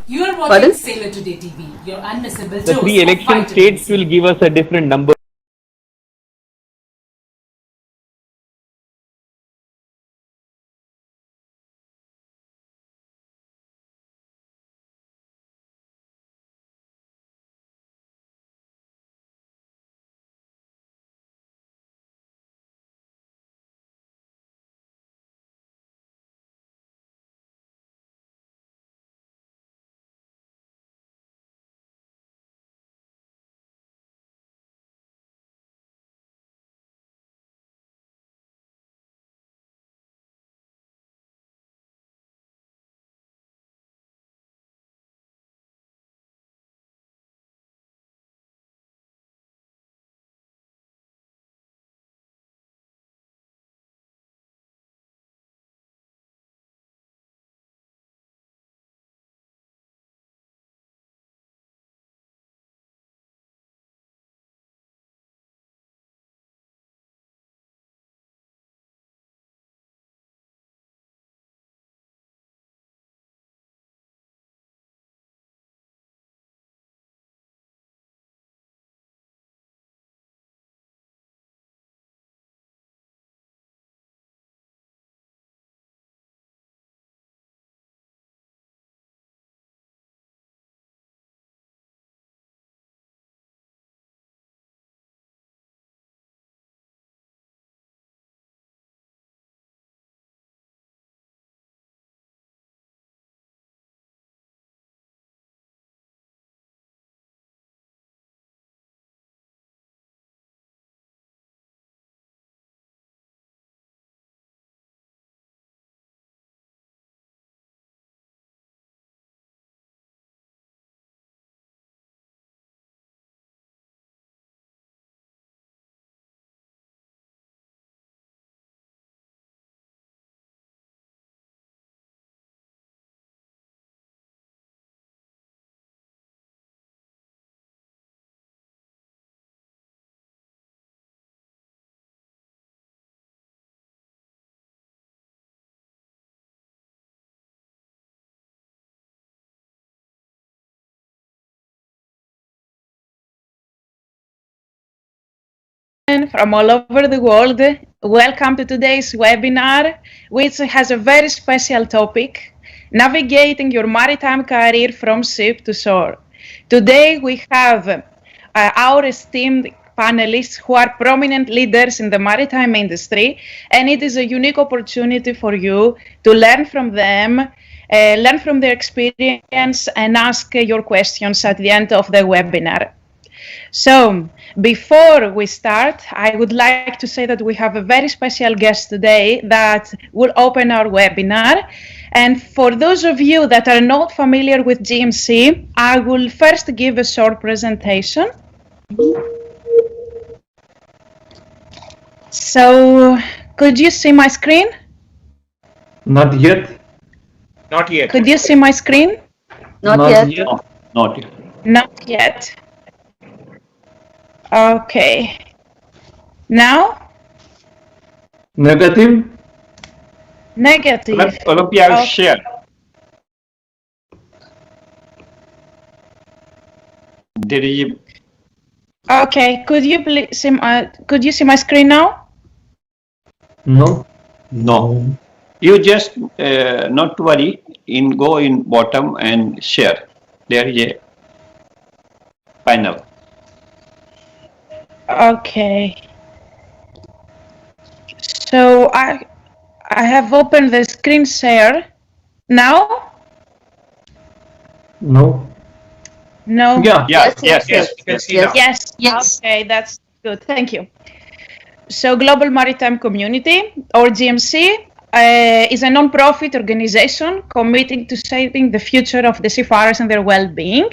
You are watching Pardon? Sailor Today TV, your unmissable The dose 3 of election vitamin states C. will give us a different number. From all over the world, welcome to today's webinar, which has a very special topic, navigating your maritime career from ship to shore. Today we have our esteemed panelists who are prominent leaders in the maritime industry, and it is a unique opportunity for you to learn from them, learn from their experience, and ask your questions at the end of the webinar. So, before we start, I would like to say that we have a very special guest today that will open our webinar. And for those of you that are not familiar with GMC, I will first give a short presentation. So, could you see my screen? Not yet. Not yet. Could you see my screen? Not yet. No, not yet. Not yet. Okay. Now? Negative. Negative. Olympia, Okay. share. Did you? Okay. Could you please see my screen now? No. No. You just not to worry. Go in bottom and share. There is a panel. Okay. So I have opened the screen share. Now? No. No? Yeah. Yes. Yes, You can see now. Yes. Okay, that's good. Thank you. So Global Maritime Community, or GMC, is a non-profit organization committing to shaping the future of the seafarers and their well-being.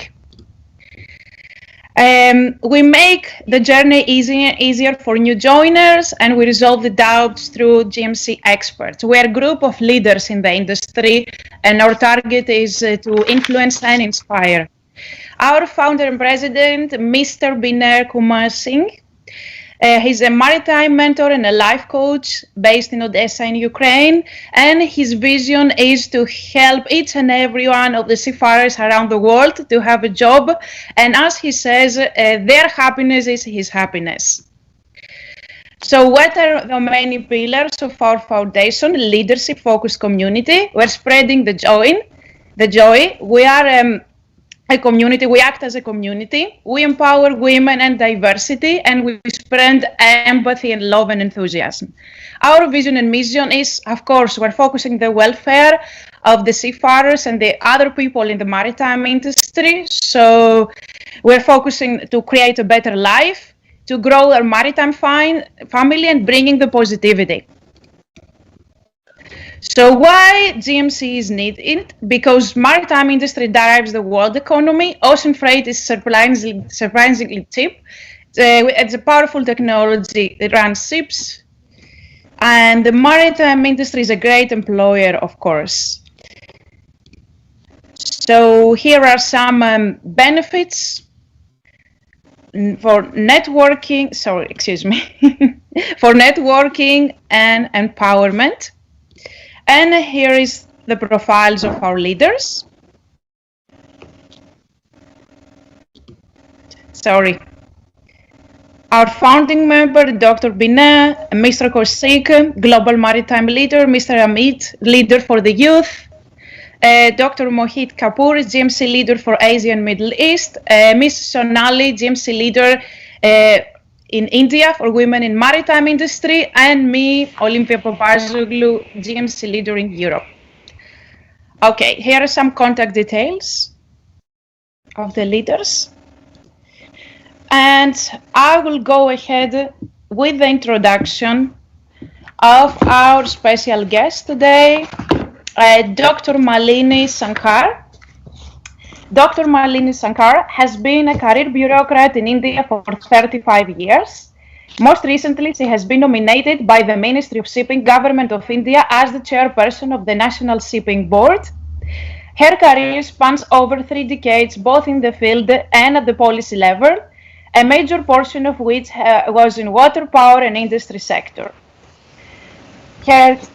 We make the journey easier for new joiners, and we resolve the doubts through GMC experts. We are a group of leaders in the industry, and our target is to influence and inspire. Our founder and president, Mr. Biner Kumar Singh, He's a maritime mentor and a life coach based in Odessa in Ukraine, and his vision is to help each and every one of the seafarers around the world to have a job, and as he says, their happiness is his happiness. So what are the main pillars of our foundation? Leadership focused community. We're spreading the joy. We are a community, we act as a community, we empower women and diversity, and we spread empathy and love and enthusiasm. Our vision and mission is, of course, we're focusing the welfare of the seafarers and the other people in the maritime industry. So we're focusing to create a better life, to grow our maritime family and bringing the positivity. So why GMC is needed? Because maritime industry drives the world economy. Ocean freight is surprisingly cheap. It's a powerful technology that runs ships. And the maritime industry is a great employer, of course. So here are some benefits for networking, for networking and empowerment. And here is the profiles of our leaders. Our founding member, Dr. Bina, Mr. Kosik, Global Maritime Leader, Mr. Amit, Leader for the Youth, Dr. Mohit Kapoor, GMC Leader for Asia and Middle East, Ms. Sonali, GMC Leader in India for women in maritime industry, and me, Olympia Papazoglu, GMC Leader in Europe. Okay, here are some contact details of the leaders. And I will go ahead with the introduction of our special guest today, Dr. Malini Sankar. Dr. Malini Sankar has been a career bureaucrat in India for 35 years. Most recently, she has been nominated by the Ministry of Shipping, Government of India as the chairperson of the National Shipping Board. Her career spans over 3 decades, both in the field and at the policy level, a major portion of which was in water power and industry sector.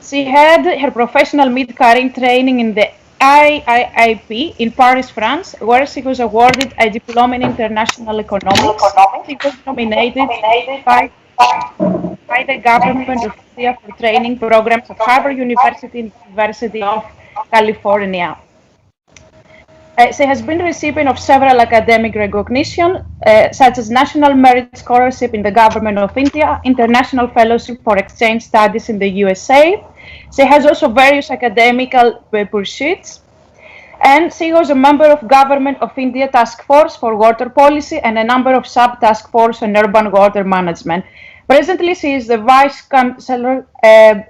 She had her professional mid-career training in the IIIP in Paris, France, where she was awarded a diploma in international economics. She was nominated by the government of India for training programs at Harvard University and University of California. She has been recipient of several academic recognition, such as National Merit Scholarship in the Government of India, International Fellowship for Exchange Studies in the USA. She has also various academic pursuits, and she was a member of Government of India Task Force for Water Policy and a number of sub-task force on urban water management. Presently, she is the Vice Chancellor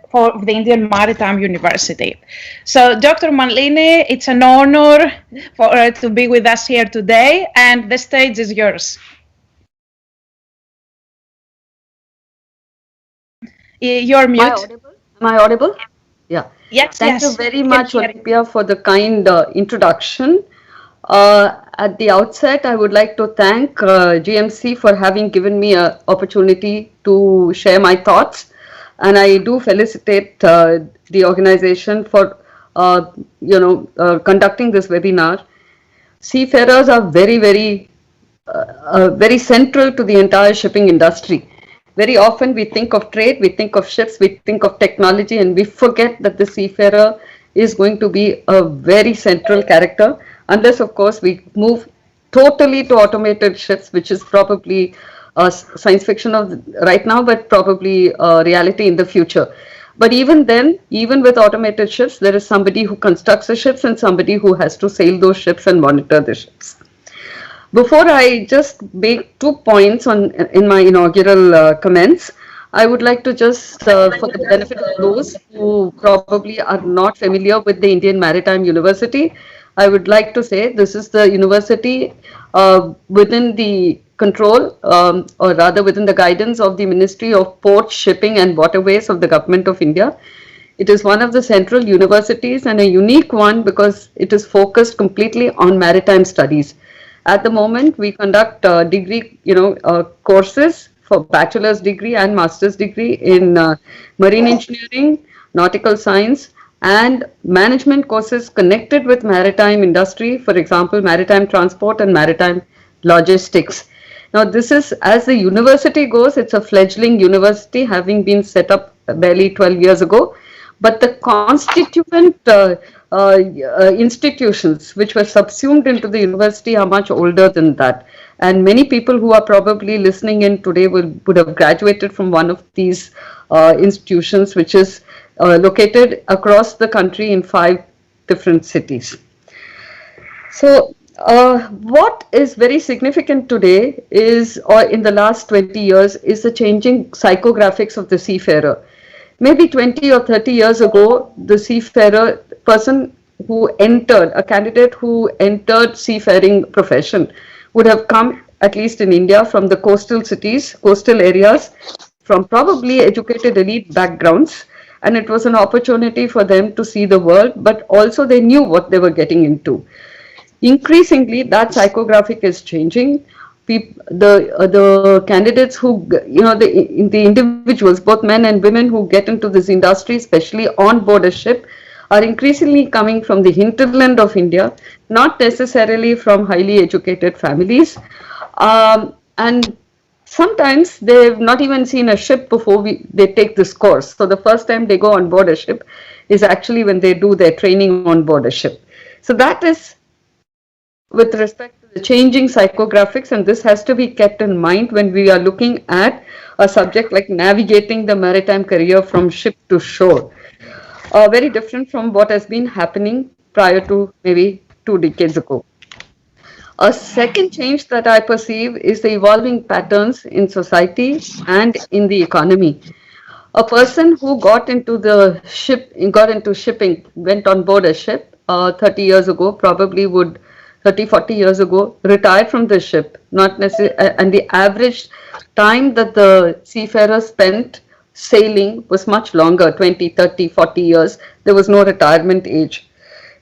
for the Indian Maritime University. So, Dr. Malini, it's an honor to be with us here today, and the stage is yours. You're mute. Am I audible? Yeah. Yes, Thank you very much, Olympia, for the kind introduction. At the outset, I would like to thank GMC for having given me an opportunity to share my thoughts, and I do felicitate the organization for conducting this webinar. Seafarers are very central to the entire shipping industry. Very often we think of trade, we think of ships, we think of technology, and we forget that the seafarer is going to be a very central character, unless of course we move totally to automated ships, which is probably science fiction of right now, but probably reality in the future. But even then, even with automated ships, there is somebody who constructs the ships and somebody who has to sail those ships and monitor the ships. Before I just make 2 points in my inaugural comments, I would like to just, for the benefit of those who probably are not familiar with the Indian Maritime University, I would like to say this is the university within the control, or rather within the guidance of the Ministry of Ports, Shipping and Waterways of the Government of India. It is one of the central universities and a unique one because it is focused completely on maritime studies. At the moment, we conduct degree, courses for bachelor's degree and master's degree in marine engineering, nautical science, and management courses connected with maritime industry, for example, maritime transport and maritime logistics. Now, this is, as the university goes, it's a fledgling university having been set up barely 12 years ago. But the constituent institutions which were subsumed into the university are much older than that. And many people who are probably listening in today would have graduated from one of these institutions, which is located across the country in 5 different cities. So, what is very significant today is, or in the last 20 years, is the changing psychographics of the seafarer. Maybe 20 or 30 years ago, the seafarer person who entered, a candidate who entered seafaring profession would have come, at least in India, from the coastal cities, coastal areas, from probably educated elite backgrounds. And it was an opportunity for them to see the world, but also they knew what they were getting into. Increasingly, that psychographic is changing. The candidates who, the individuals, both men and women who get into this industry, especially on board a ship, are increasingly coming from the hinterland of India, not necessarily from highly educated families. And sometimes they've not even seen a ship before they take this course. So the first time they go on board a ship is actually when they do their training on board a ship. So that is with respect to the changing psychographics, and this has to be kept in mind when we are looking at a subject like navigating the maritime career from ship to shore. Very different from what has been happening prior to maybe 2 decades ago. A second change that I perceive is the evolving patterns in society and in the economy. A person who got into shipping, went on board a ship 30 years ago, probably would 30, 40 years ago, retired from the ship, not necessarily, and the average time that the seafarer spent sailing was much longer, 20, 30, 40 years. There was no retirement age.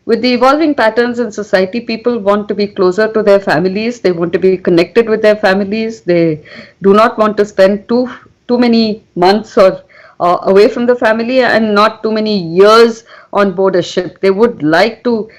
With the evolving patterns in society, people want to be closer to their families. They want to be connected with their families. They do not want to spend too many months or away from the family and not too many years on board a ship. They would like to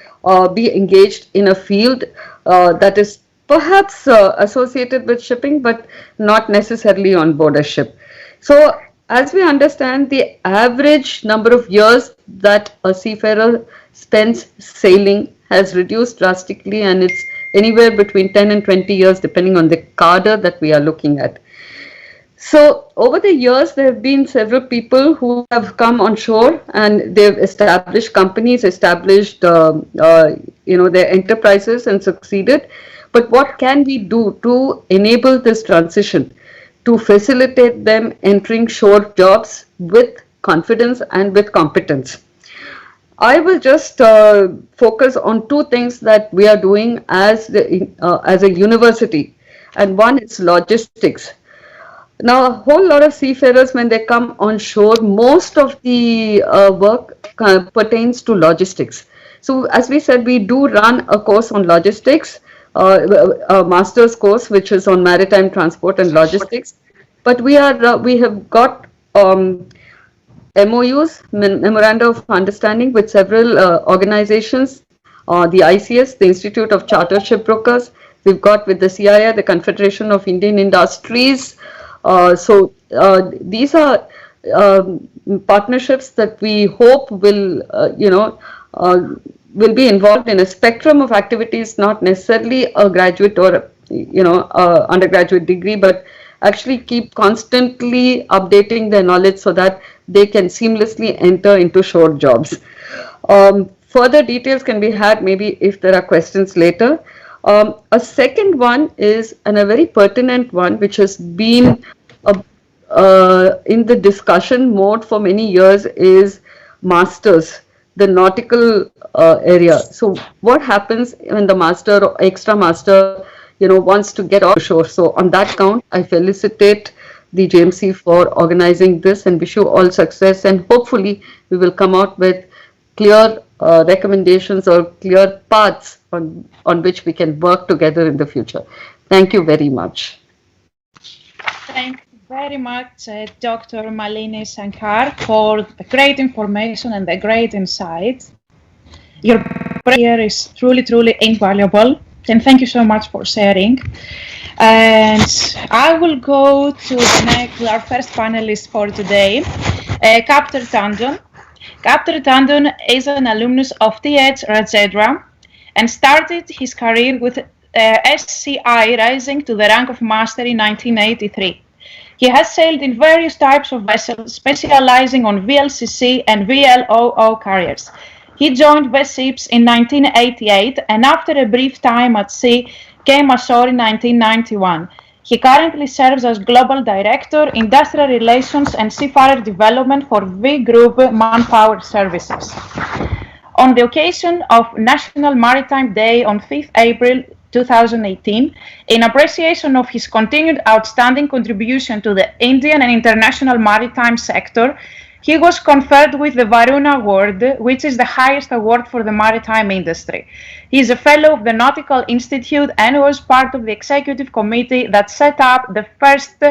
be engaged in a field that is perhaps associated with shipping, but not necessarily on board a ship. So, as we understand, the average number of years that a seafarer spends sailing has reduced drastically, and it's anywhere between 10 and 20 years depending on the cadre that we are looking at. So over the years, there have been several people who have come on shore and they've established companies, established their enterprises and succeeded. But what can we do to enable this transition, to facilitate them entering shore jobs with confidence and with competence? I will just focus on 2 things that we are doing as a university, and one is logistics. Now, a whole lot of seafarers, when they come on shore, most of the work pertains to logistics. So, as we said, we do run a course on logistics, a master's course, which is on maritime transport and logistics. But we have got MOUs, Memoranda of Understanding, with several organizations, the ICS, the Institute of Chartered Shipbrokers. We've got with the CII, the Confederation of Indian Industries. These are partnerships that we hope will be involved in a spectrum of activities, not necessarily a graduate or undergraduate degree, but actually keep constantly updating their knowledge so that they can seamlessly enter into shore jobs. Further details can be had maybe if there are questions later. A second one is, and a very pertinent one, which has been in the discussion mode for many years, is masters, the nautical area. So what happens when the master or extra master wants to get off shore? So on that count, I felicitate the JMC for organizing this and wish you all success, and hopefully we will come out with clear recommendations or clear paths on which we can work together in the future. Thank you very much. Thank you very much, Dr. Malini Sankar, for the great information and the great insight. Your prayer is truly, truly invaluable, and thank you so much for sharing. And I will go to our first panelist for today, Captain Tandon. Captain Tandon is an alumnus of TH Rajendra and started his career with SCI, rising to the rank of master in 1983. He has sailed in various types of vessels, specializing on VLCC and VLOO carriers. He joined West Ships in 1988 and after a brief time at sea, came ashore in 1991. He currently serves as Global Director, Industrial Relations and Seafarer Development for V Group Manpower Services. On the occasion of National Maritime Day on 5th April 2018, in appreciation of his continued outstanding contribution to the Indian and international maritime sector, he was conferred with the Varuna Award, which is the highest award for the maritime industry. He is a fellow of the Nautical Institute and was part of the executive committee that set up the first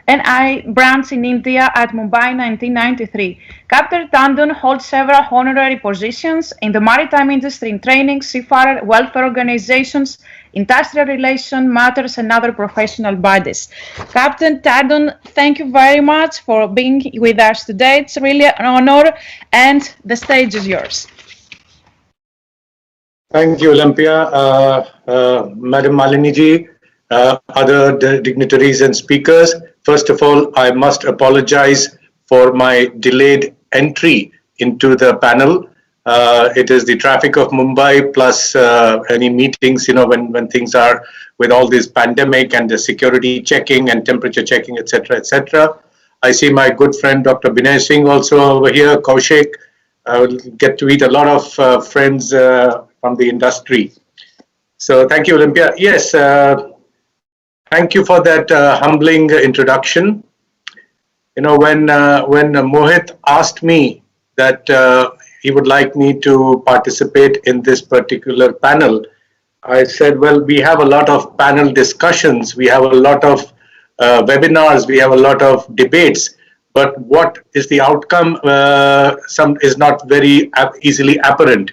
NI branch in India at Mumbai in 1993. Captain Tandon holds several honorary positions in the maritime industry in training, seafarer welfare organizations, industrial relation matters and other professional bodies. Captain Tandon, thank you very much for being with us today. It's really an honor and the stage is yours. Thank you, Olympia. Madam Malini ji, other dignitaries and speakers. First of all, I must apologize for my delayed entry into the panel. It is the traffic of Mumbai plus any meetings, when things are with all this pandemic and the security checking and temperature checking, etc., etc. I see my good friend Dr. Binay Singh also over here, Kaushik. I will get to meet a lot of friends from the industry. So thank you, Olympia. Yes, thank you for that humbling introduction. When Mohit asked me that he would like me to participate in this particular panel, I said, well, we have a lot of panel discussions, we have a lot of webinars, we have a lot of debates, but what is the outcome is not very easily apparent.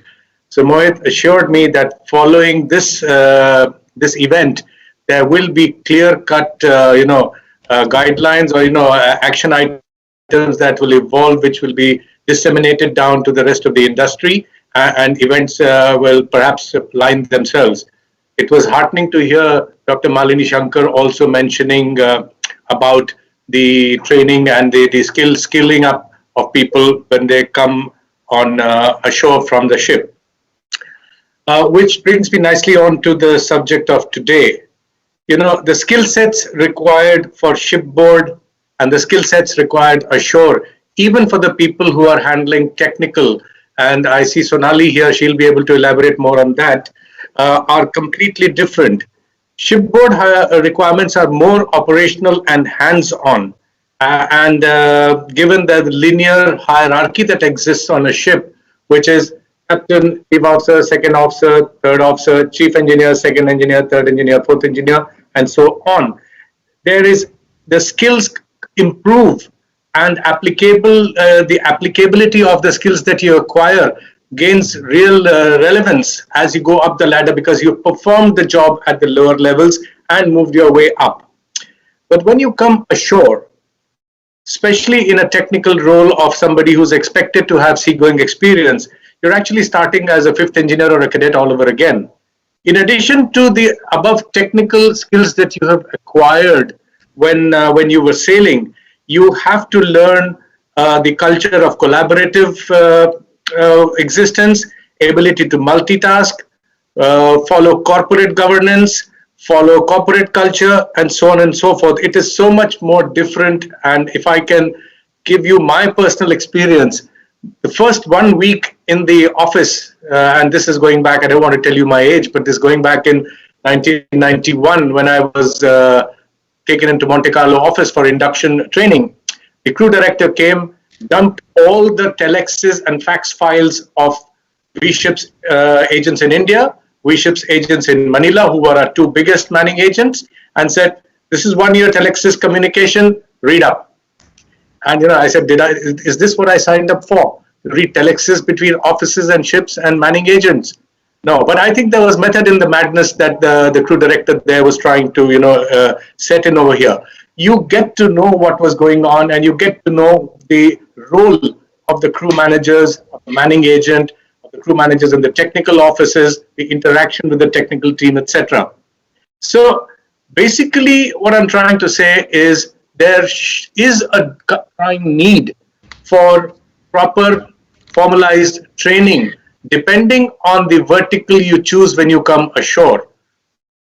So Mohit assured me that following this this event, there will be clear-cut, guidelines or action items that will evolve, which will be disseminated down to the rest of the industry, and events will perhaps line themselves. It was heartening to hear Dr. Malini Sankar also mentioning about the training and the skilling up of people when they come on ashore from the ship. Which brings me nicely on to the subject of today. The skill sets required for shipboard and the skill sets required ashore, even for the people who are handling technical, and I see Sonali here, she'll be able to elaborate more on that, are completely different. Shipboard requirements are more operational and hands-on. And given the linear hierarchy that exists on a ship, which is captain, chief officer, second officer, third officer, chief engineer, second engineer, third engineer, fourth engineer, and so on, there is the skills improve and the applicability of the skills that you acquire gains real relevance as you go up the ladder, because you performed the job at the lower levels and moved your way up. But when you come ashore, especially in a technical role of somebody who's expected to have seagoing experience, you're actually starting as a fifth engineer or a cadet all over again. In addition to the above technical skills that you have acquired when you were sailing, you have to learn the culture of collaborative existence, ability to multitask, follow corporate governance, follow corporate culture, and so on and so forth. It is so much more different. And if I can give you my personal experience, the first 1 week in the office, and this is going back, I don't want to tell you my age, but this is going back in 1991 when I was taken into Monte Carlo office for induction training. The crew director came, dumped all the telexes and fax files of V-Ships agents in India, V-Ships agents in Manila, who were our two biggest manning agents, and said, this is 1 year telexes communication, read up. And I said, is this what I signed up for? Read telexes between officers and ships and manning agents? No, but I think there was method in the madness that the crew director there was trying to, set in over here. You get to know what was going on, and you get to know the role of the crew managers, of the manning agent, of the crew managers in the technical offices, the interaction with the technical team, etc. So basically, what I'm trying to say is there is a crying need for proper formalized training, depending on the vertical you choose when you come ashore.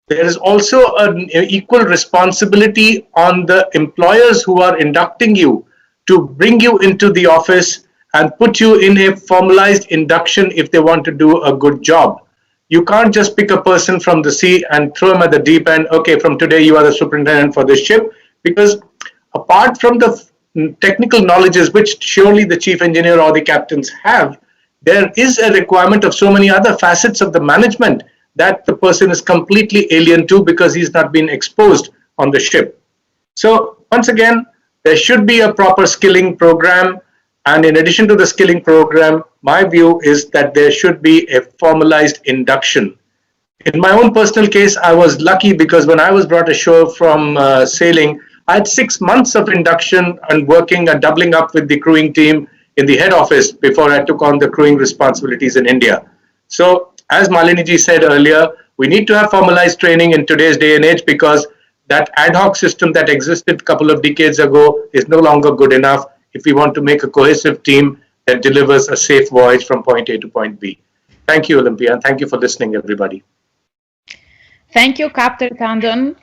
There is also an equal responsibility on the employers who are inducting you to bring you into the office and put you in a formalized induction if they want to do a good job. You can't just pick a person from the sea and throw him at the deep end. Okay, from today you are the superintendent for this ship, because apart from the technical knowledges which surely the chief engineer or the captains have, there is a requirement of so many other facets of the management that the person is completely alien to because he's not been exposed on the ship. So once again, there should be a proper skilling program. And in addition to the skilling program, my view is that there should be a formalized induction. In my own personal case, I was lucky because when I was brought ashore from sailing, I had 6 months of induction and working and doubling up with the crewing team in the head office before I took on the crewing responsibilities in India. So as Malini ji said earlier, we need to have formalized training in today's day and age because that ad hoc system that existed a couple of decades ago is no longer good enough if we want to make a cohesive team that delivers a safe voyage from point A to point B. Thank you, Olympia, and thank you for listening, everybody. Thank you, Captain Tandon,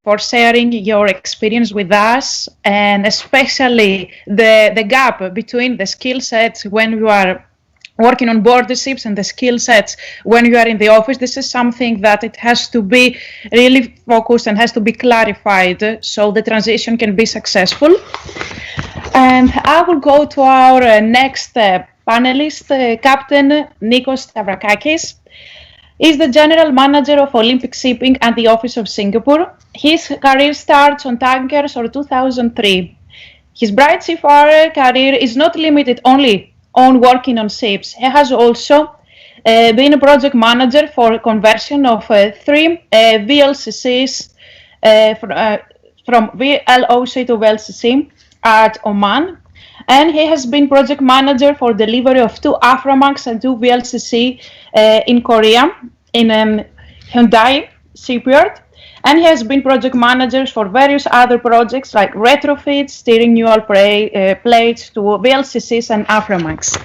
for sharing your experience with us, and especially the gap between the skill sets when you are working on board the ships and the skill sets when you are in the office. This is something that it has to be really focused and has to be clarified so the transition can be successful. And I will go to our next panelist, Captain Nicos Tavrakis. He's the General Manager of Olympic Shipping at the Office of Singapore. His career starts on tankers or 2003. His bright seafarer career is not limited only on working on ships. He has also been a project manager for conversion of 3 VLCCs from VLOC to VLCC at Oman, and he has been project manager for delivery of 2 Aframax and 2 VLCC in Korea in Hyundai shipyard, and he has been project manager for various other projects like retrofits, steering newel plates to VLCCs and Aframax.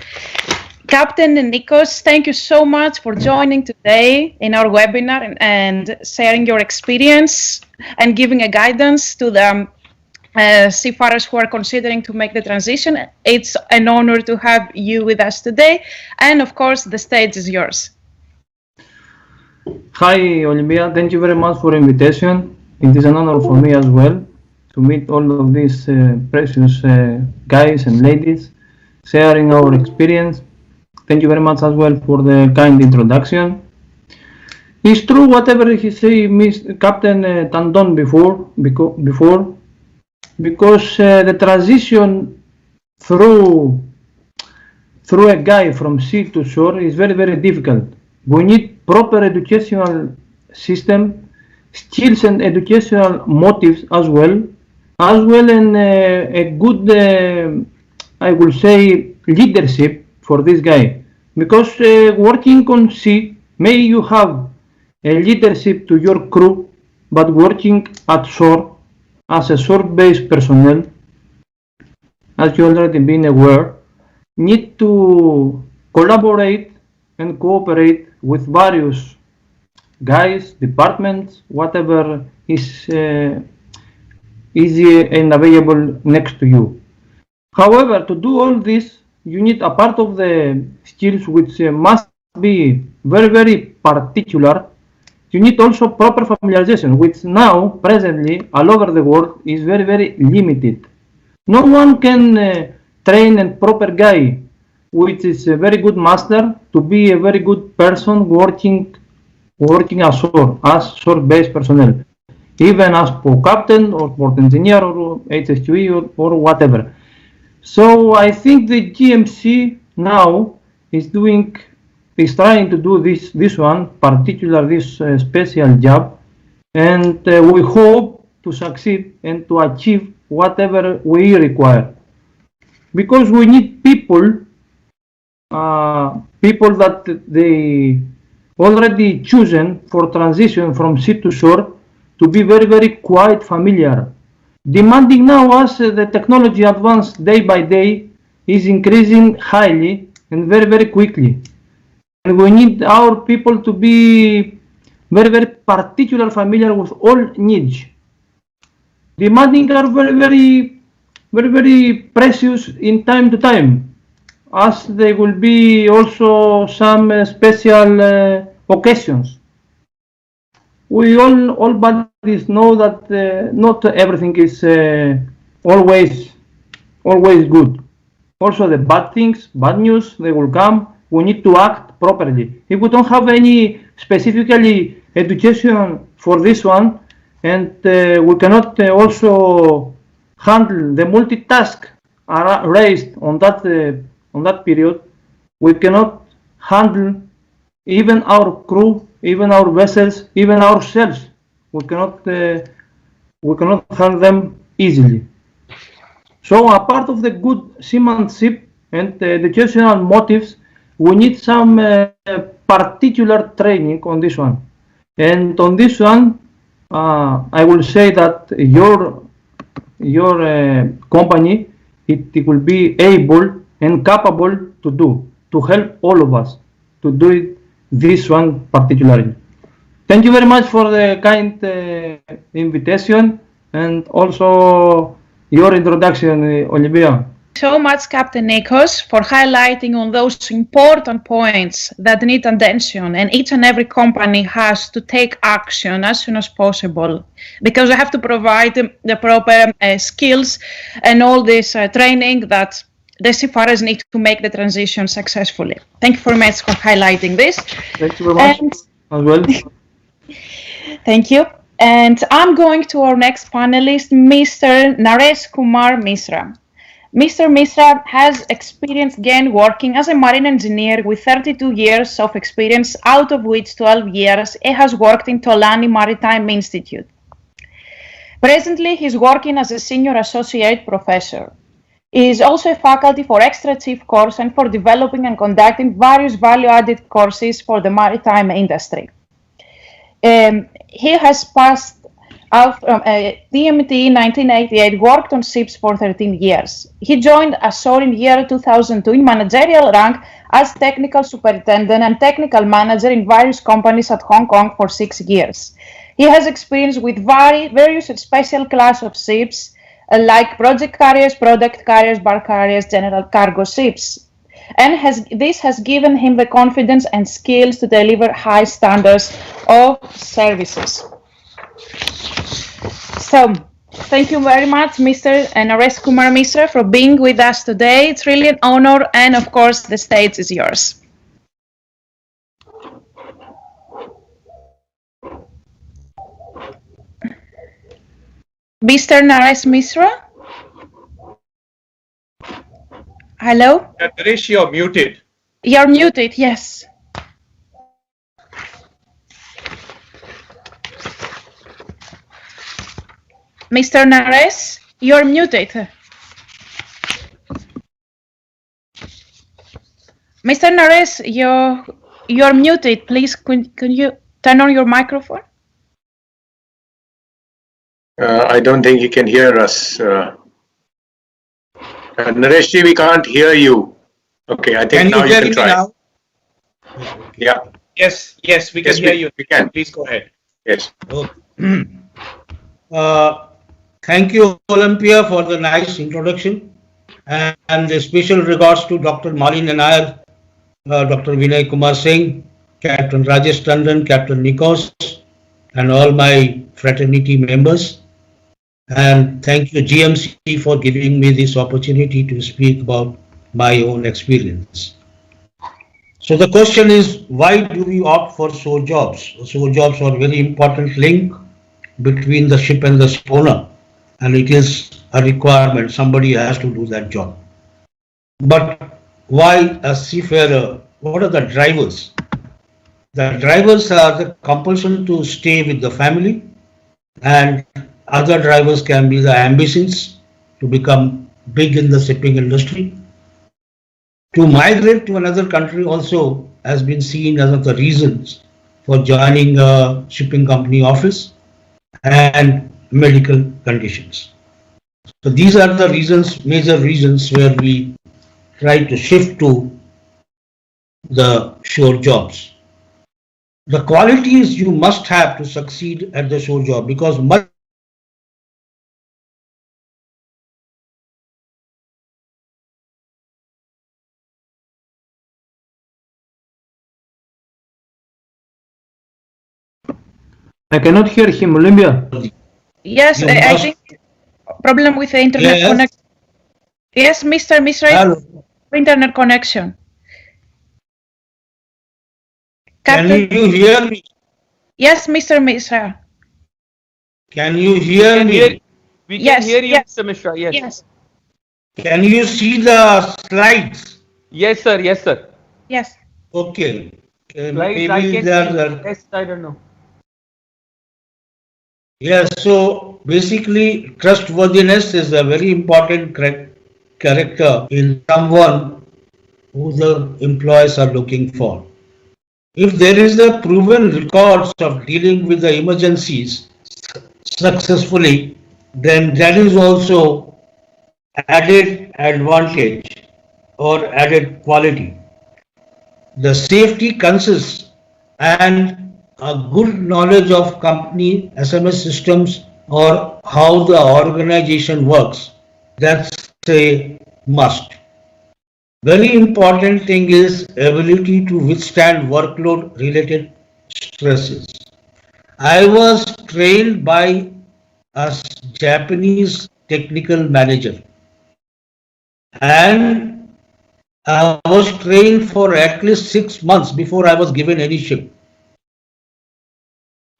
Captain Nicos, thank you so much for joining today in our webinar and sharing your experience and giving a guidance to the seafarers who are considering to make the transition. It's an honor to have you with us today, and of course the stage is yours. Hi Olympia, thank you very much for the invitation. It is an honor for me as well to meet all of these precious guys and ladies sharing our experience. Thank you very much as well for the kind introduction. It's true whatever he said, Captain Tandon before, because the transition through a guy from sea to shore is very, very difficult. We need proper educational system, skills and educational motives as well, and a good, I will say, leadership for this guy. Because working on sea, maybe you have a leadership to your crew, but working at shore as a shore-based personnel, as you already been aware, need to collaborate and cooperate with various guys, departments, whatever is easy and available next to you. However, to do all this, you need a part of the skills which must be very, very particular. You need also proper familiarization, which now, presently, all over the world is very, very limited. No one can train a proper guy, which is a very good master, to be a very good person working ashore as shore-based personnel. even as port captain or port engineer or HSQE or whatever. So I think the GMC now is trying to do this one, particularly this special job, and we hope to succeed and to achieve whatever we require, because we need people that they already chosen for transition from sea to shore to be very, very quite familiar. Demanding now, as the technology advance day by day, is increasing highly and very, very quickly. And we need our people to be very, very particular familiar with all needs. Demanding are very, very precious in time to time, as there will be also some special occasions. We all bodies know that not everything is always good. Also the bad things, bad news, they will come. We need to act properly. If we don't have any specifically education for this one, and we cannot also handle the multitask raised on that period, we cannot handle even our crew, even our vessels, even ourselves. We cannot handle them easily. So a part of the good seamanship and educational motives, we need some particular training on this one. And on this one, I will say that your company, it will be able and capable to help all of us to do it, this one particularly. Thank you very much for the kind invitation and also your introduction, Olivia. So much, Captain Nicos, for highlighting on those important points that need attention, and each and every company has to take action as soon as possible, because we have to provide the proper skills and all this training that the seafarers need to make the transition successfully. Thank you very much for highlighting this. Thank you very much as well. Thank you. And I'm going to our next panelist, Mr. Nares Kumar Misra. Mr. Misra has experience again working as a marine engineer with 32 years of experience, out of which 12 years he has worked in Tolani Maritime Institute. Presently, he's working as a senior associate professor. He is also a faculty for extra chief course and for developing and conducting various value-added courses for the maritime industry. He has passed out from DMT in 1988, worked on ships for 13 years. He joined ashore in year 2002 in managerial rank as technical superintendent and technical manager in various companies at Hong Kong for 6 years. He has experience with various special class of ships like project carriers, product carriers, bar carriers, general cargo ships. And this has given him the confidence and skills to deliver high standards of services. So, thank you very much, Mr. Nares Kumar Misra, for being with us today. It's really an honor, and of course, the stage is yours. Mr. Nares Misra? Hello? Naresh, you're muted. You're muted, yes. Mr. Nares, you're muted. Mr. Nares, you're muted. Please, can you turn on your microphone? I don't think he can hear us. Nareshji, we can't hear you. Okay, I think now you can try. Now? Yeah. Yes, we can hear you. We can. Please go ahead. Yes. Okay. Thank you, Olympia, for the nice introduction, and the special regards to Dr. Malini Nair, Dr. Vinay Kumar Singh, Captain Rajesh Tandon, Captain Nicos, and all my fraternity members. And thank you, GMC, for giving me this opportunity to speak about my own experience. So the question is, why do we opt for shore jobs? Shore jobs are a very important link between the ship and the ship owner, and it is a requirement. Somebody has to do that job. But why a seafarer? What are the drivers? The drivers are the compulsion to stay with the family, and other drivers can be the ambitions to become big in the shipping industry. To migrate to another country also has been seen as one of the reasons for joining a shipping company office, and medical conditions. So these are the reasons, major reasons where we try to shift to the shore jobs. The qualities you must have to succeed at the shore job, because much I cannot hear him, Olympia. Yes, You I must- think problem with the internet Yes. connection. Yes, Mr. Misra, Hello. internet connection. Can Captain, you hear me? yes, Mr. Misra. Can you hear me? We Yes, can hear you, yes. Mr. Mishra. Yes. Yes, Can you see the slides? Yes, sir. Yes, sir. yes. Okay. Slides, I Maybe can there see. are. Yes, I don't know. Yes, so basically trustworthiness is a very important character in someone who the employees are looking for. If there is a proven records of dealing with the emergencies successfully, then that is also added advantage or added quality. The safety consists and a good knowledge of company SMS systems or how the organization works. That's a must. Very important thing is ability to withstand workload related stresses. I was trained by a Japanese technical manager, and I was trained for at least 6 months before I was given any ship.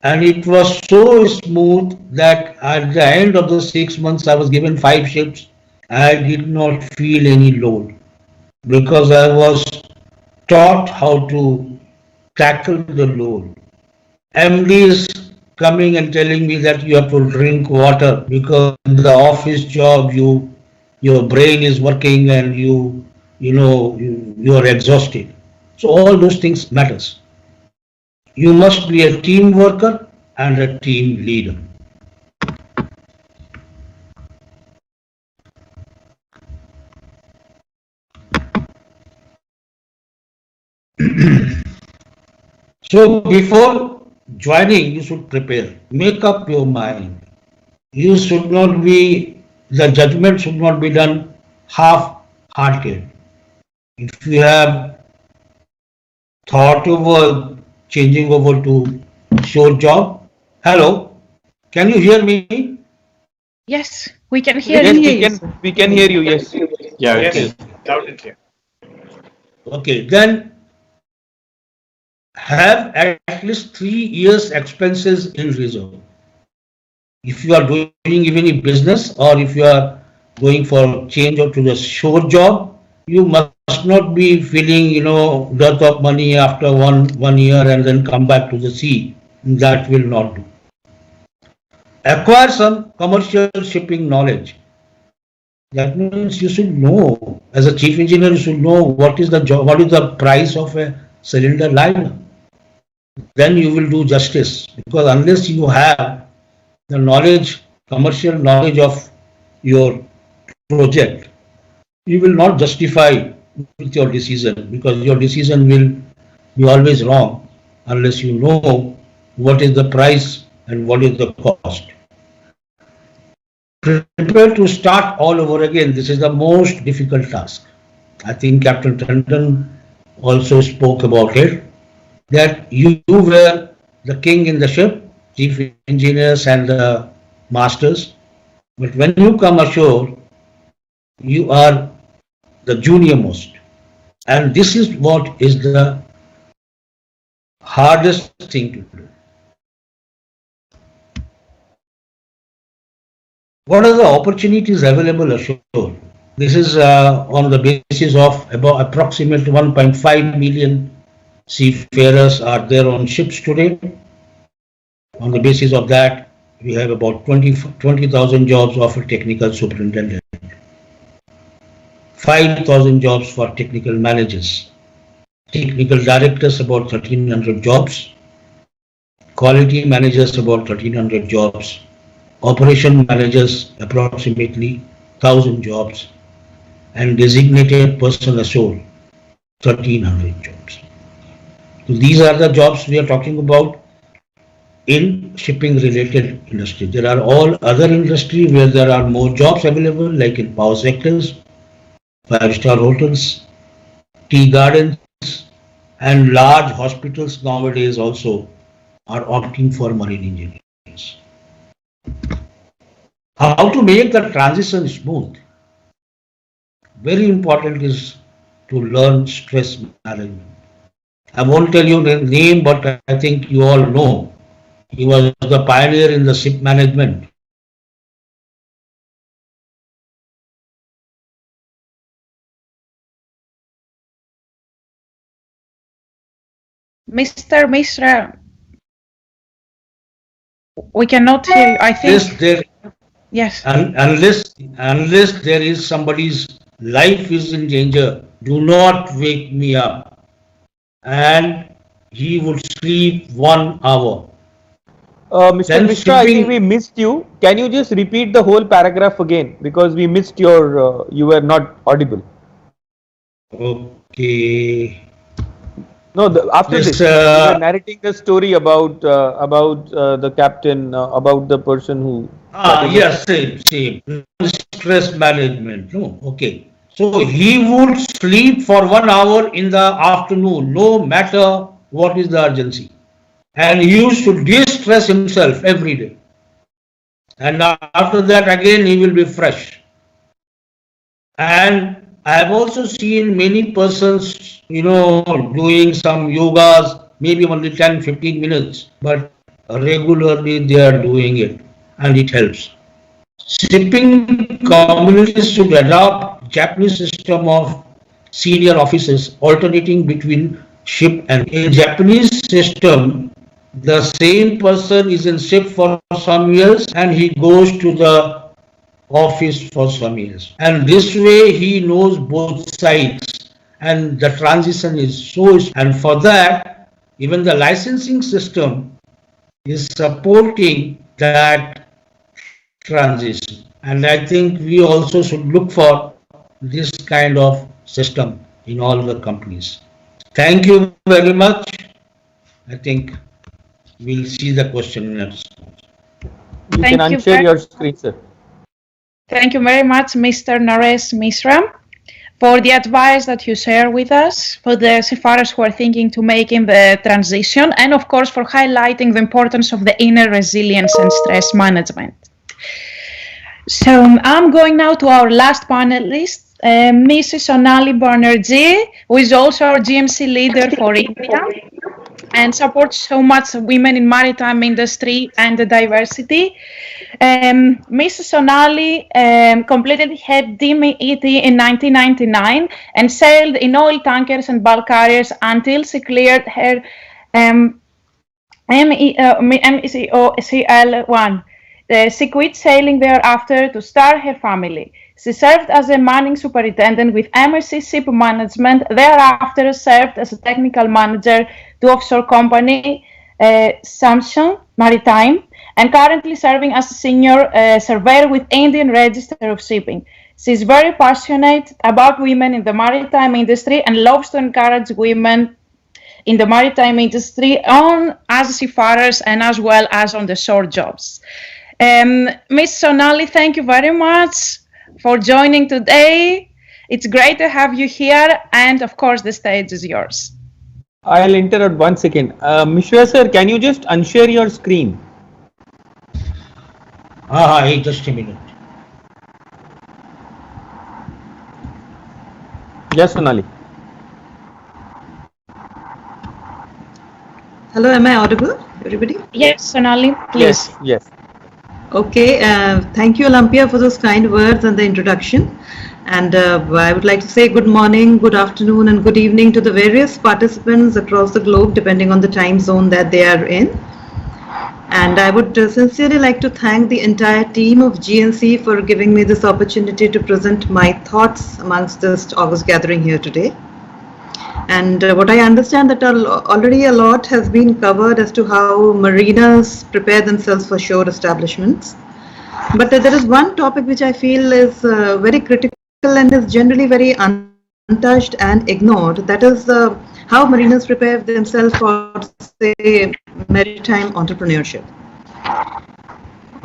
And it was so smooth that at the end of the 6 months I was given 5 ships. I did not feel any load because I was taught how to tackle the load. MD is coming and telling me that you have to drink water because in the office job your brain is working and you are exhausted. So all those things matters. You must be a team worker and a team leader. So before joining, you should prepare. Make up your mind. You should not be, the judgment should not be done half-hearted. If you have thought over changing over to shore job, hello, can you hear me? Yes, we can hear Yes, you. we can hear you. Yes. Yeah, Yes, okay. loud and clear. Okay, then have at least 3 years expenses in reserve. If you are doing even a business or if you are going for change or to the shore job, you must not be feeling, dearth of money after one year and then come back to the sea. That will not do. Acquire some commercial shipping knowledge. That means you should know, as a chief engineer, you should know what is the job, what is the price of a cylinder liner. Then you will do justice, because unless you have the knowledge, commercial knowledge of your project, you will not justify with your decision, because your decision will be always wrong unless you know what is the price and what is the cost. Prepare to start all over again. This is the most difficult task. I think Captain Tandon also spoke about it, that you were the king in the ship, chief engineers and the masters, but when you come ashore, you are the junior most. And this is what is the hardest thing to do. What are the opportunities available ashore? This is on the basis of about approximately 1.5 million seafarers are there on ships today. On the basis of that, we have about 20,000 jobs of a technical superintendent, 5,000 jobs for technical managers, technical directors about 1,300 jobs, quality managers about 1,300 jobs, operation managers approximately 1,000 jobs, and designated person ashore 1,300 jobs. So these are the jobs we are talking about in shipping related industry. There are all other industry where there are more jobs available, like in power sectors, 5-star hotels, tea gardens, and large hospitals nowadays also are opting for marine engineers. How to make the transition smooth? Very important is to learn stress management. I won't tell you the name, but I think you all know. He was the pioneer in the ship management. Mr. Misra, we cannot hear you, I think. Yes. Unless there is somebody's life is in danger, do not wake me up. And he would sleep 1 hour. Mr. Misra, I think we missed you. Can you just repeat the whole paragraph again? Because we missed your, you were not audible. Okay. No, after this, you were narrating the story about the captain, about the person who. Yes, same. Stress management. No, okay. So he would sleep for 1 hour in the afternoon, no matter what is the urgency. And he used to de-stress himself every day. And after that, again, he will be fresh. And I have also seen many persons, doing some yogas, maybe only 10-15 minutes, but regularly they are doing it, and it helps. Shipping communities should adopt Japanese system of senior officers alternating between ship and in Japanese system. The same person is in ship for some years and he goes to the office for some years. And this way he knows both sides and the transition is so, and for that, even the licensing system is supporting that transition. And I think we also should look for this kind of system in all the companies. Thank you very much. I think we'll see the question and response. You can unshare your screen, sir. Thank you very much, Mr. Nares Misra, for the advice that you share with us, for the seafarers who are thinking to making the transition, and of course for highlighting the importance of the inner resilience and stress management. So I'm going now to our last panelist, Mrs. Sonali Banerjee, who is also our GMC leader for India and supports so much women in maritime industry and the diversity. Mrs. Sonali completed her DMET in 1999 and sailed in oil tankers and bulk carriers until she cleared her MECOCL1. She quit sailing thereafter to start her family. She served as a manning superintendent with MSC Ship Management, thereafter served as a technical manager to offshore company Samsung Maritime, and currently serving as a senior surveyor with Indian Register of Shipping. She is very passionate about women in the maritime industry and loves to encourage women in the maritime industry as seafarers and as well as on the shore jobs. Ms. Sonali, thank you very much for joining today. It's great to have you here, and of course the stage is yours. I'll interrupt 1 second. Misra sir, can you just unshare your screen? Just a minute. Yes, Sonali. Hello, am I audible, everybody? Yes, Sonali, please. Yes. Okay, thank you, Olympia, for those kind words and the introduction. And I would like to say good morning, good afternoon, and good evening to the various participants across the globe, depending on the time zone that they are in. And I would sincerely like to thank the entire team of GNC for giving me this opportunity to present my thoughts amongst this August gathering here today. And what I understand that already a lot has been covered as to how marinas prepare themselves for shore establishments. But there is one topic which I feel is very critical and is generally very untouched and ignored. That is how mariners prepare themselves for, say, maritime entrepreneurship.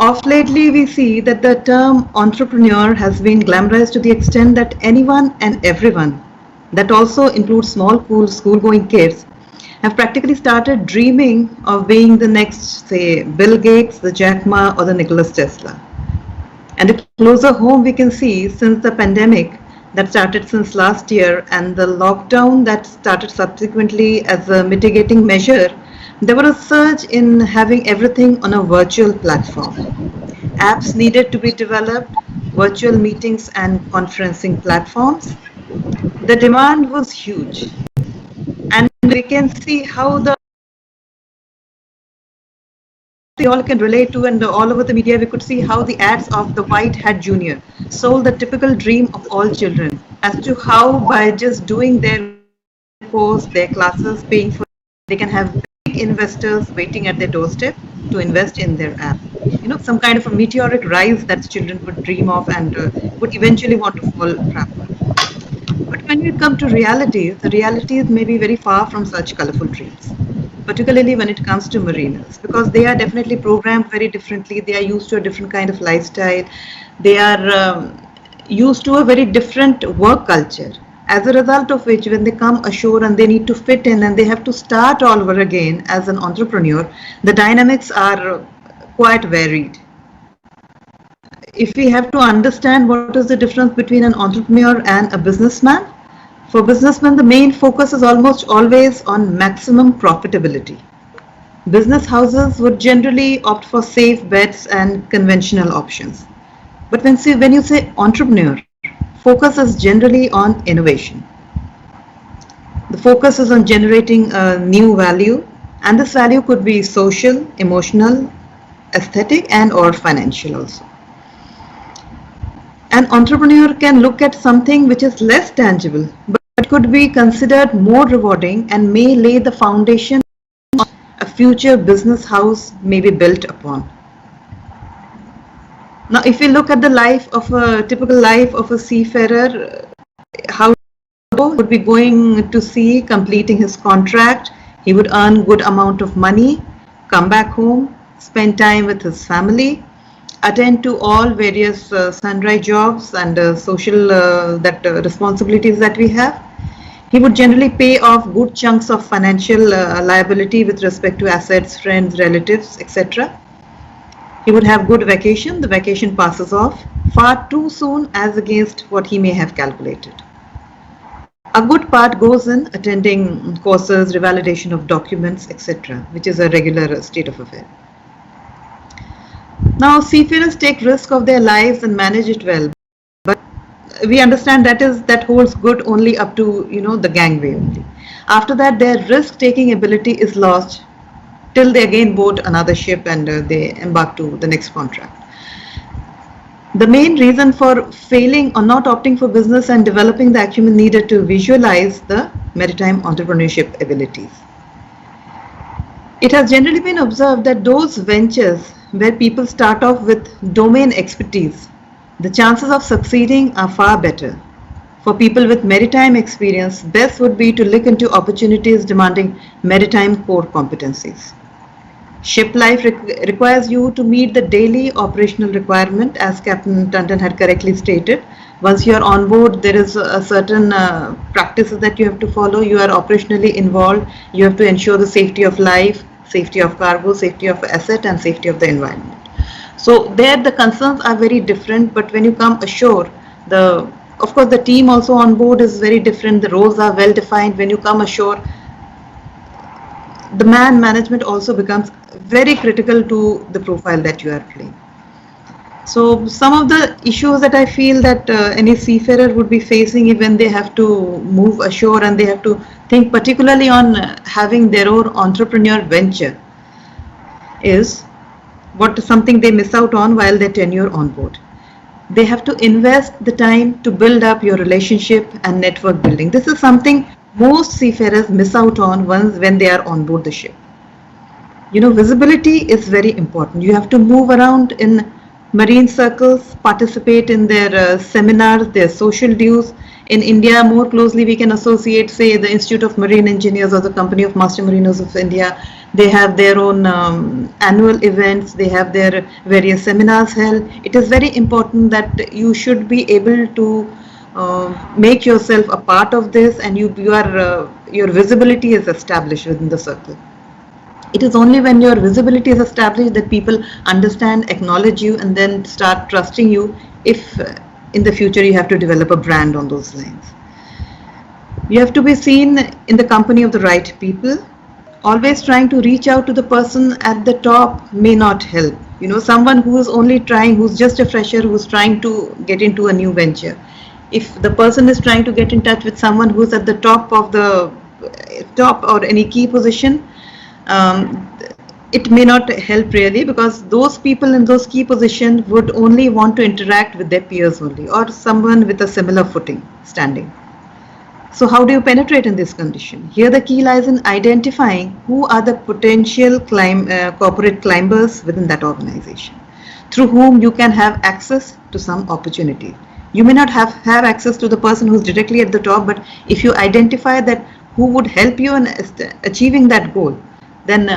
Of lately, we see that the term entrepreneur has been glamorized to the extent that anyone and everyone, that also includes small school-going kids, have practically started dreaming of being the next, say, Bill Gates, the Jack Ma, or the Nikola Tesla. And the closer home we can see since the pandemic that started since last year and the lockdown that started subsequently as a mitigating measure, there was a surge in having everything on a virtual platform. Apps needed to be developed, virtual meetings and conferencing platforms. The demand was huge. And we can see how they all can relate to, and all over the media we could see how the ads of the White Hat Junior sold the typical dream of all children as to how by just doing their course, their classes, paying for, they can have big investors waiting at their doorstep to invest in their app. You know, some kind of a meteoric rise that children would dream of and would eventually want to fall trap on. But when we come to realities, the realities may be very far from such colorful dreams, particularly when it comes to mariners, because they are definitely programmed very differently. They are used to a different kind of lifestyle. They are used to a very different work culture. As a result of which, when they come ashore and they need to fit in and they have to start all over again as an entrepreneur, the dynamics are quite varied. If we have to understand what is the difference between an entrepreneur and a businessman, for businessmen, the main focus is almost always on maximum profitability. Business houses would generally opt for safe bets and conventional options. But when you say entrepreneur, focus is generally on innovation. The focus is on generating a new value, and this value could be social, emotional, aesthetic, and or financial also. An entrepreneur can look at something which is less tangible, but could be considered more rewarding and may lay the foundation a future business house may be built upon. Now, if we look at the life of a typical life of a seafarer, how would be going to sea, completing his contract, he would earn good amount of money, come back home, spend time with his family, attend to all various sundry jobs and social responsibilities that we have. He would generally pay off good chunks of financial liability with respect to assets, friends, relatives, etc. He would have good vacation. The vacation passes off far too soon as against what he may have calculated. A good part goes in attending courses, revalidation of documents, etc., which is a regular state of affair. Now, seafarers take risk of their lives and manage it well, but we understand that holds good only up to the gangway only. After that, their risk-taking ability is lost till they again board another ship and they embark to the next contract. The main reason for failing or not opting for business and developing the acumen needed to visualize the maritime entrepreneurship abilities. It has generally been observed that those ventures where people start off with domain expertise, the chances of succeeding are far better. For people with maritime experience, best would be to look into opportunities demanding maritime core competencies. Ship life requires you to meet the daily operational requirement, as Captain Tandon had correctly stated. Once you are on board, there is a certain practices that you have to follow. You are operationally involved. You have to ensure the safety of life, safety of cargo, safety of asset, and safety of the environment. So there the concerns are very different, but when you come ashore, of course the team also on board is very different. The roles are well defined. When you come ashore, the man management also becomes very critical to the profile that you are playing. So some of the issues that I feel that any seafarer would be facing when they have to move ashore and they have to think particularly on having their own entrepreneur venture is something they miss out on while their tenure on board. They have to invest the time to build up your relationship and network building. This is something most seafarers miss out on when they are on board the ship. Visibility is very important. You have to move around in marine circles, participate in their seminars, their social dues. In India, more closely we can associate, say, the Institute of Marine Engineers or the Company of Master Mariners of India. They have their own annual events, they have their various seminars held. It is very important that you should be able to make yourself a part of this, and your visibility is established within the circle. It is only when your visibility is established that people understand, acknowledge you, and then start trusting you if in the future you have to develop a brand on those lines. You have to be seen in the company of the right people. Always trying to reach out to the person at the top may not help. Someone who is only trying, who's just a fresher, who's trying to get into a new venture. If the person is trying to get in touch with someone who's at the top or any key position, it may not help really, because those people in those key positions would only want to interact with their peers only, or someone with a similar footing standing. So how do you penetrate in this condition? Here the key lies in identifying who are the potential corporate climbers within that organization, through whom you can have access to some opportunity. You may not have access to the person who's directly at the top, but if you identify that who would help you in achieving that goal, then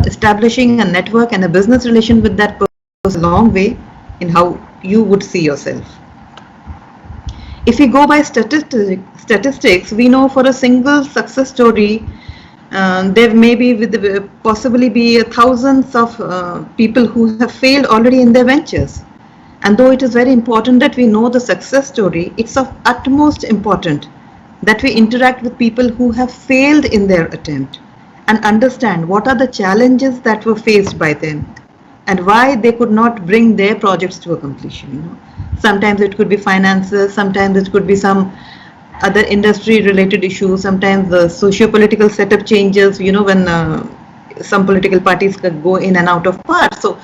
establishing a network and a business relation with that person goes a long way in how you would see yourself. If we go by statistics, we know for a single success story, there may be possibly be thousands of people who have failed already in their ventures. And though it is very important that we know the success story, it's of utmost importance that we interact with people who have failed in their attempt and understand what are the challenges that were faced by them and why they could not bring their projects to a completion. Sometimes it could be finances, sometimes it could be some other industry related issues, sometimes the socio-political setup changes, when some political parties could go in and out of power. So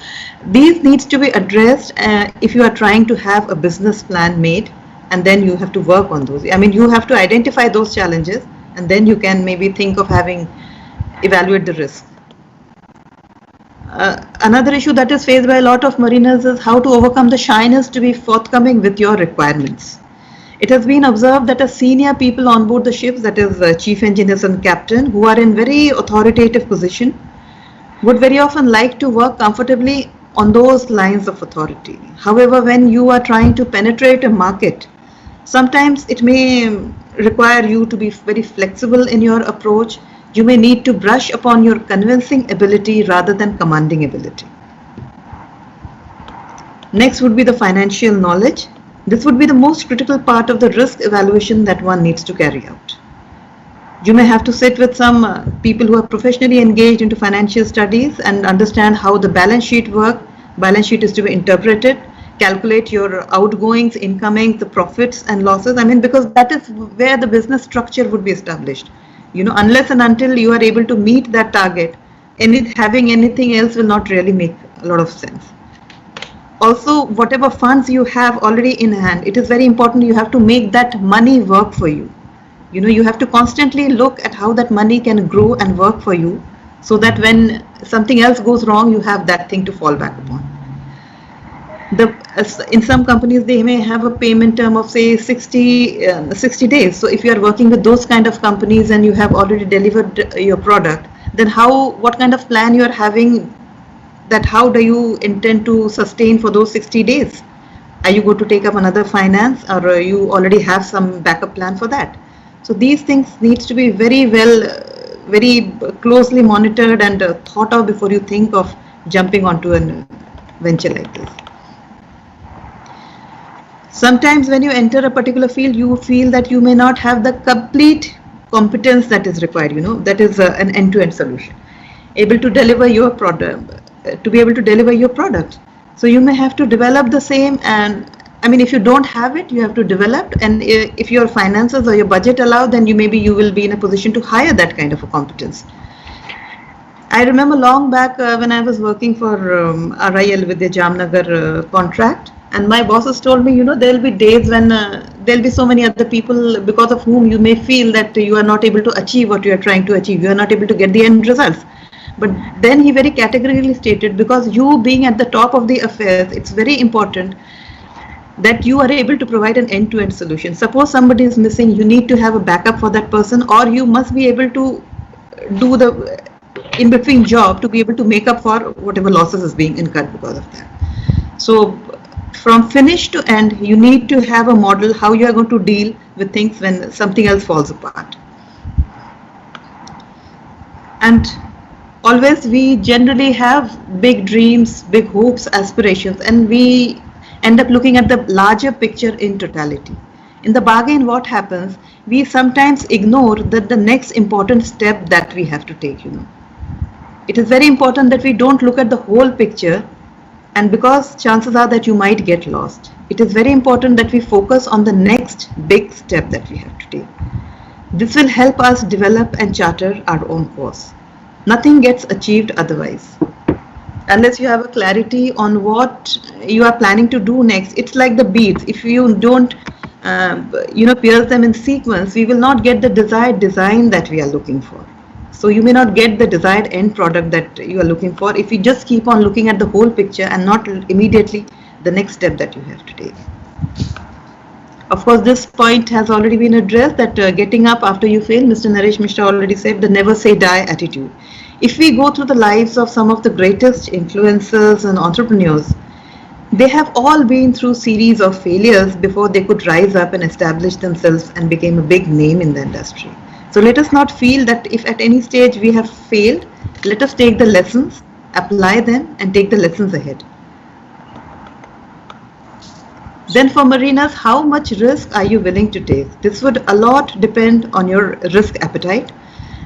these needs to be addressed if you are trying to have a business plan made, and then you have to work on those. You have to identify those challenges, and then you can maybe think of evaluate the risk. Another issue that is faced by a lot of mariners is how to overcome the shyness to be forthcoming with your requirements. It has been observed that senior people on board the ships, that is chief engineers and captain, who are in very authoritative position, would very often like to work comfortably on those lines of authority. However, when you are trying to penetrate a market, sometimes it may require you to be very flexible in your approach. You may need to brush upon your convincing ability rather than commanding ability. Next would be the financial knowledge. This would be the most critical part of the risk evaluation that one needs to carry out. You may have to sit with some people who are professionally engaged into financial studies and understand how the balance sheet works. Balance sheet is to be interpreted, calculate your outgoings, incomings, the profits and losses. Because that is where the business structure would be established. Unless and until you are able to meet that target, having anything else will not really make a lot of sense. Also, whatever funds you have already in hand, it is very important you have to make that money work for you. You have to constantly look at how that money can grow and work for you, so that when something else goes wrong, you have that thing to fall back upon. In some companies, they may have a payment term of say 60 days. So if you are working with those kind of companies and you have already delivered your product, then what kind of plan you are having, that how do you intend to sustain for those 60 days? Are you going to take up another finance, or you already have some backup plan for that? So these things needs to be very closely monitored and thought of before you think of jumping onto a venture like this. Sometimes when you enter a particular field, you feel that you may not have the complete competence that is required, that is an end-to-end solution. Able to deliver your product, So you may have to develop the same, and I mean, if you don't have it, you have to develop, and if your finances or your budget allow, then maybe you will be in a position to hire that kind of a competence. I remember long back when I was working for RIL with the Jamnagar contract, and my bosses told me, there will be days when there will be so many other people because of whom you may feel that you are not able to achieve what you are trying to achieve. You are not able to get the end results. But then he very categorically stated, because you being at the top of the affairs, it's very important that you are able to provide an end-to-end solution. Suppose somebody is missing, you need to have a backup for that person, or you must be able to do the in-between job to be able to make up for whatever losses is being incurred because of that. So from finish to end, you need to have a model how you are going to deal with things when something else falls apart. And always we generally have big dreams, big hopes, aspirations, and we end up looking at the larger picture in totality. In the bargain, what happens? We sometimes ignore that the next important step that we have to take, It is very important that we don't look at the whole picture, and because chances are that you might get lost. It is very important that we focus on the next big step that we have to take. This will help us develop and charter our own course. Nothing gets achieved otherwise. Unless you have a clarity on what you are planning to do next. It's like the beads. If you don't, pierce them in sequence, we will not get the desired design that we are looking for. So you may not get the desired end product that you are looking for if you just keep on looking at the whole picture and not immediately the next step that you have to take. Of course, this point has already been addressed, that getting up after you fail. Mr. Naresh Misra already said the never say die attitude. If we go through the lives of some of the greatest influencers and entrepreneurs, they have all been through series of failures before they could rise up and establish themselves and became a big name in the industry. So let us not feel that if at any stage we have failed, let us take the lessons, apply them, and take the lessons ahead. Then for marinas, how much risk are you willing to take? This would a lot depend on your risk appetite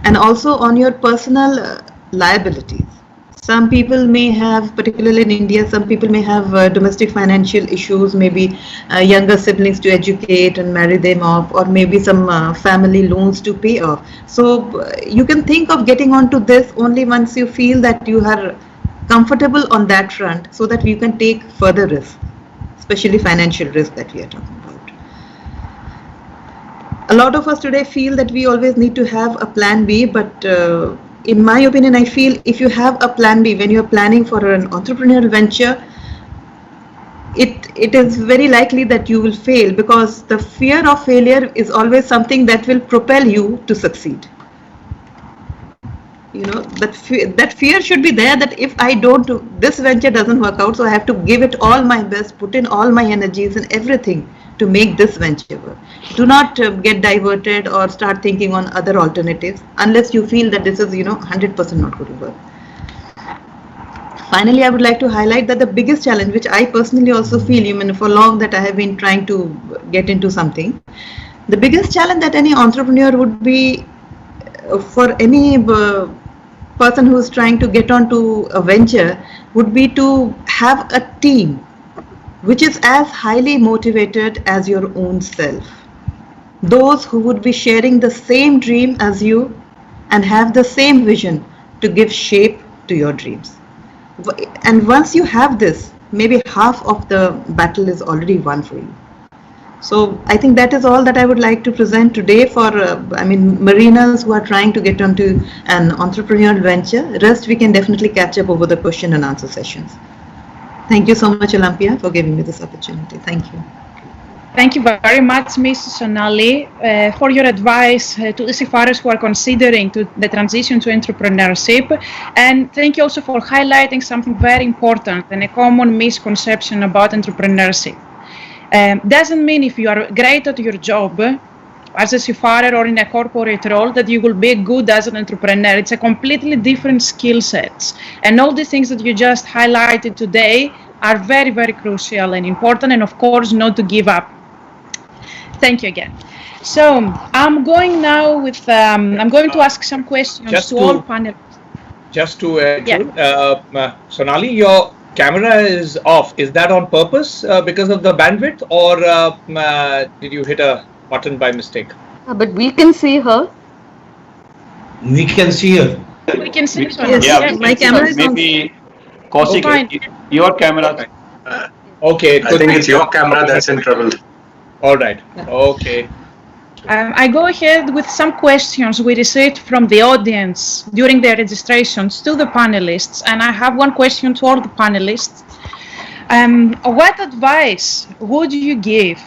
and also on your personal liabilities. Some people may have, particularly in India, some people may have domestic financial issues, maybe younger siblings to educate and marry them off, or maybe some family loans to pay off. So you can think of getting onto this only once you feel that you are comfortable on that front, so that you can take further risk, especially financial risk that we are talking about. A lot of us today feel that we always need to have a plan B, but in my opinion, I feel if you have a plan B when you're planning for an entrepreneurial venture, it is very likely that you will fail, because the fear of failure is always something that will propel you to succeed. That fear should be there, that if I don't do, this venture doesn't work out, so I have to give it all my best, put in all my energies and everything to make this venture work. Do not get diverted or start thinking on other alternatives unless you feel that this is 100% not going to work. Finally, I would like to highlight that the biggest challenge, which I personally also feel, for long that I have been trying to get into something, the biggest challenge that any entrepreneur would be, for any person who is trying to get onto a venture, would be to have a team which is as highly motivated as your own self. Those who would be sharing the same dream as you and have the same vision to give shape to your dreams. And once you have this, maybe half of the battle is already won for you. So I think that is all that I would like to present today for, marinas who are trying to get onto an entrepreneurial venture. Rest we can definitely catch up over the question and answer sessions. Thank you so much, Olympia, for giving me this opportunity. Thank you. Thank you very much, Ms. Sonali, for your advice to the seafarers who are considering the transition to entrepreneurship. And thank you also for highlighting something very important and a common misconception about entrepreneurship. Doesn't mean if you are great at your job as a seafarer or in a corporate role that you will be good as an entrepreneur. It's a completely different skill sets. And all the things that you just highlighted today are very, very crucial and important, and of course not to give up. Thank you again. So I'm going now with, I'm going to ask some questions to all panelists. Just to Sonali, your camera is off. Is that on purpose because of the bandwidth, or did you hit a button by mistake? But we can see her. We can see her. We can see her. Yes, Yeah, my camera is on. maybe Kaushik, Fine. your camera. Okay, it I could think be it's your camera that's in trouble. All right. Okay. I go ahead with some questions we received from the audience during their registrations to the panelists, and I have one question to all the panelists. What advice would you give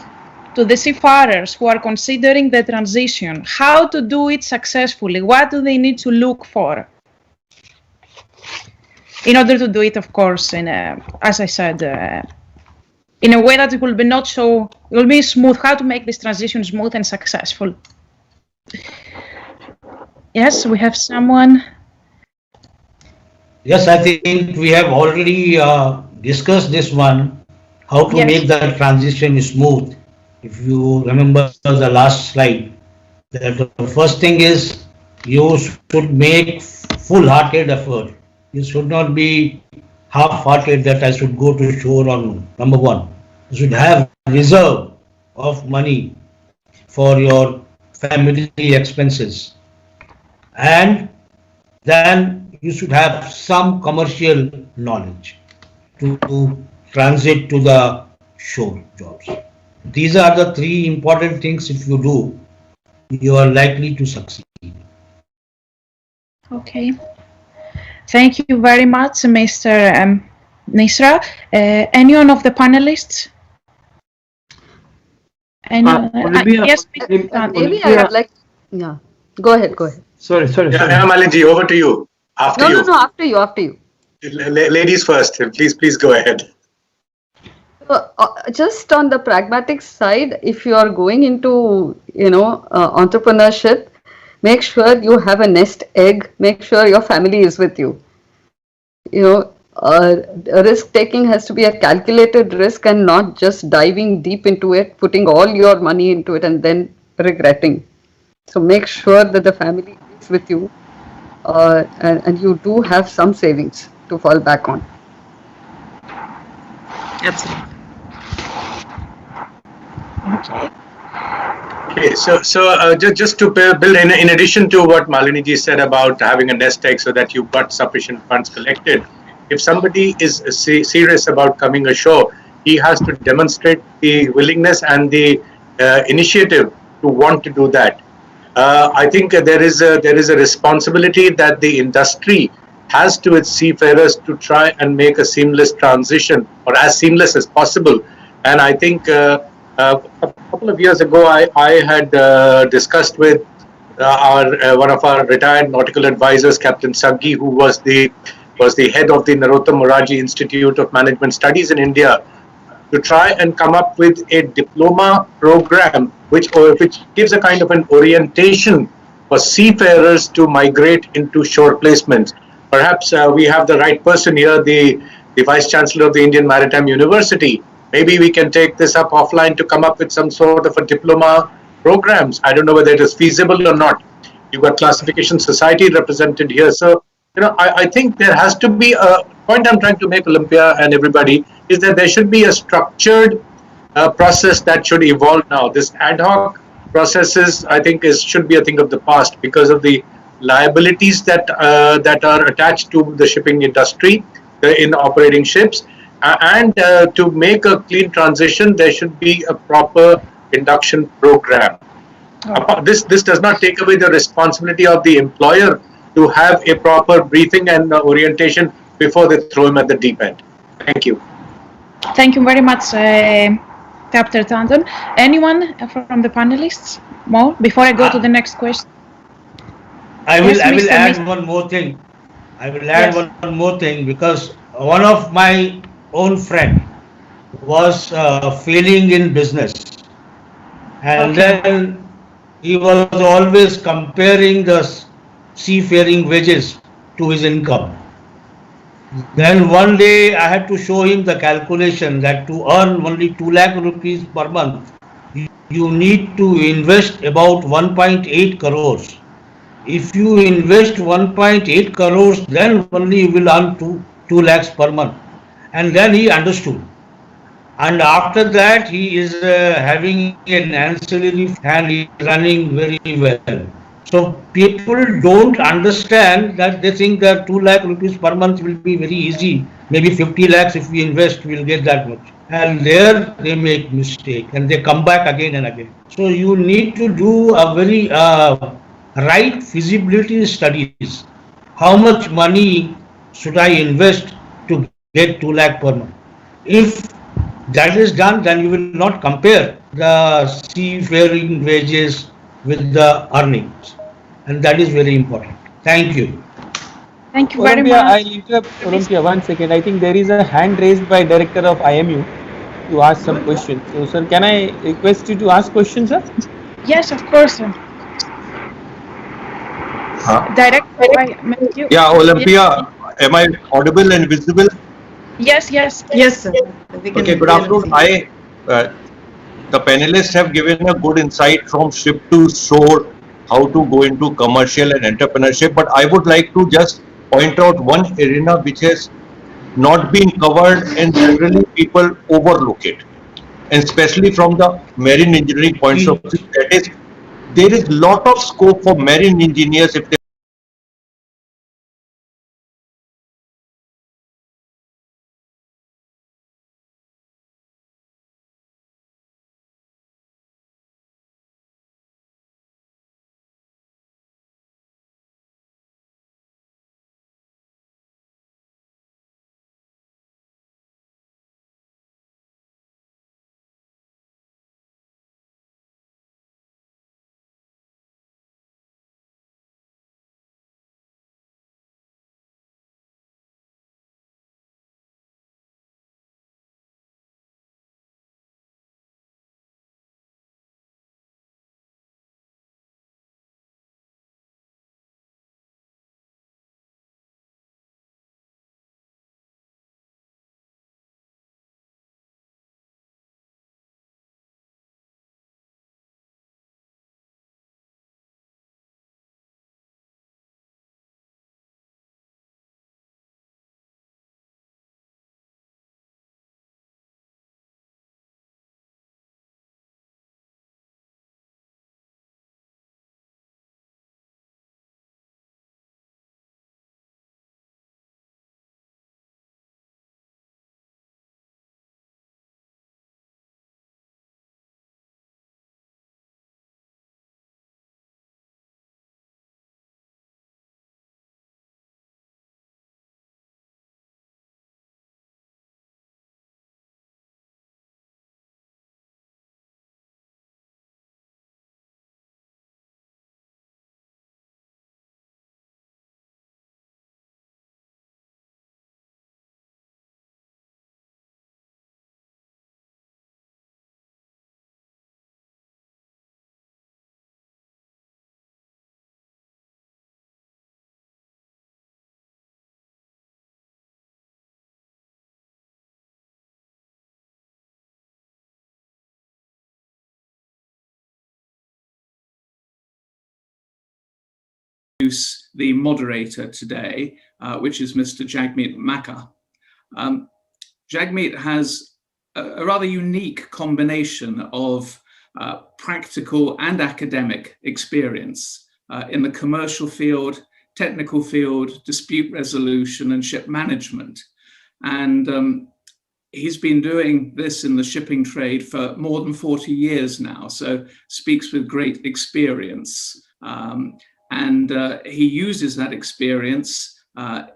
to the seafarers who are considering the transition? How to do it successfully? What do they need to look for in order to do it, of course, in as I said, in a way that it will be not so, it will be smooth, how to make this transition smooth and successful. Yes, we have someone. Yes, I think we have already discussed this one, how to Yes. make the transition smooth. If you remember the last slide, that the first thing is you should make full-hearted effort. You should not be half-hearted that I should go to shore on number one. You should have reserve of money for your family expenses. And then you should have some commercial knowledge to transit to the shore jobs. These are the three important things. If you do, you are likely to succeed. Okay. Thank you very much, Mr. Misra. Anyone of the panelists? Anyone? Olivia, Yes, Maybe I would like. Yeah. Go ahead. Go ahead. Sorry. Yeah, Malini, over to you. After you. No. After you. After you. Ladies first. Please go ahead. Just on the pragmatic side, if you are going into, entrepreneurship, make sure you have a nest egg. Make sure your family is with you. Risk taking has to be a calculated risk and not just diving deep into it, putting all your money into it and then regretting. So make sure that the family is with you, and you do have some savings to fall back on. Absolutely. Okay, so just to build in addition to what Malini ji said about having a nest egg so that you've got sufficient funds collected, if somebody is serious about coming ashore, he has to demonstrate the willingness and the initiative to want to do that. I think there is a responsibility that the industry has to its seafarers to try and make a seamless transition, or as seamless as possible. And I think a couple of years ago, I had discussed with one of our retired nautical advisors, Captain Saggi, who was the head of the Narottam Moraji Institute of Management Studies in India, to try and come up with a diploma program which gives a kind of an orientation for seafarers to migrate into shore placements. Perhaps we have the right person here, the Vice Chancellor of the Indian Maritime University. Maybe we can take this up offline to come up with some sort of a diploma programs. I don't know whether it is feasible or not. You've got Classification Society represented here. So, I think there has to be a point I'm trying to make, Olympia and everybody, is that there should be a structured process that should evolve now. This ad hoc processes, I think, should be a thing of the past because of the liabilities that are attached to the shipping industry in operating ships. And to make a clean transition, there should be a proper induction program. This does not take away the responsibility of the employer to have a proper briefing and orientation before they throw him at the deep end. Thank you. Thank you very much, Captain Tandon. Anyone from the panelists more before I go to the next question? I will Yes, Mr. add one more thing. I will add one more thing, because one of my own friend was failing in business, and then he was always comparing the seafaring wages to his income. Then one day I had to show him the calculation that to earn only 2 lakh rupees per month, you need to invest about 1.8 crores. If you invest 1.8 crores, then only you will earn 2 lakhs per month. and then he understood. And after that, he is having an ancillary and he is running very well. So people don't understand that they think that 2 lakh rupees per month will be very easy. Maybe 50 lakhs if we invest, we'll get that much. And there they make mistake and they come back again and again. So you need to do a very right feasibility studies. How much money should I invest to get 2 lakh per month? If that is done, then you will not compare the seafaring wages with the earnings. And that is very important. Thank you. Thank you very Olympia, much. I'll interrupt Olympia 1 second. I think there is a hand raised by Director of IMU to ask some questions. So, sir, can I request you to ask questions, sir? Yes, of course, sir. Director, Yeah, Olympia, am I audible and visible? Yes, yes. Yes, sir. Okay, good afternoon. The panelists have given a good insight from ship to shore, how to go into commercial and entrepreneurship, but I would like to just point out one arena which has not been covered and generally people overlook it, and especially from the marine engineering points of view, that is, there is lot of scope for marine engineers if they introduce the moderator today, which is Mr. Jagmeet Makar. Jagmeet has a rather unique combination of practical and academic experience in the commercial field, technical field, dispute resolution, and ship management. And he's been doing this in the shipping trade for more than 40 years now, so speaks with great experience. And he uses that experience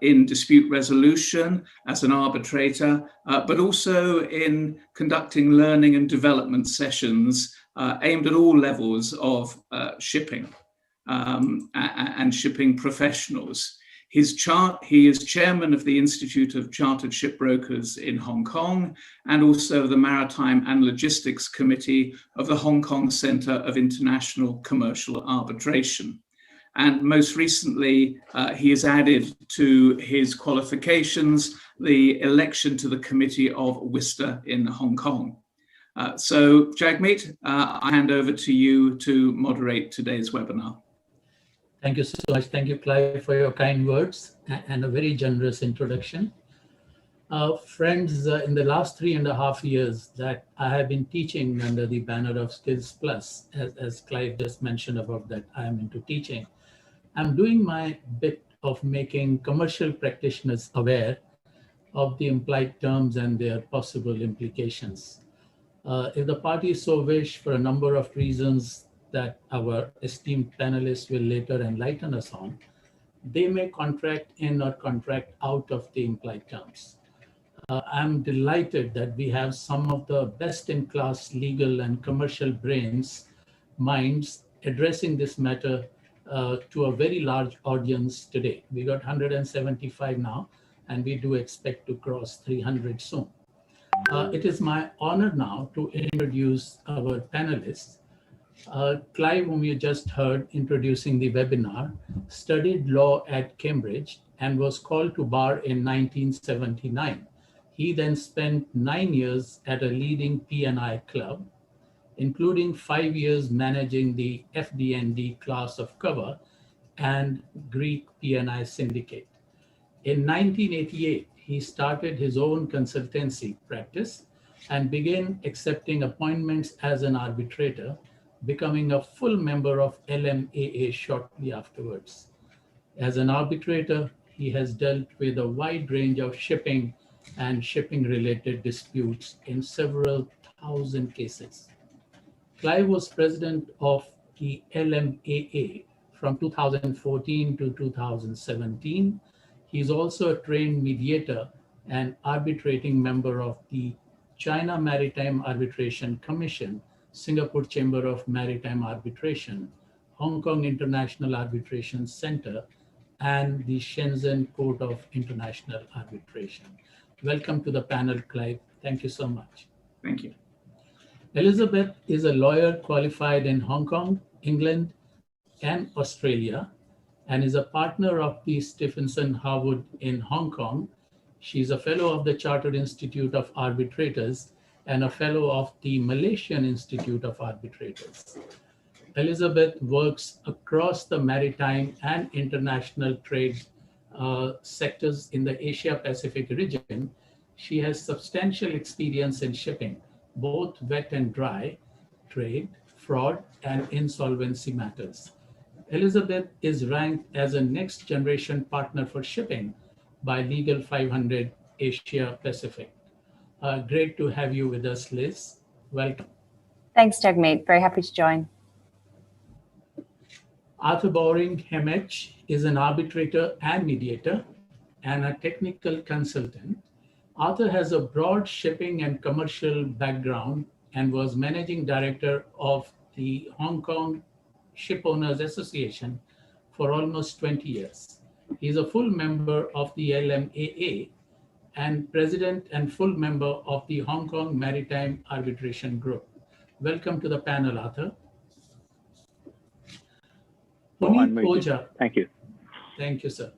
in dispute resolution as an arbitrator, but also in conducting learning and development sessions aimed at all levels of shipping and shipping professionals. He is chairman of the Institute of Chartered Shipbrokers in Hong Kong and also the Maritime and Logistics Committee of the Hong Kong Centre of International Commercial Arbitration. And most recently, he has added to his qualifications the election to the Committee of WISTA in Hong Kong. So, Jagmeet, I hand over to you to moderate today's webinar. Thank you so much. Thank you, Clive, for your kind words and a very generous introduction. Friends, in the last 3.5 years that I have been teaching under the banner of Skills Plus, as Clive just mentioned about that, I am into teaching. I'm doing my bit of making commercial practitioners aware of the implied terms and their possible implications. If the parties so wish, for a number of reasons that our esteemed panelists will later enlighten us on, they may contract in or contract out of the implied terms. I'm delighted that we have some of the best-in-class legal and commercial minds addressing this matter to a very large audience today. We got 175 now, and we do expect to cross 300 soon. It is my honor now to introduce our panelists. Clive, whom you just heard introducing the webinar, studied law at Cambridge and was called to bar in 1979. He then spent 9 years at a leading P&I club, including 5 years managing the FD&D class of cover and Greek P&I syndicate. In 1988, he started his own consultancy practice and began accepting appointments as an arbitrator, becoming a full member of LMAA shortly afterwards. As an arbitrator, he has dealt with a wide range of shipping and shipping-related disputes in several thousand cases. Clive was president of the LMAA from 2014 to 2017. He's also a trained mediator and arbitrating member of the China Maritime Arbitration Commission, Singapore Chamber of Maritime Arbitration, Hong Kong International Arbitration Center, and the Shenzhen Court of International Arbitration. Welcome to the panel, Clive. Thank you so much. Thank you. Elizabeth is a lawyer qualified in Hong Kong, England, and Australia, and is a partner of the Stephenson Harwood in Hong Kong. She's a fellow of the Chartered Institute of Arbitrators and a fellow of the Malaysian Institute of Arbitrators. Elizabeth works across the maritime and international trade sectors in the Asia-Pacific region. She has substantial experience in shipping, both wet and dry trade, fraud, and insolvency matters. Elizabeth is ranked as a next generation partner for shipping by Legal 500 Asia Pacific. Great to have you with us, Liz. Welcome. Thanks, Jagmeet. Very happy to join. Arthur Bowring Hemech is an arbitrator and mediator and a technical consultant. Arthur has a broad shipping and commercial background and was managing director of the Hong Kong Ship Owners Association for almost 20 years. He's a full member of the LMAA and president and full member of the Hong Kong Maritime Arbitration Group. Welcome to the panel, Arthur. Puneet Oja. Thank you. Thank you, sir.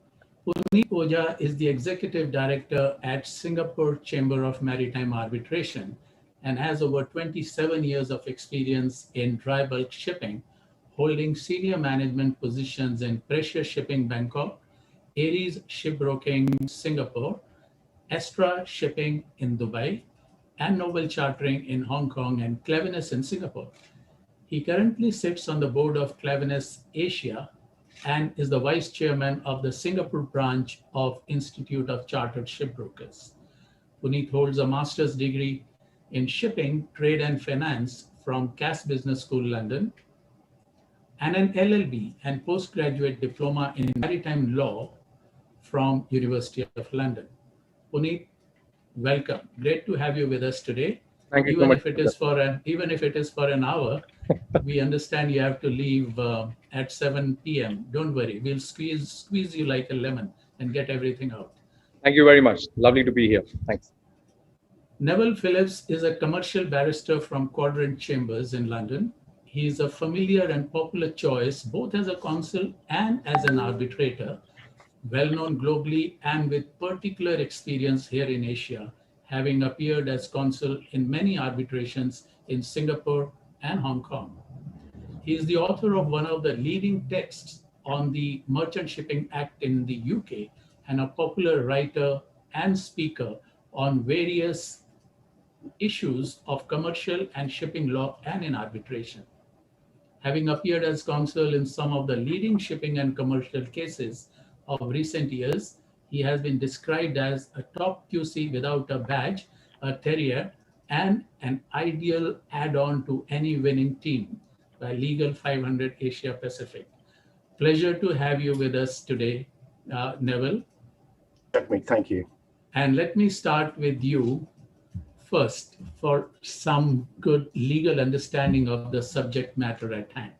Puneet Oja is the executive director at Singapore Chamber of Maritime Arbitration and has over 27 years of experience in dry bulk shipping, holding senior management positions in Pressure Shipping Bangkok, Aries Shipbroking Singapore, Astra Shipping in Dubai, and Noble Chartering in Hong Kong and Clavinus in Singapore. He currently sits on the board of Clavinus Asia and is the vice chairman of the Singapore branch of Institute of Chartered Shipbrokers. Puneet holds a master's degree in shipping, trade and finance from Cass Business School, London, and an LLB and postgraduate diploma in maritime law from University of London. Puneet, welcome. Great to have you with us today. Thank you even so much. If it is for even if it is for an hour, we understand you have to leave at 7 p.m. Don't worry, we'll squeeze you like a lemon and get everything out. Thank you very much. Lovely to be here. Thanks. Neville Phillips is a commercial barrister from Quadrant Chambers in London. He is a familiar and popular choice both as a counsel and as an arbitrator, well known globally and with particular experience here in Asia, having appeared as counsel in many arbitrations in Singapore and Hong Kong. He is the author of one of the leading texts on the Merchant Shipping Act in the UK and a popular writer and speaker on various issues of commercial and shipping law and in arbitration. Having appeared as counsel in some of the leading shipping and commercial cases of recent years, he has been described as a top QC without a badge, a terrier, and an ideal add-on to any winning team by Legal 500 Asia Pacific. Pleasure to have you with us today, Neville. Thank you. And let me start with you first for some good legal understanding of the subject matter at hand.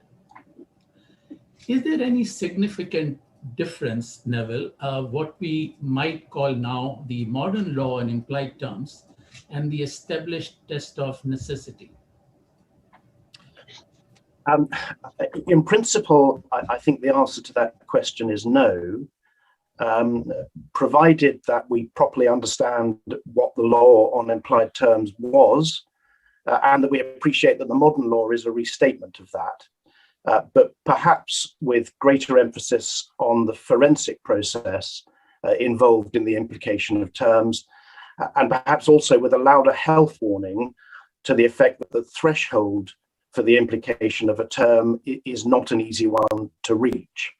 Is there any significant difference, Neville, what we might call now the modern law in implied terms and the established test of necessity? In principle, I think the answer to that question is no, provided that we properly understand what the law on implied terms was, and that we appreciate that the modern law is a restatement of that, but perhaps with greater emphasis on the forensic process involved in the implication of terms, and perhaps also with a louder health warning to the effect that the threshold for the implication of a term is not an easy one to reach.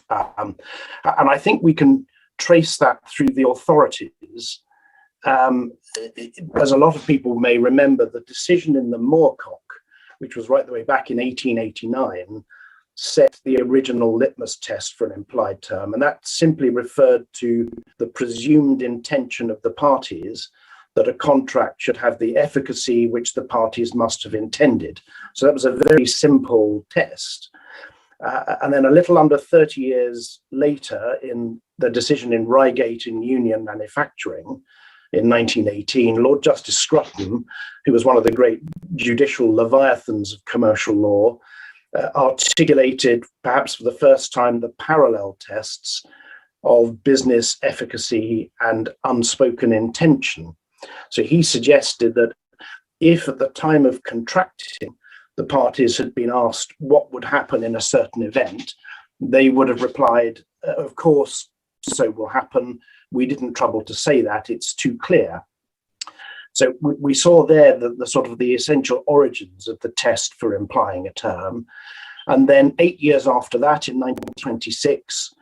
And I think we can trace that through the authorities. As a lot of people may remember, the decision in the Moorcock, which was right the way back in 1889, set the original litmus test for an implied term. And that simply referred to the presumed intention of the parties that a contract should have the efficacy which the parties must have intended. So that was a very simple test. And then a little under 30 years later, in the decision in Reigate in Union Manufacturing in 1918, Lord Justice Scruton, who was one of the great judicial leviathans of commercial law, articulated, perhaps for the first time, the parallel tests of business efficacy and unspoken intention. So he suggested that if at the time of contracting, the parties had been asked what would happen in a certain event, they would have replied, of course, so will happen. We didn't trouble to say that, it's too clear. So we saw there the sort of the essential origins of the test for implying a term. And then 8 years after that, in 1926,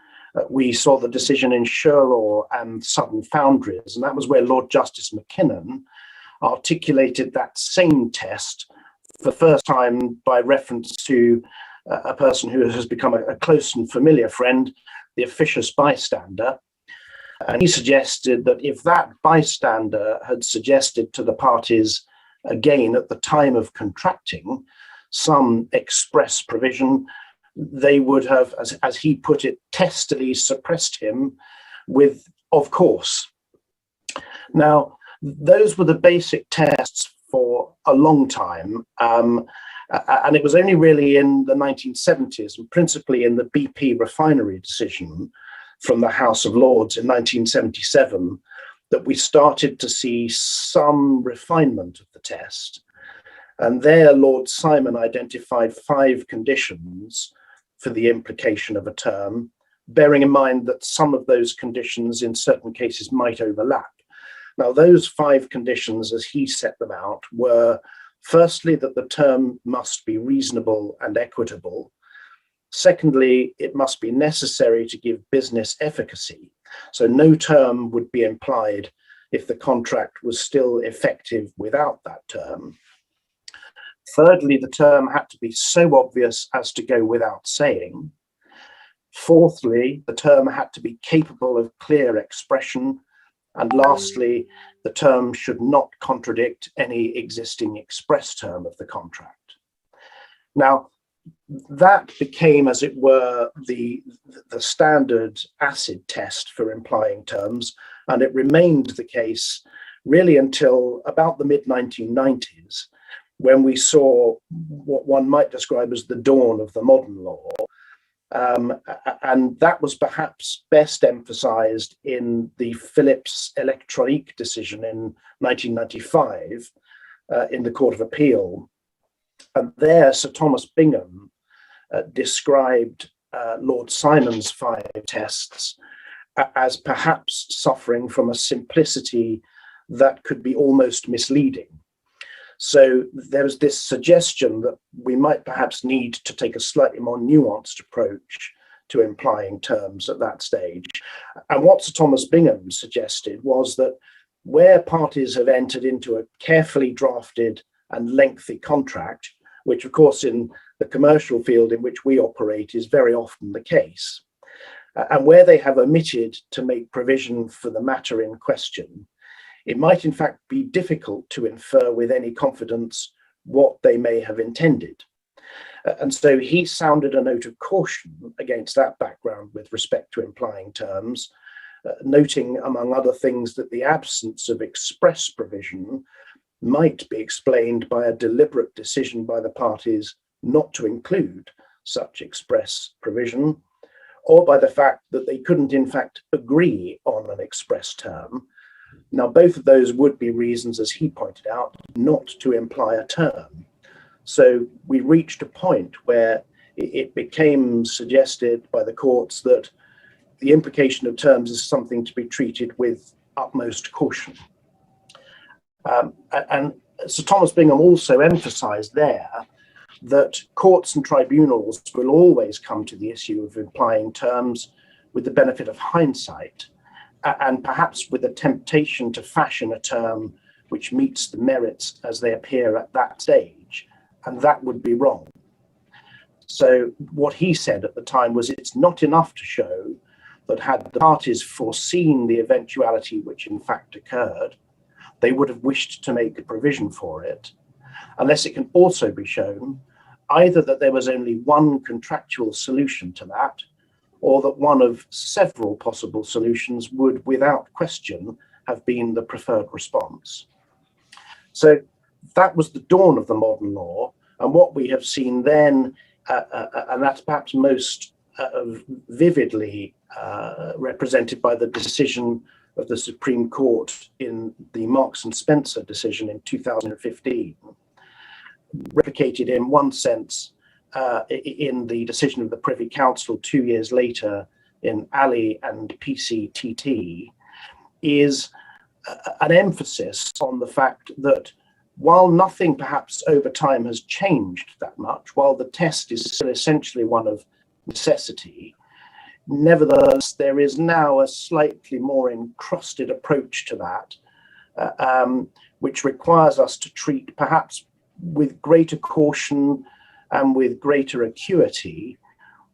we saw the decision in Sherlaw and Southern Foundries, and that was where Lord Justice Mackinnon articulated that same test for the first time by reference to a person who has become a close and familiar friend, the officious bystander. And he suggested that if that bystander had suggested to the parties, again at the time of contracting, some express provision, they would have, as he put it, testily suppressed him with, of course. Now, those were the basic tests for a long time. And it was only really in the 1970s, and principally in the BP refinery decision from the House of Lords in 1977, that we started to see some refinement of the test. And there, Lord Simon identified 5 conditions for the implication of a term, bearing in mind that some of those conditions in certain cases might overlap. Now, those 5 conditions, as he set them out, were firstly, that the term must be reasonable and equitable. Secondly, it must be necessary to give business efficacy. So no term would be implied if the contract was still effective without that term. Thirdly, the term had to be so obvious as to go without saying. Fourthly, the term had to be capable of clear expression. And lastly, the term should not contradict any existing express term of the contract. Now, that became, as it were, the standard acid test for implying terms, and it remained the case really until about the mid-1990s, when we saw what one might describe as the dawn of the modern law. And that was perhaps best emphasized in the Phillips Electronique decision in 1995 in the Court of Appeal. And there, Sir Thomas Bingham described Lord Simon's 5 tests as perhaps suffering from a simplicity that could be almost misleading. So there was this suggestion that we might perhaps need to take a slightly more nuanced approach to implying terms at that stage. And what Sir Thomas Bingham suggested was that where parties have entered into a carefully drafted and lengthy contract, which of course in the commercial field in which we operate is very often the case, and where they have omitted to make provision for the matter in question, it might in fact be difficult to infer with any confidence what they may have intended. And so he sounded a note of caution against that background with respect to implying terms, noting among other things that the absence of express provision might be explained by a deliberate decision by the parties not to include such express provision, or by the fact that they couldn't in fact agree on an express term. Now, both of those would be reasons, as he pointed out, not to imply a term. So we reached a point where it became suggested by the courts that the implication of terms is something to be treated with utmost caution. And Sir Thomas Bingham also emphasized there that courts and tribunals will always come to the issue of implying terms with the benefit of hindsight, and perhaps with a temptation to fashion a term which meets the merits as they appear at that stage, and that would be wrong. So what he said at the time was it's not enough to show that had the parties foreseen the eventuality which in fact occurred, they would have wished to make a provision for it, unless it can also be shown either that there was only one contractual solution to that, or that one of several possible solutions would, without question, have been the preferred response. So that was the dawn of the modern law, and what we have seen then, and that's perhaps most vividly represented by the decision of the Supreme Court in the Marks and Spencer decision in 2015, replicated in one sense in the decision of the Privy Council 2 years later in Ali and PCTT, is an emphasis on the fact that while nothing perhaps over time has changed that much, while the test is still essentially one of necessity, nevertheless, there is now a slightly more encrusted approach to that, which requires us to treat perhaps with greater caution and with greater acuity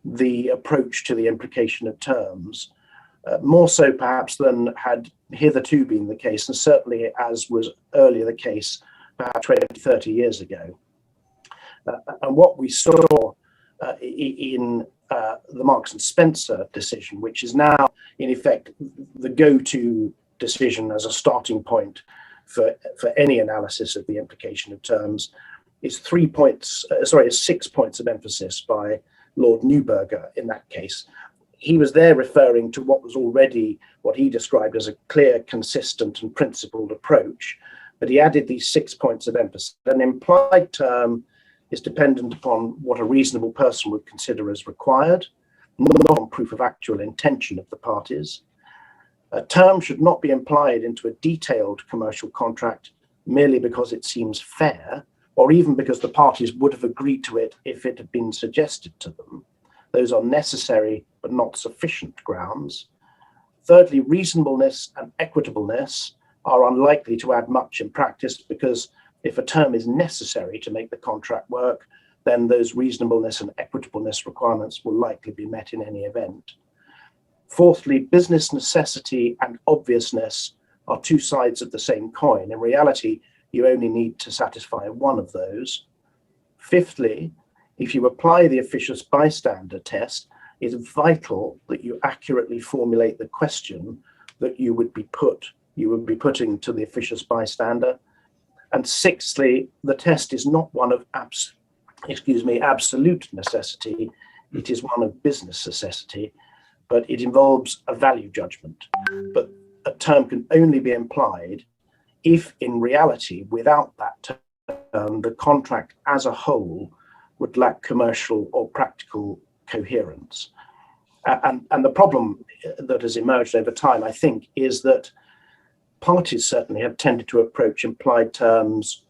the approach to the implication of terms, more so perhaps than had hitherto been the case, and certainly as was earlier the case perhaps 20, 30 years ago. And what we saw in the Marks and Spencer decision, which is now in effect the go-to decision as a starting point for any analysis of the implication of terms, is 6 points of emphasis by Lord Neuberger in that case. He was there referring to what was already what he described as a clear, consistent and principled approach, but he added these 6 points of emphasis. An implied term is dependent upon what a reasonable person would consider as required, not on proof of actual intention of the parties. A term should not be implied into a detailed commercial contract merely because it seems fair, or even because the parties would have agreed to it if it had been suggested to them. Those are necessary but not sufficient grounds. Thirdly, reasonableness and equitableness are unlikely to add much in practice, because if a term is necessary to make the contract work, then those reasonableness and equitableness requirements will likely be met in any event. Fourthly, business necessity and obviousness are two sides of the same coin. In reality, you only need to satisfy one of those. Fifthly, if you apply the officious bystander test, it's vital that you accurately formulate the question that you would be putting to the officious bystander. And sixthly, the test is not one of absolute necessity, it is one of business necessity, but it involves a value judgment. But a term can only be implied if in reality, without that term, the contract as a whole would lack commercial or practical coherence. And the problem that has emerged over time, I think, is that parties certainly have tended to approach implied terms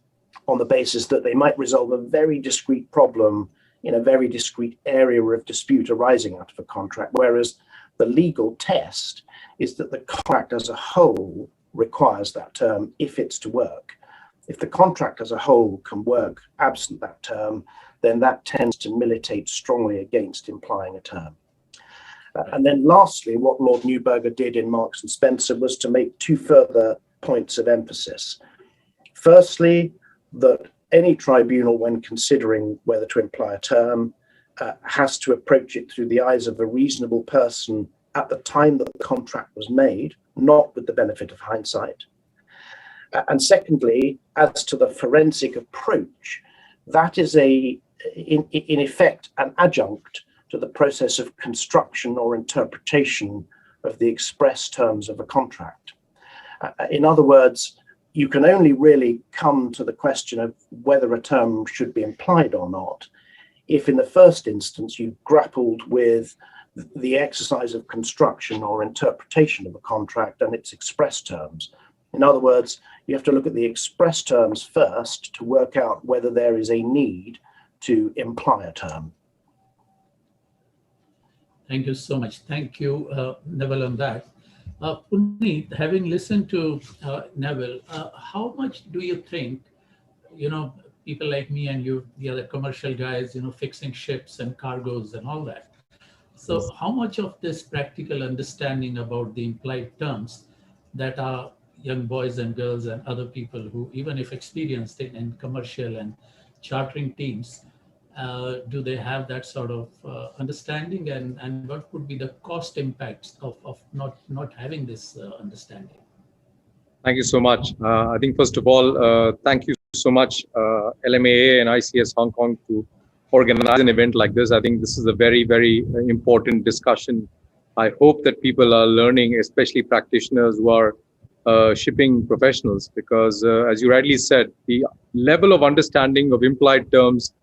on the basis that they might resolve a very discrete problem in a very discrete area of dispute arising out of a contract, whereas the legal test is that the contract as a whole requires that term if it's to work. If the contract as a whole can work absent that term, then that tends to militate strongly against implying a term. And then lastly, what Lord Neuberger did in Marks and Spencer was to make two further points of emphasis. Firstly, that any tribunal, when considering whether to imply a term, has to approach it through the eyes of a reasonable person at the time that the contract was made, not with the benefit of hindsight. And secondly, as to the forensic approach, that is in effect an adjunct to the process of construction or interpretation of the express terms of a contract. In other words, you can only really come to the question of whether a term should be implied or not if in the first instance you grappled with the exercise of construction or interpretation of a contract and its express terms. In other words, you have to look at the express terms first to work out whether there is a need to imply a term. Thank you so much. Thank you, Neville, on that. Puneet, having listened to Neville, how much do you think, people like me and you, the other commercial guys, fixing ships and cargoes and all that. So how much of this practical understanding about the implied terms that our young boys and girls and other people who, even if experienced in commercial and chartering teams, do they have that sort of understanding, and what could be the cost impacts of not having this understanding? Thank you so much. I think first of all, thank you so much, LMAA and ICS Hong Kong, to organize an event like this. I think this is a very, very important discussion. I hope that people are learning, especially practitioners who are shipping professionals, because as you rightly said, the level of understanding of implied terms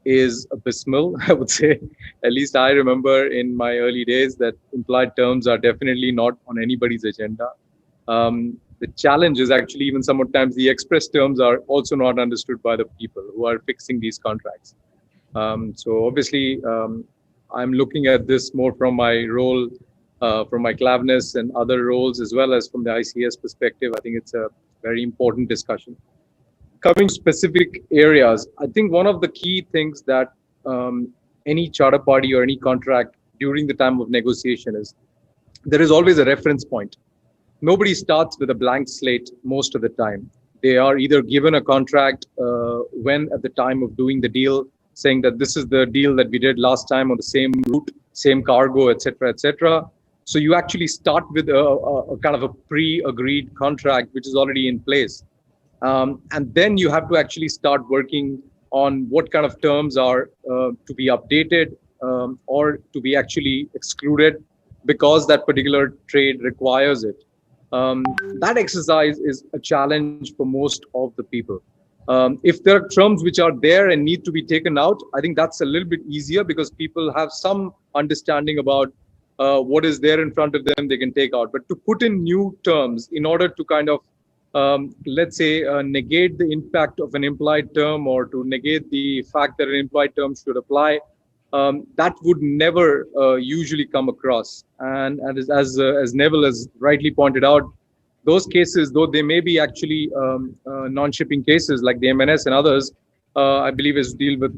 is abysmal, I would say. At least I remember in my early days that implied terms are definitely not on anybody's agenda. The challenge is actually even sometimes the express terms are also not understood by the people who are fixing these contracts. So obviously, I'm looking at this more from my role, from my clavness and other roles, as well as from the ICS perspective. I think it's a very important discussion. Covering specific areas, I think one of the key things that any charter party or any contract during the time of negotiation is there is always a reference point. Nobody starts with a blank slate most of the time. They are either given a contract when at the time of doing the deal, saying that this is the deal that we did last time on the same route, same cargo, etc., etc. So you actually start with a kind of a pre-agreed contract, which is already in place. And then you have to actually start working on what kind of terms are to be updated or to be actually excluded because that particular trade requires it. That exercise is a challenge for most of the people. If there are terms which are there and need to be taken out, I think that's a little bit easier because people have some understanding about what is there in front of them they can take out. But to put in new terms in order to kind of let's say, negate the impact of an implied term or to negate the fact that an implied term should apply, that would never usually come across. And as Neville has rightly pointed out, those cases, though they may be actually non-shipping cases like the MNS and others, I believe is deal with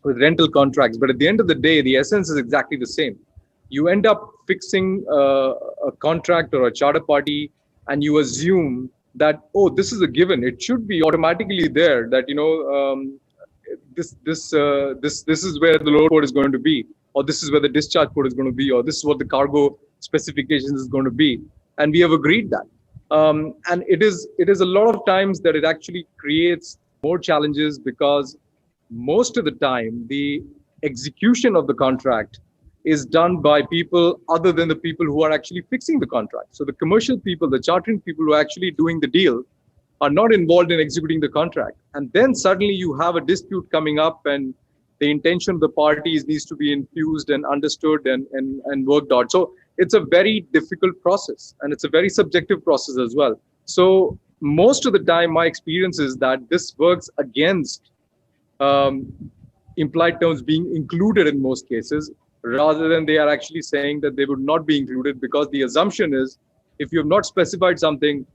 rental contracts. But at the end of the day, the essence is exactly the same. You end up fixing a contract or a charter party and you assume that, oh, this is a given. It should be automatically there that, this is where the load port is going to be, or this is where the discharge port is going to be, or this is what the cargo specifications is going to be. And we have agreed that. And it is a lot of times that it actually creates more challenges because most of the time the execution of the contract is done by people other than the people who are actually fixing the contract. So the commercial people, the chartering people who are actually doing the deal are not involved in executing the contract. And then suddenly you have a dispute coming up and the intention of the parties needs to be infused and understood and worked out. So it's a very difficult process and it's a very subjective process as well. So most of the time, my experience is that this works against implied terms being included in most cases, rather than they are actually saying that they would not be included, because the assumption is if you have not specified something,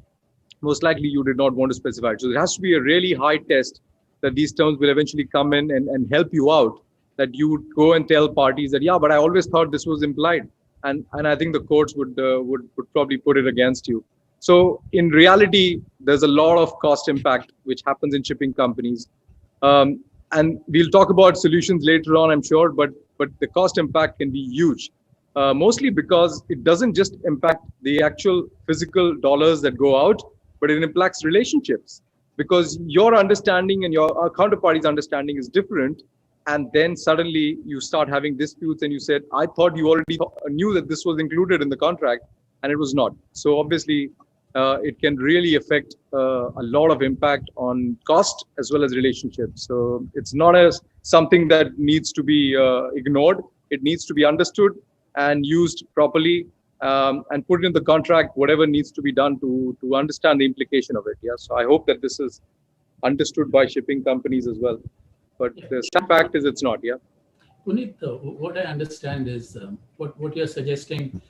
most likely you did not want to specify it. So there has to be a really high test that these terms will eventually come in and help you out, that you would go and tell parties that, yeah, but I always thought this was implied. And I think the courts would probably put it against you. So in reality, there's a lot of cost impact which happens in shipping companies. And we'll talk about solutions later on, I'm sure, but the cost impact can be huge. Mostly because it doesn't just impact the actual physical dollars that go out, but it impacts relationships, because your understanding and your counterparty's understanding is different. And then suddenly you start having disputes and you said, I thought you already knew that this was included in the contract, and it was not. So obviously it can really affect a lot of impact on cost as well as relationships. So it's not as something that needs to be ignored. It needs to be understood and used properly, and put in the contract whatever needs to be done to understand the implication of it. Yeah. So I hope that this is understood by shipping companies as well. But the sad fact is it's not. Yeah. Puneet, what I understand is what you're suggesting,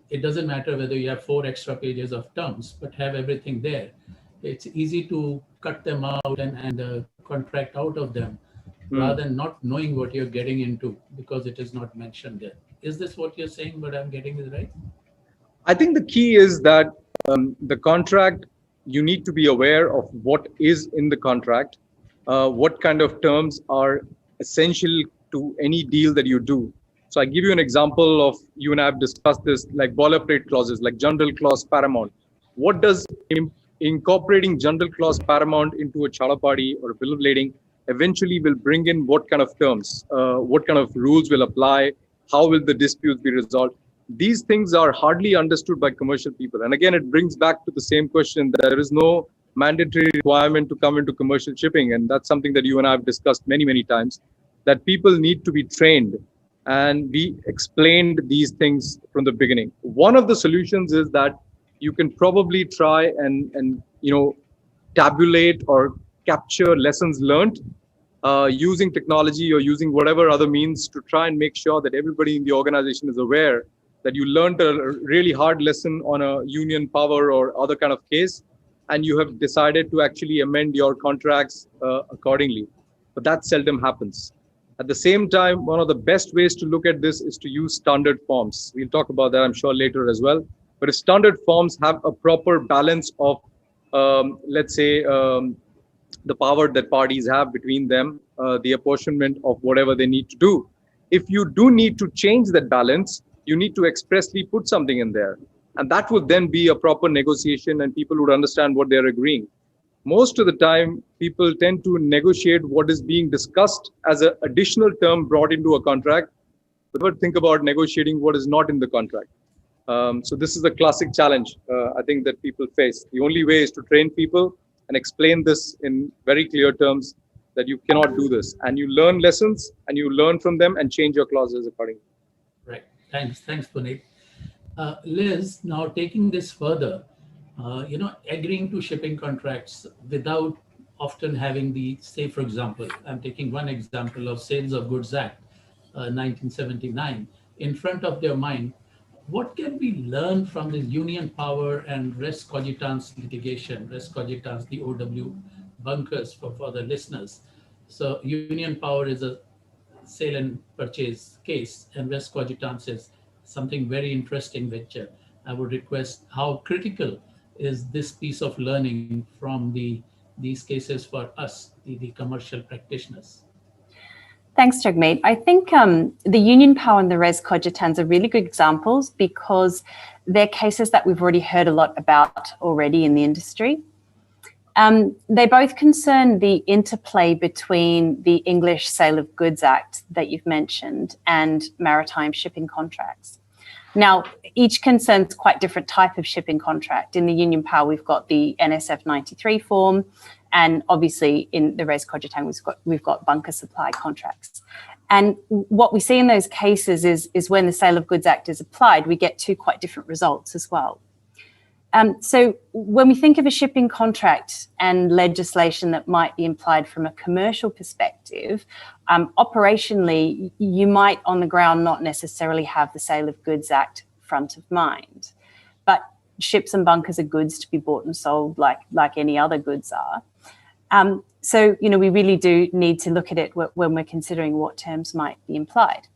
it doesn't matter whether you have 4 extra pages of terms, but have everything there. It's easy to cut them out and contract out of them, rather than not knowing what you're getting into because it is not mentioned there. Is this what you're saying, but I'm getting it right? I think the key is that the contract, you need to be aware of what is in the contract, what kind of terms are essential to any deal that you do. So I give you an example of, you and I have discussed this, like boilerplate clauses, like general clause paramount. What does incorporating general clause paramount into a charter party or a bill of lading eventually will bring in? What kind of terms, what kind of rules will apply? How will the disputes be resolved? These things are hardly understood by commercial people. And again, it brings back to the same question that there is no mandatory requirement to come into commercial shipping. And that's something that you and I have discussed many, many times, that people need to be trained. And we explained these things from the beginning. One of the solutions is that you can probably try and tabulate or capture lessons learned using technology or using whatever other means to try and make sure that everybody in the organization is aware that you learned a really hard lesson on a union power or other kind of case, and you have decided to actually amend your contracts accordingly. But that seldom happens. At the same time, one of the best ways to look at this is to use standard forms. We'll talk about that, I'm sure, later as well. But if standard forms have a proper balance of, let's say, the power that parties have between them, the apportionment of whatever they need to do. If you do need to change that balance, you need to expressly put something in there. And that would then be a proper negotiation and people would understand what they're agreeing. Most of the time, people tend to negotiate what is being discussed as an additional term brought into a contract, but think about negotiating what is not in the contract. So this is a classic challenge, I think, that people face. The only way is to train people and explain this in very clear terms, that you cannot do this. And you learn lessons and you learn from them and change your clauses accordingly. Right. Thanks, Puneet. Liz, now taking this further, agreeing to shipping contracts without often having the, say, for example, I'm taking one example of Sales of Goods Act, 1979, in front of their mind. What can we learn from the union power and res cogitans litigation? Res cogitans, the OW bunkers for the listeners. So union power is a sale and purchase case, and res cogitans is something very interesting, which I would request, how critical is this piece of learning from these cases for us, the commercial practitioners? Thanks, Jagmeet. I think the union power and the res cogitans are really good examples because they're cases that we've already heard a lot about already in the industry. They both concern the interplay between the English Sale of Goods Act that you've mentioned and maritime shipping contracts. Now, each concerns quite different type of shipping contract. In the union power, we've got the NSF 93 form, and obviously in the res cogitan, we've got bunker supply contracts. And what we see in those cases is when the Sale of Goods Act is applied, we get two quite different results as well. So when we think of a shipping contract and legislation that might be implied from a commercial perspective, operationally, you might on the ground not necessarily have the Sale of Goods Act front of mind. But ships and bunkers are goods to be bought and sold like any other goods are. So, we really do need to look at it when we're considering what terms might be implied.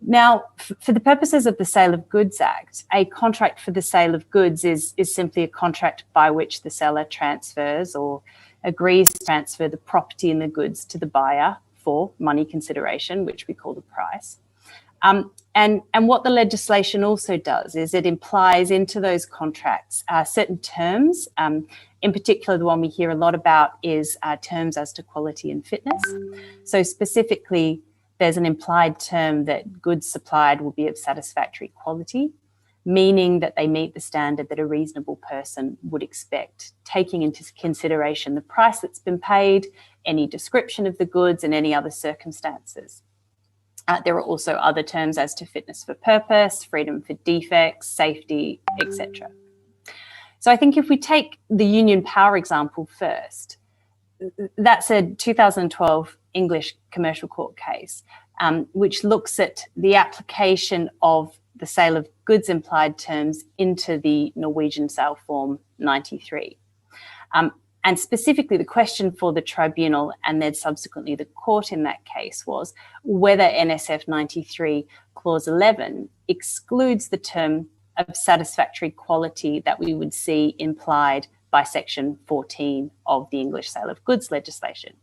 Now, for the purposes of the Sale of Goods Act, a contract for the sale of goods is simply a contract by which the seller transfers or agrees to transfer the property and the goods to the buyer for money consideration, which we call the price. And what the legislation also does is it implies into those contracts certain terms. In particular, the one we hear a lot about is terms as to quality and fitness. So specifically, there's an implied term that goods supplied will be of satisfactory quality, meaning that they meet the standard that a reasonable person would expect, taking into consideration the price that's been paid, any description of the goods, and any other circumstances. There are also other terms as to fitness for purpose, freedom for defects, safety, etc. So I think if we take the Union Power example first, that's a 2012 English commercial court case, which looks at the application of the sale of goods implied terms into the Norwegian Sale Form 93. And specifically, the question for the tribunal and then subsequently the court in that case was whether NSF 93 Clause 11 excludes the term of satisfactory quality that we would see implied by Section 14 of the English Sale of Goods legislation.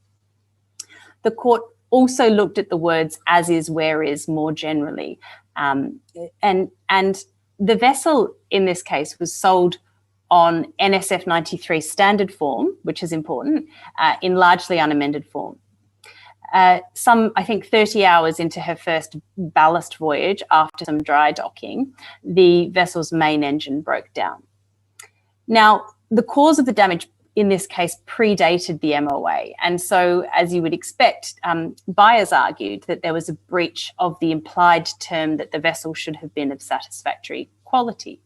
The court also looked at the words as is, where is more generally. And the vessel in this case was sold on NSF 93 standard form, which is important, in largely unamended form. I think 30 hours into her first ballast voyage after some dry docking, the vessel's main engine broke down. Now, the cause of the damage in this case predated the MOA. And so, as you would expect, buyers argued that there was a breach of the implied term that the vessel should have been of satisfactory quality.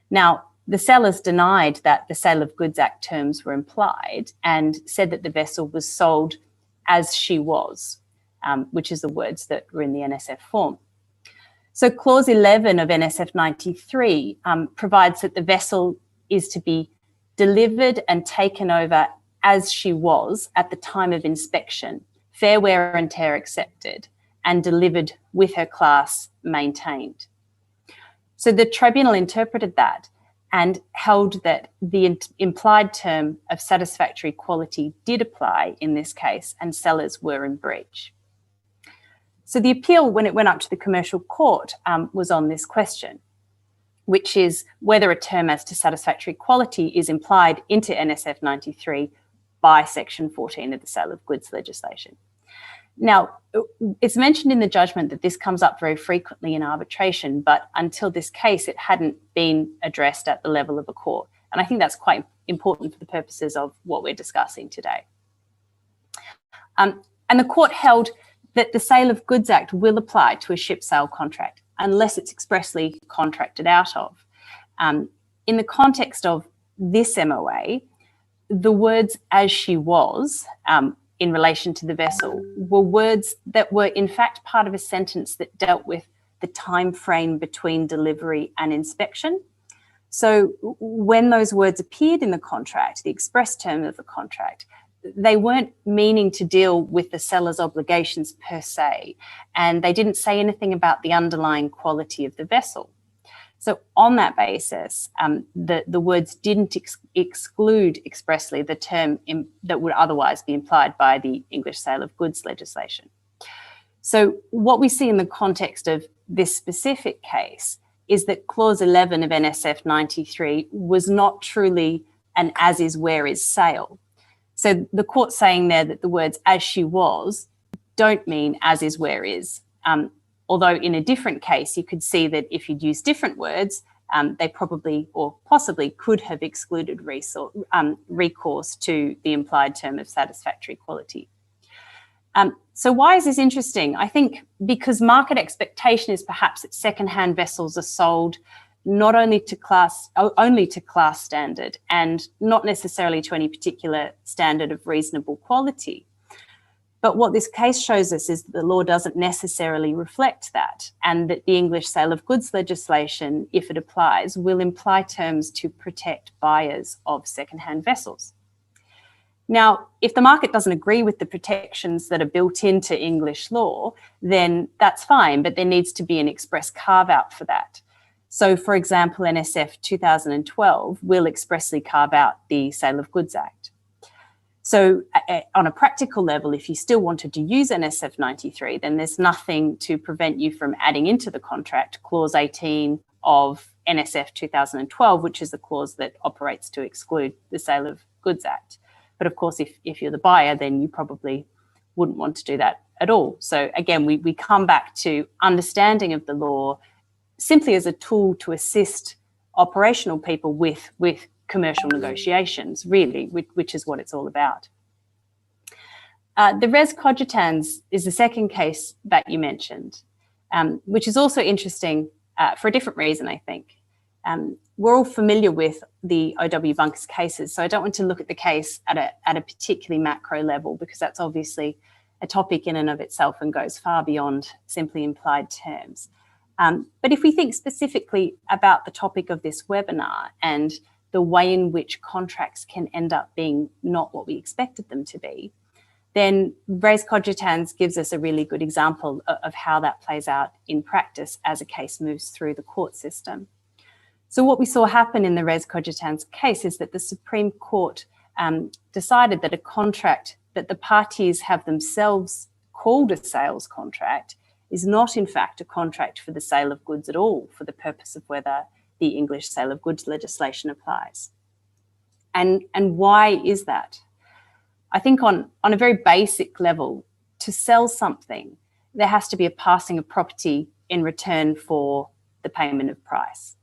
Now, the sellers denied that the Sale of Goods Act terms were implied and said that the vessel was sold as she was, which is the words that were in the NSF form. So Clause 11 of NSF 93 provides that the vessel is to be delivered and taken over as she was at the time of inspection, fair wear and tear accepted, and delivered with her class maintained. So the tribunal interpreted that and held that the implied term of satisfactory quality did apply in this case, and sellers were in breach. So the appeal, when it went up to the commercial court, was on this question, which is whether a term as to satisfactory quality is implied into NSF 93 by Section 14 of the Sale of Goods legislation. Now, it's mentioned in the judgment that this comes up very frequently in arbitration, but until this case, it hadn't been addressed at the level of a court. And I think that's quite important for the purposes of what we're discussing today. And the court held that the Sale of Goods Act will apply to a ship sale contract unless it's expressly contracted out of. In the context of this MOA, the words "as she was" in relation to the vessel were words that were in fact part of a sentence that dealt with the time frame between delivery and inspection. So when those words appeared in the contract, the express term of the contract, they weren't meaning to deal with the seller's obligations per se, and they didn't say anything about the underlying quality of the vessel. So on that basis, the words didn't exclude expressly the term that would otherwise be implied by the English Sale of Goods legislation. So what we see in the context of this specific case is that Clause 11 of NSF 93 was not truly an as is, where is sale. So the court's saying there that the words "as she was" don't mean as is, where is. Although in a different case, you could see that if you'd used different words, they probably or possibly could have excluded recourse to the implied term of satisfactory quality. So why is this interesting? I think because market expectation is perhaps that second-hand vessels are sold not only to class standard and not necessarily to any particular standard of reasonable quality. But what this case shows us is that the law doesn't necessarily reflect that, and that the English sale of goods legislation, if it applies, will imply terms to protect buyers of second-hand vessels. Now, if the market doesn't agree with the protections that are built into English law, then that's fine, but there needs to be an express carve-out for that. So, for example, NSF 2012 will expressly carve out the Sale of Goods Act. So on a practical level, if you still wanted to use NSF 93, then there's nothing to prevent you from adding into the contract clause 18 of NSF 2012, which is the clause that operates to exclude the Sale of Goods Act. But of course, if you're the buyer, then you probably wouldn't want to do that at all. So again, we come back to understanding of the law simply as a tool to assist operational people with commercial negotiations, really, which is what it's all about. The res cogitans is the second case that you mentioned, which is also interesting for a different reason, I think. We're all familiar with the OW bunkers cases, so I don't want to look at the case at a particularly macro level, because that's obviously a topic in and of itself and goes far beyond simply implied terms. But if we think specifically about the topic of this webinar and the way in which contracts can end up being not what we expected them to be, then res cogitans gives us a really good example of how that plays out in practice as a case moves through the court system. So what we saw happen in the res cogitans case is that the Supreme Court decided that a contract that the parties have themselves called a sales contract is not in fact a contract for the sale of goods at all, for the purpose of whether the English sale of goods legislation applies. And why is that? I think on a very basic level, to sell something, there has to be a passing of property in return for the payment of price.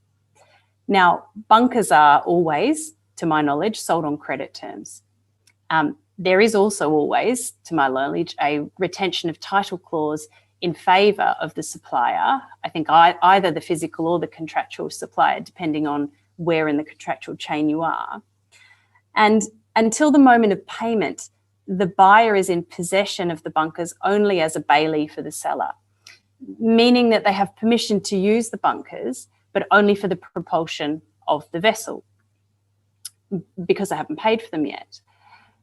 Now, bunkers are always, to my knowledge, sold on credit terms. There is also always, to my knowledge, a retention of title clause in favour of the supplier, I think either the physical or the contractual supplier, depending on where in the contractual chain you are. And until the moment of payment, the buyer is in possession of the bunkers only as a bailee for the seller, meaning that they have permission to use the bunkers, but only for the propulsion of the vessel, because they haven't paid for them yet.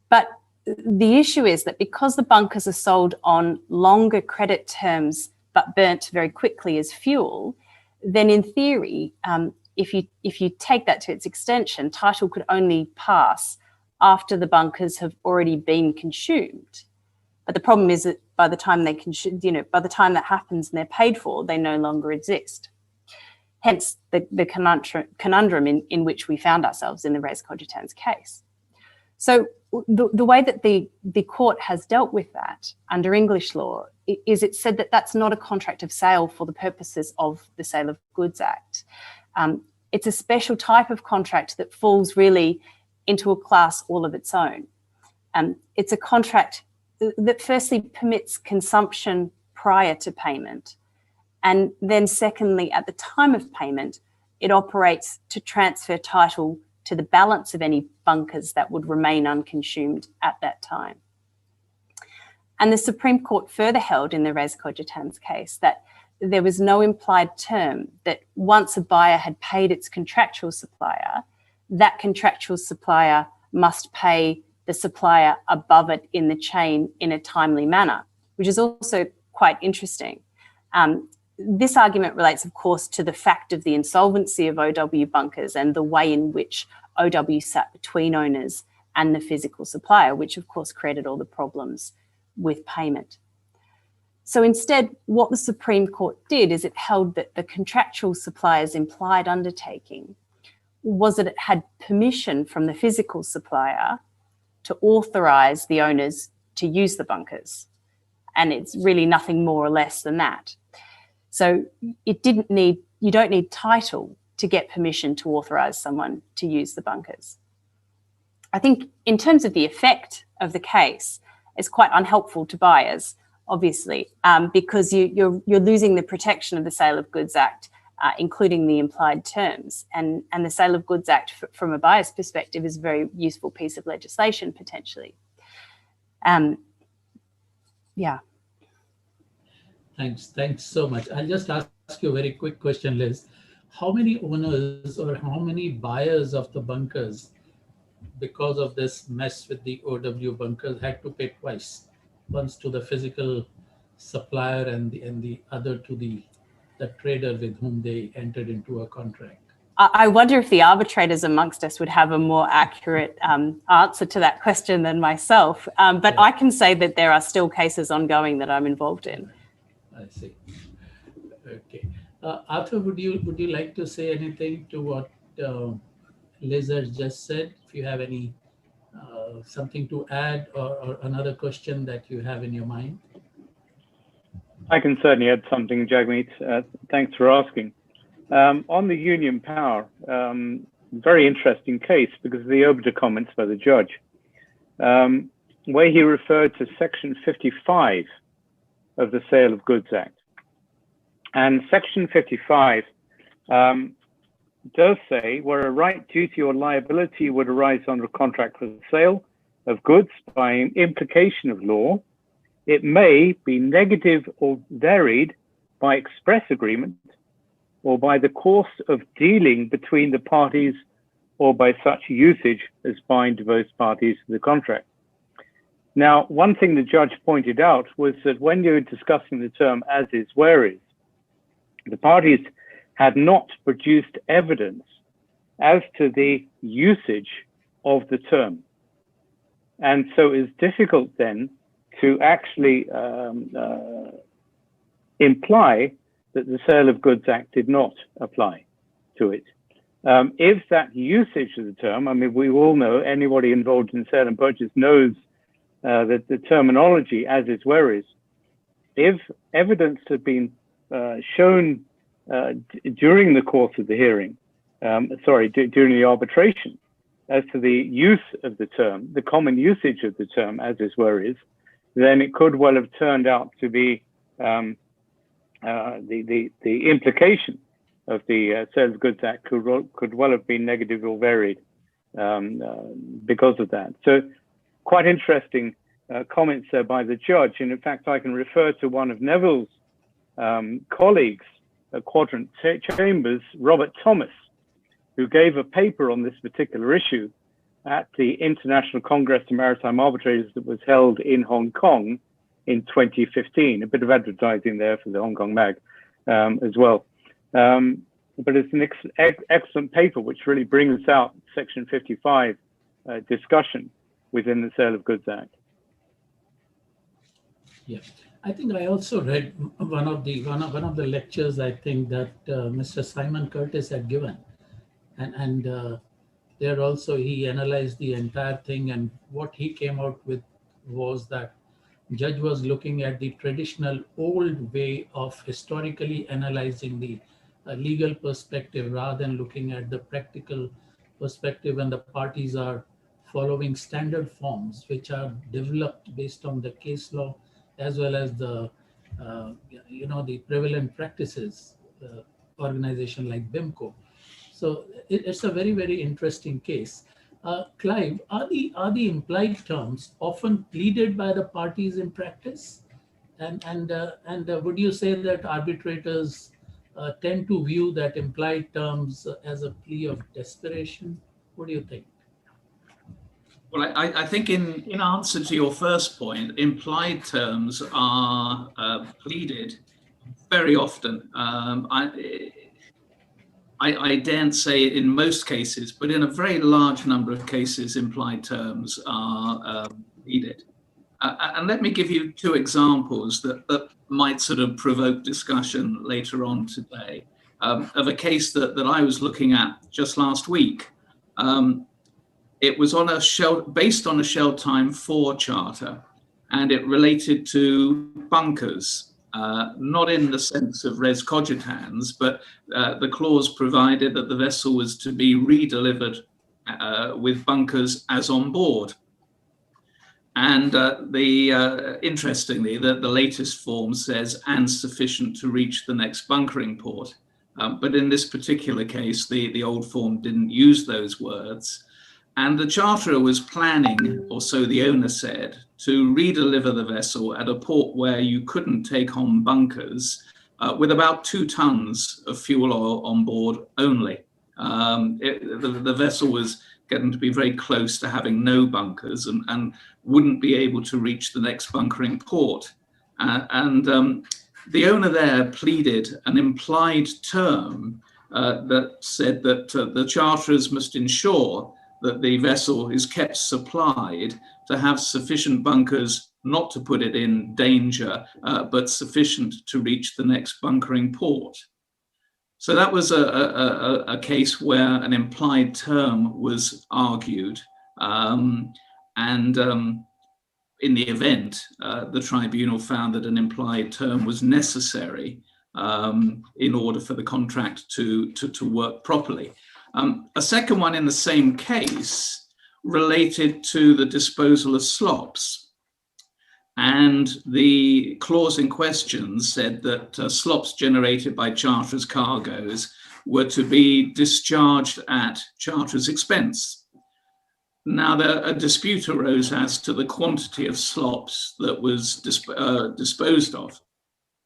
But the issue is that because the bunkers are sold on longer credit terms but burnt very quickly as fuel, then in theory, if you take that to its extension, title could only pass after the bunkers have already been consumed. But the problem is that by the time they consume, by the time that happens and they're paid for, they no longer exist. Hence the conundrum in which we found ourselves in the res cogitans case. So the way that the court has dealt with that under English law is it said that that's not a contract of sale for the purposes of the Sale of Goods Act. It's a special type of contract that falls really into a class all of its own. It's a contract that firstly permits consumption prior to payment. And then secondly, at the time of payment, it operates to transfer title to the balance of any bunkers that would remain unconsumed at that time. And the Supreme Court further held in the res cogitans case that there was no implied term that once a buyer had paid its contractual supplier, that contractual supplier must pay the supplier above it in the chain in a timely manner, which is also quite interesting. This argument relates, of course, to the fact of the insolvency of OW bunkers and the way in which OW sat between owners and the physical supplier, which of course created all the problems with payment. So instead, what the Supreme Court did is it held that the contractual supplier's implied undertaking was that it had permission from the physical supplier to authorise the owners to use the bunkers. And it's really nothing more or less than that. So you don't need title to get permission to authorise someone to use the bunkers. I think in terms of the effect of the case, it's quite unhelpful to buyers, obviously, because you're losing the protection of the Sale of Goods Act including the implied terms. And the Sale of Goods Act, from a buyer's perspective, is a very useful piece of legislation, potentially. Yeah. Thanks so much. I'll just ask you a very quick question, Liz. How many owners or how many buyers of the bunkers, because of this mess with the OW bunkers, had to pay twice, once to the physical supplier and the other to the trader with whom they entered into a contract? I wonder if the arbitrators amongst us would have a more accurate answer to that question than myself. But yeah. I can say that there are still cases ongoing that I'm involved in. I see. Okay. Arthur, would you like to say anything to what Liz has just said? If you have any something to add or another question that you have in your mind? I can certainly add something, Jagmeet. Thanks for asking. On the union power, very interesting case because of the obiter comments by the judge, where he referred to Section 55 of the Sale of Goods Act. And Section 55 does say where a right, duty, or liability would arise under a contract for the sale of goods by implication of law, it may be negative or varied by express agreement or by the course of dealing between the parties or by such usage as bind both parties to the contract. Now, one thing the judge pointed out was that when you were discussing the term as is, where is, the parties had not produced evidence as to the usage of the term. And so it's difficult then to actually imply that the Sale of Goods Act did not apply to it. If that usage of the term, I mean, we all know, anybody involved in sale and purchase knows that the terminology as is, where is, if evidence had been shown during the course of the hearing, during the arbitration, as to the use of the term, the common usage of the term as is, where is, then it could well have turned out to be the implication of the Sale of Goods Act could well have been negative or varied because of that. So quite interesting comments there by the judge. And in fact, I can refer to one of Neville's colleagues at Quadrant Chambers, Robert Thomas, who gave a paper on this particular issue at the International Congress of Maritime Arbitrators that was held in Hong Kong in 2015. A bit of advertising there for the Hong Kong Mag as well. But it's an excellent paper which really brings out Section 55 discussion within the Sale of Goods Act. Yeah, I think I also read one of the lectures I think that Mr. Simon Curtis had given, and there also he analyzed the entire thing, and what he came out with was that judge was looking at the traditional old way of historically analyzing the legal perspective rather than looking at the practical perspective, and the parties are following standard forms which are developed based on the case law as well as the the prevalent practices organization like BIMCO. So it's a very, very interesting case. Clive, are the implied terms often pleaded by the parties in practice? And would you say that arbitrators tend to view that implied terms as a plea of desperation? What do you think? Well, I think in answer to your first point, implied terms are pleaded very often. I daren't say in most cases, but in a very large number of cases, implied terms are pleaded. And let me give you two examples that might sort of provoke discussion later on today of a case that I was looking at just last week. It was on based on a Shell Time 4 charter, and it related to bunkers, not in the sense of res cogitans, but the clause provided that the vessel was to be redelivered with bunkers as on board. And interestingly, the latest form says, and sufficient to reach the next bunkering port. But in this particular case, the old form didn't use those words. And the charterer was planning, or so the owner said, to redeliver the vessel at a port where you couldn't take on bunkers with about 2 tons of fuel oil on board only. The vessel was getting to be very close to having no bunkers and wouldn't be able to reach the next bunkering port. The owner there pleaded an implied term that said that the charterers must ensure that the vessel is kept supplied to have sufficient bunkers not to put it in danger, but sufficient to reach the next bunkering port. So that was a case where an implied term was argued. In the event, the tribunal found that an implied term was necessary in order for the contract to work properly. A second one in the same case related to the disposal of slops. And the clause in question said that slops generated by charterers' cargoes were to be discharged at charterers' expense. Now, a dispute arose as to the quantity of slops that was disposed of.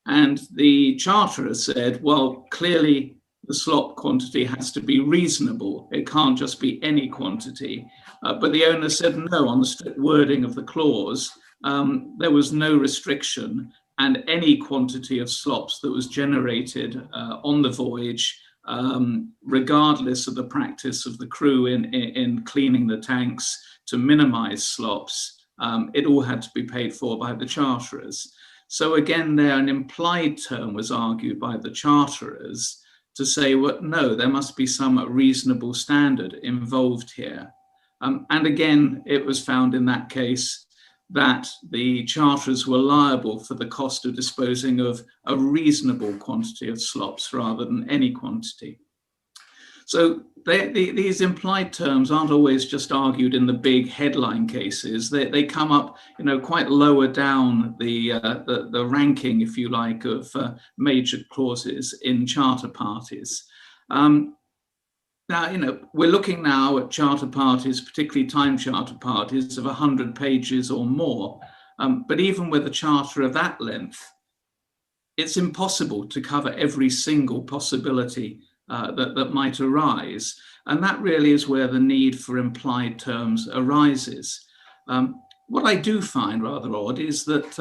And the charterer said, well, clearly the slop quantity has to be reasonable. It can't just be any quantity. But the owner said no, on the strict wording of the clause, there was no restriction, and any quantity of slops that was generated on the voyage, regardless of the practice of the crew in cleaning the tanks to minimize slops, it all had to be paid for by the charterers. So again, there an implied term was argued by the charterers to say, well, no, there must be some reasonable standard involved here. And again, it was found in that case that the charterers were liable for the cost of disposing of a reasonable quantity of slops rather than any quantity. So these implied terms aren't always just argued in the big headline cases. They come up, quite lower down the ranking, if you like, of major clauses in charter parties. Now, we're looking now at charter parties, particularly time charter parties, of 100 pages or more. But even with a charter of that length, it's impossible to cover every single possibility that might arise. And that really is where the need for implied terms arises. What I do find rather odd is that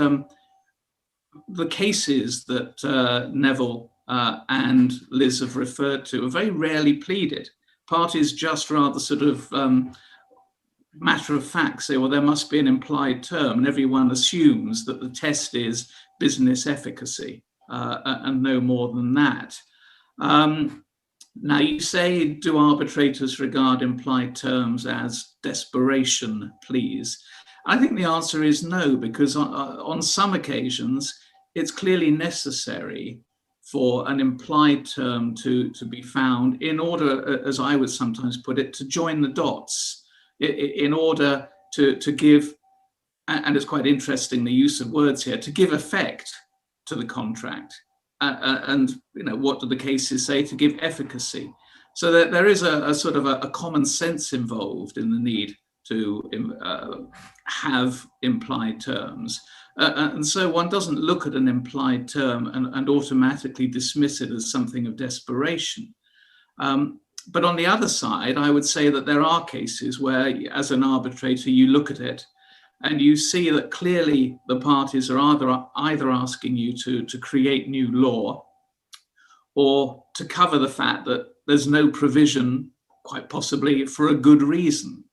the cases that Neville and Liz have referred to are very rarely pleaded. Parties just rather sort of matter of fact say, well, there must be an implied term, and everyone assumes that the test is business efficacy and no more than that. Now you say, do arbitrators regard implied terms as desperation pleas? I think the answer is no, because on some occasions, it's clearly necessary for an implied term to be found in order, as I would sometimes put it, to join the dots, in order to give, and it's quite interesting the use of words here, to give effect to the contract. And what do the cases say? To give efficacy. So that there is a sort of a common sense involved in the need to have implied terms. And so one doesn't look at an implied term and automatically dismiss it as something of desperation. But on the other side, I would say that there are cases where, as an arbitrator, you look at it and you see that clearly the parties are either asking you to create new law or to cover the fact that there's no provision, quite possibly for a good reason.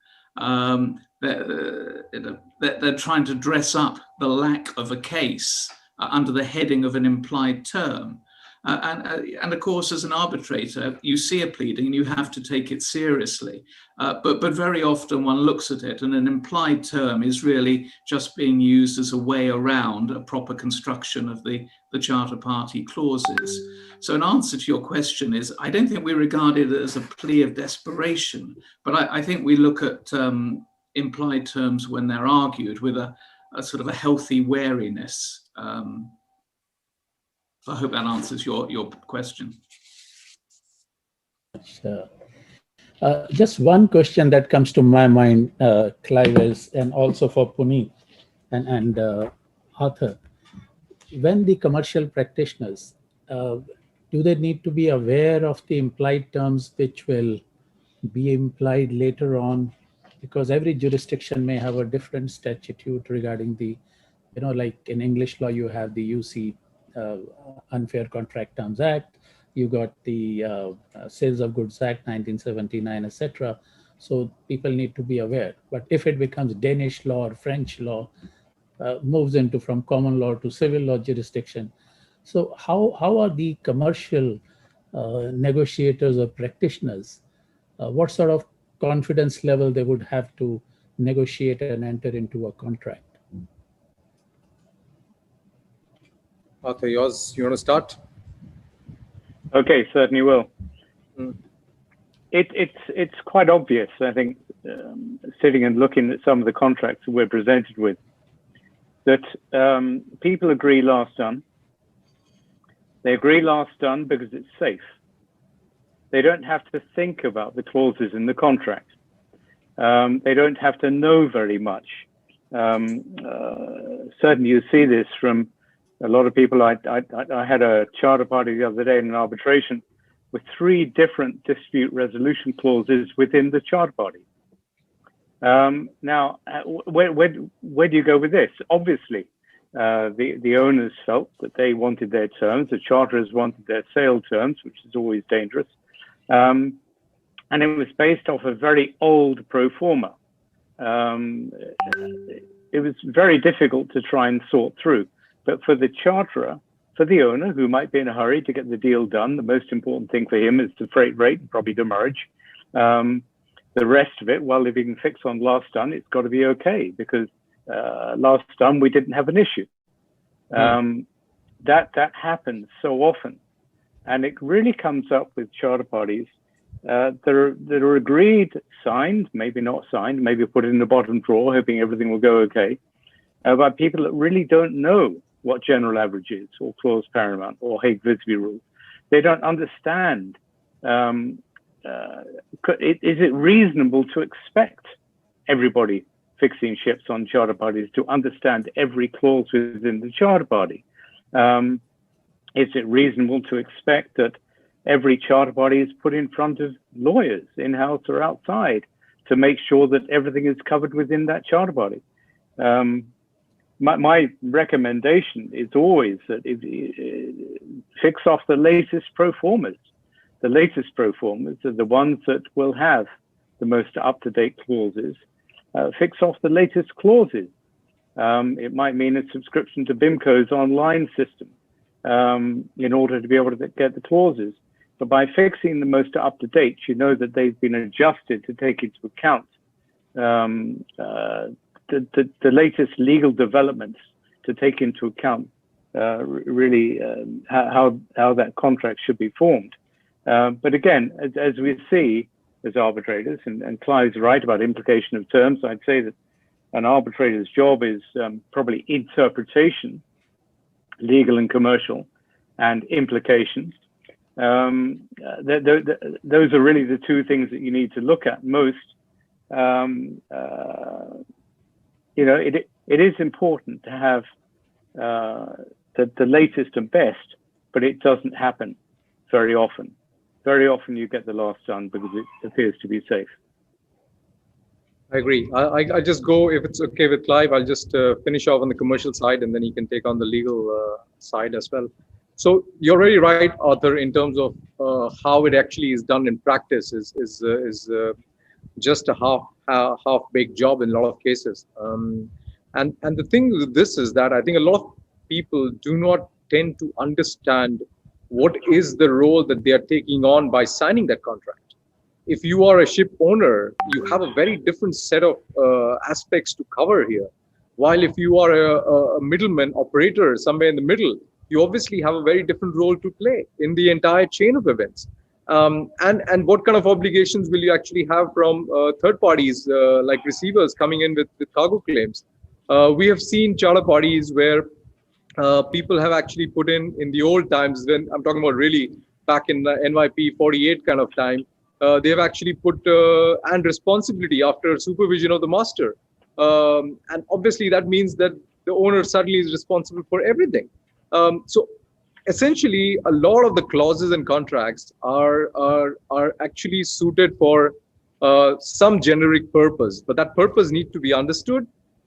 They're trying to dress up the lack of a case under the heading of an implied term. And of course, as an arbitrator, you see a pleading and you have to take it seriously. But very often one looks at it and an implied term is really just being used as a way around a proper construction of the charter party clauses. So an answer to your question is, I don't think we regard it as a plea of desperation, but I think we look at implied terms when they're argued with a sort of a healthy wariness. So I hope that answers your question. much. Just one question that comes to my mind, Clive, and also for Puneet and Arthur. When the commercial practitioners, do they need to be aware of the implied terms which will be implied later on? Because every jurisdiction may have a different statute regarding the, like in English law, you have the UC Unfair Contract Terms Act, you got the Sales of Goods Act 1979, etc. So people need to be aware. But if it becomes Danish law or French law, moves into from common law to civil law jurisdiction. So how are the commercial negotiators or practitioners, what sort of confidence level they would have to negotiate and enter into a contract? Arthur, yours, you want to start? Okay, certainly will. It's quite obvious, I think, sitting and looking at some of the contracts that we're presented with, that people agree last done. They agree last done because it's safe. They don't have to think about the clauses in the contract. They don't have to know very much. Certainly you see this from a lot of people. I had a charter party the other day in an arbitration with 3 different dispute resolution clauses within the charter party. Now, where do you go with this? Obviously, the owners felt that they wanted their terms. The charterers wanted their sale terms, which is always dangerous. And it was based off a very old pro forma. It was very difficult to try and sort through. But for the charterer, for the owner, who might be in a hurry to get the deal done, the most important thing for him is the freight rate and probably demurrage. The rest of it, well, if you can fix on last done, it's got to be okay, because last done we didn't have an issue. That happens so often, and it really comes up with charter parties that are agreed, signed, maybe not signed, maybe put it in the bottom drawer, hoping everything will go okay, by people that really don't know what general average is, or clause paramount, or Hague-Visby rules. They don't understand. Is it reasonable to expect everybody fixing ships on charter parties to understand every clause within the charter party? Is it reasonable to expect that every charter party is put in front of lawyers, in-house or outside, to make sure that everything is covered within that charter party? My recommendation is always that fix off the latest pro formas. The latest pro formas are the ones that will have the most up-to-date clauses. Fix off the latest clauses. It might mean a subscription to BIMCO's online system in order to be able to get the clauses. But by fixing the most up-to-date, you know that they've been adjusted to take into account the latest legal developments, to take into account really how that contract should be formed. But again, as we see as arbitrators, and Clive's right about implication of terms, I'd say that an arbitrator's job is probably interpretation, legal and commercial, and implications. Those are really the 2 things that you need to look at most. It is important to have the latest and best, but it doesn't happen very often. Very often you get the last done because it appears to be safe. I agree. I just go, if it's okay with Clive, I'll just finish off on the commercial side, and then he can take on the legal side as well. So you're very right, Arthur, in terms of how it actually is done in practice is just a half-baked job in a lot of cases. And the thing with this is that I think a lot of people do not tend to understand what is the role that they are taking on by signing that contract. If you are a ship owner, you have a very different set of aspects to cover here. While if you are a middleman operator somewhere in the middle, you obviously have a very different role to play in the entire chain of events. And what kind of obligations will you actually have from third parties like receivers coming in with cargo claims? We have seen charter parties where people have actually put in the old times, when I'm talking about really back in the NYP 48 kind of time, they have actually put and responsibility after supervision of the master. And obviously that means that the owner suddenly is responsible for everything. So essentially, a lot of the clauses and contracts are actually suited for some generic purpose, but that purpose needs to be understood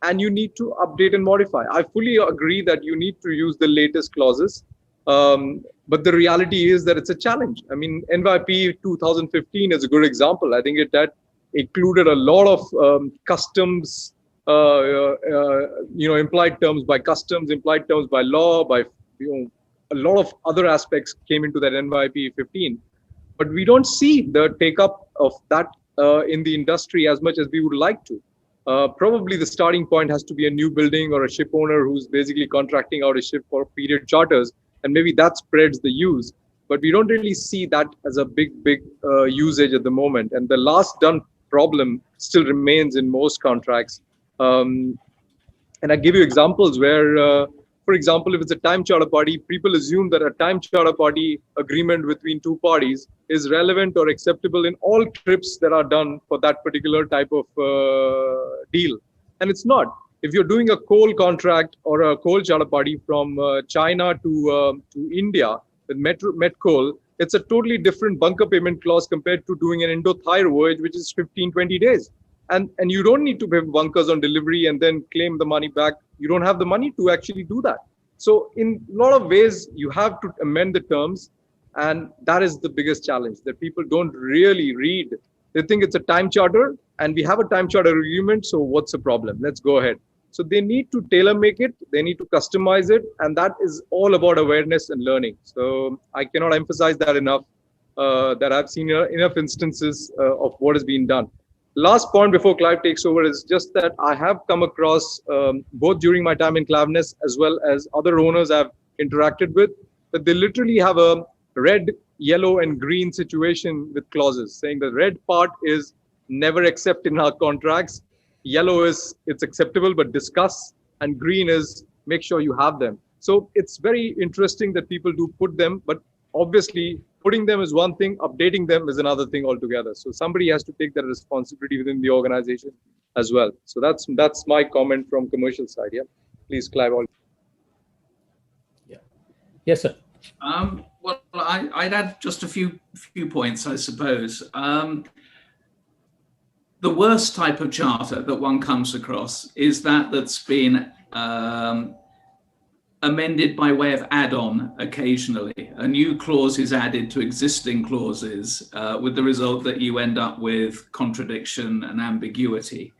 and you need to update and modify. I fully agree that you need to use the latest clauses, but the reality is that it's a challenge. I mean, NYP 2015 is a good example. I think that included a lot of customs, implied terms by customs, implied terms by law, by a lot of other aspects came into that NYP 15, but we don't see the take up of that in the industry as much as we would like to. Probably the starting point has to be a new building or a ship owner who's basically contracting out a ship for period charters, and maybe that spreads the use. But we don't really see that as a big usage at the moment. And the last done problem still remains in most contracts. And I give you examples where, for example, if it's a time charter party, people assume that a time charter party agreement between two parties is relevant or acceptable in all trips that are done for that particular type of deal. And it's not. If you're doing a coal contract or a coal charter party from China to India with met coal, it's a totally different bunker payment clause compared to doing an Indo-Thai voyage, which is 15-20 days. And you don't need to pay bunkers on delivery and then claim the money back. You don't have the money to actually do that. So in a lot of ways, you have to amend the terms. And that is the biggest challenge, that people don't really read. They think it's a time charter and we have a time charter agreement. So what's the problem? Let's go ahead. So they need to tailor make it. They need to customize it. And that is all about awareness and learning. So I cannot emphasize that enough, that I've seen enough instances of what has been done. Last point before Clive takes over is just that I have come across, both during my time in Claveness as well as other owners I've interacted with, that they literally have a red, yellow, and green situation with clauses, saying the red part is never accept in our contracts, yellow is it's acceptable but discuss, and green is make sure you have them. So it's very interesting that people do put them, but obviously putting them is one thing, updating them is another thing altogether. So somebody has to take that responsibility within the organization as well. So that's my comment from commercial side. Yeah, please, Clive. Yeah. Yes, sir. Well, I'd add just a few points, I suppose. The worst type of charter that one comes across is that's been amended by way of add-on occasionally. A new clause is added to existing clauses with the result that you end up with contradiction and ambiguity.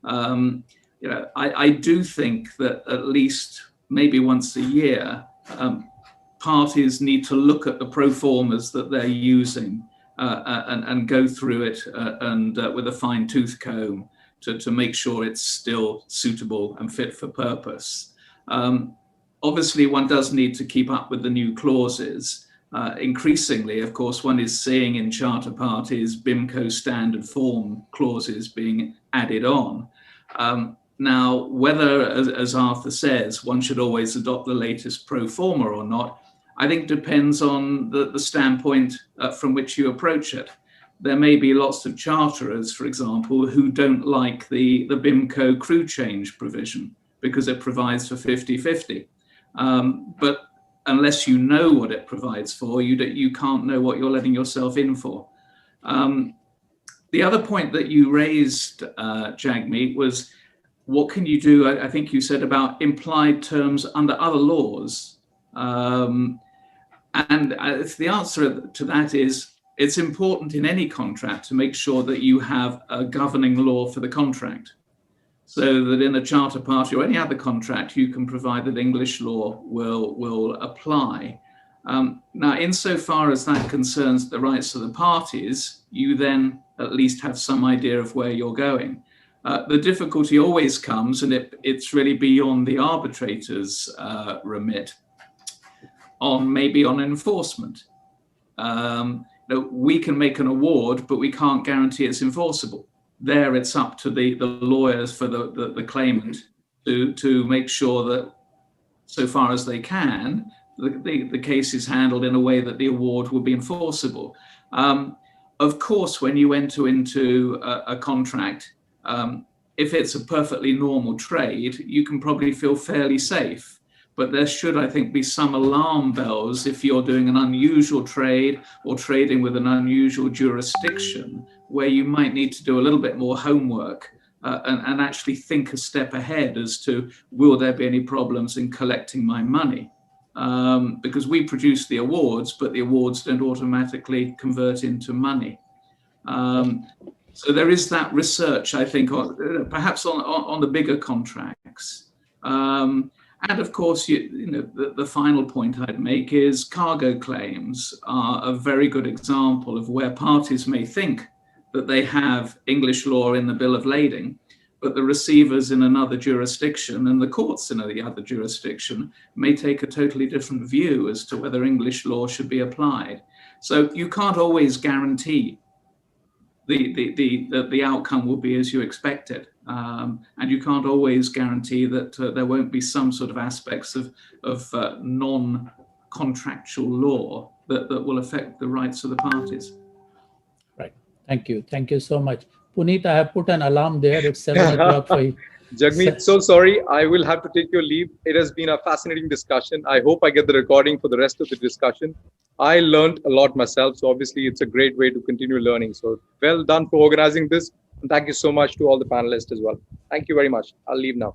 I do think that at least maybe once a year, parties need to look at the pro formas that they're using and go through it and with a fine-tooth comb to make sure it's still suitable and fit for purpose. Obviously, one does need to keep up with the new clauses. Increasingly, of course, one is seeing in charter parties BIMCO standard form clauses being added on. Now, whether, as Arthur says, one should always adopt the latest pro forma or not, I think depends on the standpoint from which you approach it. There may be lots of charterers, for example, who don't like the BIMCO crew change provision because it provides for 50-50. But unless you know what it provides for, you can't know what you're letting yourself in for. The other point that you raised, Jagmeet, was what can you do, I think you said, about implied terms under other laws. And the answer to that is it's important in any contract to make sure that you have a governing law for the contract, so that in a charter party or any other contract, you can provide that English law will apply. Now, insofar as that concerns the rights of the parties, you then at least have some idea of where you're going. The difficulty always comes, and it's really beyond the arbitrator's remit, maybe on enforcement. We can make an award, but we can't guarantee it's enforceable. There, it's up to the lawyers for the claimant to make sure that, so far as they can, the case is handled in a way that the award will be enforceable. Of course, when you enter into a contract, if it's a perfectly normal trade, you can probably feel fairly safe. But there should, I think, be some alarm bells if you're doing an unusual trade or trading with an unusual jurisdiction, where you might need to do a little bit more homework and actually think a step ahead as to, will there be any problems in collecting my money? Because we produce the awards, but the awards don't automatically convert into money. So there is that research, I think, perhaps on the bigger contracts. And of course, the final point I'd make is cargo claims are a very good example of where parties may think that they have English law in the bill of lading, but the receivers in another jurisdiction and the courts in the other jurisdiction may take a totally different view as to whether English law should be applied. So you can't always guarantee the outcome will be as you expected. And you can't always guarantee that there won't be some sort of aspects of non-contractual law that will affect the rights of the parties. Right. Thank you. Thank you so much. Puneet, I have put an alarm there. It's 7 o'clock for you. Jagmeet, so sorry. I will have to take your leave. It has been a fascinating discussion. I hope I get the recording for the rest of the discussion. I learned a lot myself. So obviously, it's a great way to continue learning. So well done for organizing this. And thank you so much to all the panelists as well. Thank you very much. I'll leave now.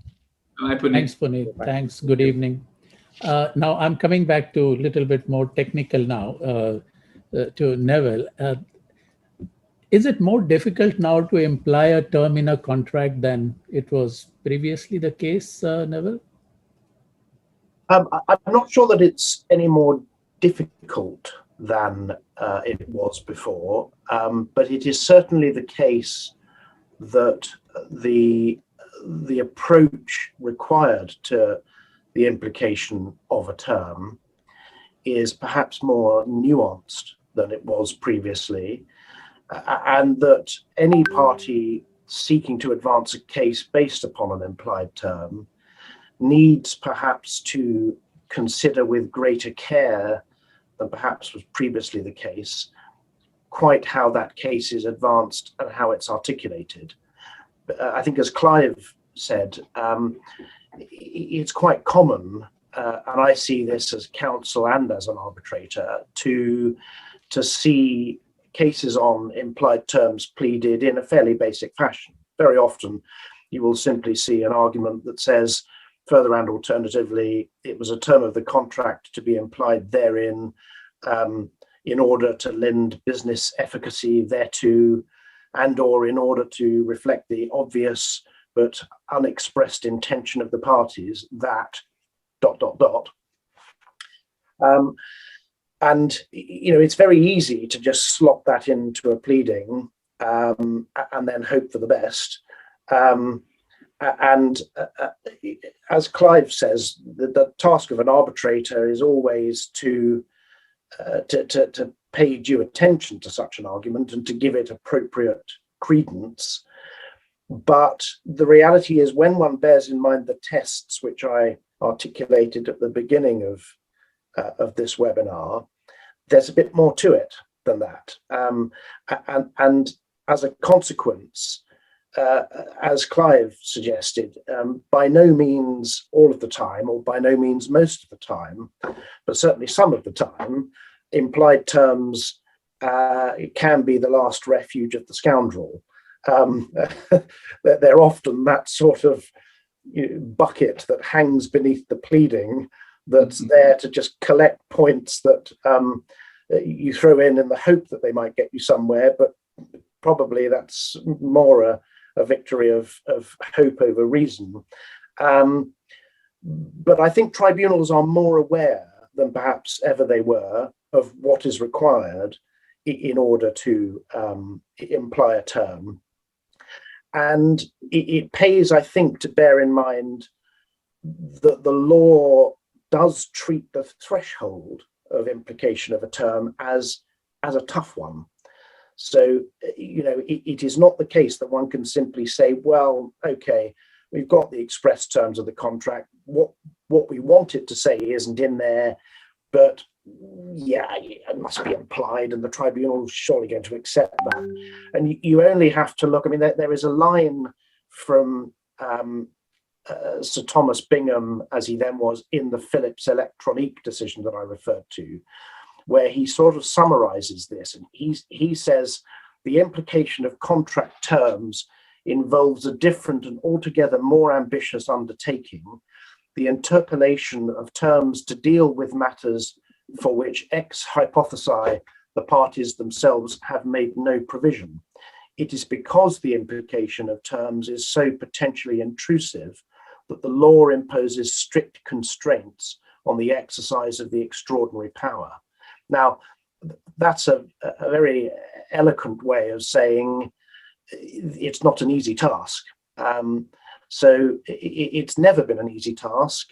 Bye, Puneet. Thanks, Puneet. Thanks. Good evening. Now, I'm coming back to a little bit more technical now to Neville. Is it more difficult now to imply a term in a contract than it was previously the case, Neville? I'm not sure that it's any more difficult than it was before, but it is certainly the case that the approach required to the implication of a term is perhaps more nuanced than it was previously, and that any party seeking to advance a case based upon an implied term needs perhaps to consider with greater care than perhaps was previously the case quite how that case is advanced and how it's articulated. I think, as Clive said, it's quite common, and I see this as counsel and as an arbitrator, to see cases on implied terms pleaded in a fairly basic fashion. Very often you will simply see an argument that says, further and alternatively, it was a term of the contract to be implied therein in order to lend business efficacy thereto, and or in order to reflect the obvious but unexpressed intention of the parties that ... And it's very easy to just slot that into a pleading and then hope for the best. As Clive says, the task of an arbitrator is always to pay due attention to such an argument and to give it appropriate credence. But the reality is, when one bears in mind the tests which I articulated at the beginning of this webinar, there's a bit more to it than that. And as a consequence, as Clive suggested, by no means all of the time, or by no means most of the time, but certainly some of the time, implied terms can be the last refuge of the scoundrel. They're often that sort of bucket that hangs beneath the pleading, that's there to just collect points that you throw in the hope that they might get you somewhere, but probably that's more a victory of hope over reason. But I think tribunals are more aware than perhaps ever they were of what is required in order to imply a term. And it pays, I think, to bear in mind that the law does treat the threshold of implication of a term as a tough one. So, it is not the case that one can simply say, well, okay, we've got the express terms of the contract. What we want it to say isn't in there. but yeah, it must be implied, and the tribunal is surely going to accept that. And you only have to look. I mean, there is a line from Sir Thomas Bingham, as he then was, in the Phillips Electronique decision that I referred to, where he sort of summarizes this. And he says the implication of contract terms involves a different and altogether more ambitious undertaking, the interpolation of terms to deal with matters for which ex hypothesi the parties themselves have made no provision. It is because the implication of terms is so potentially intrusive that the law imposes strict constraints on the exercise of the extraordinary power. Now, that's a very eloquent way of saying it's not an easy task. So it's never been an easy task.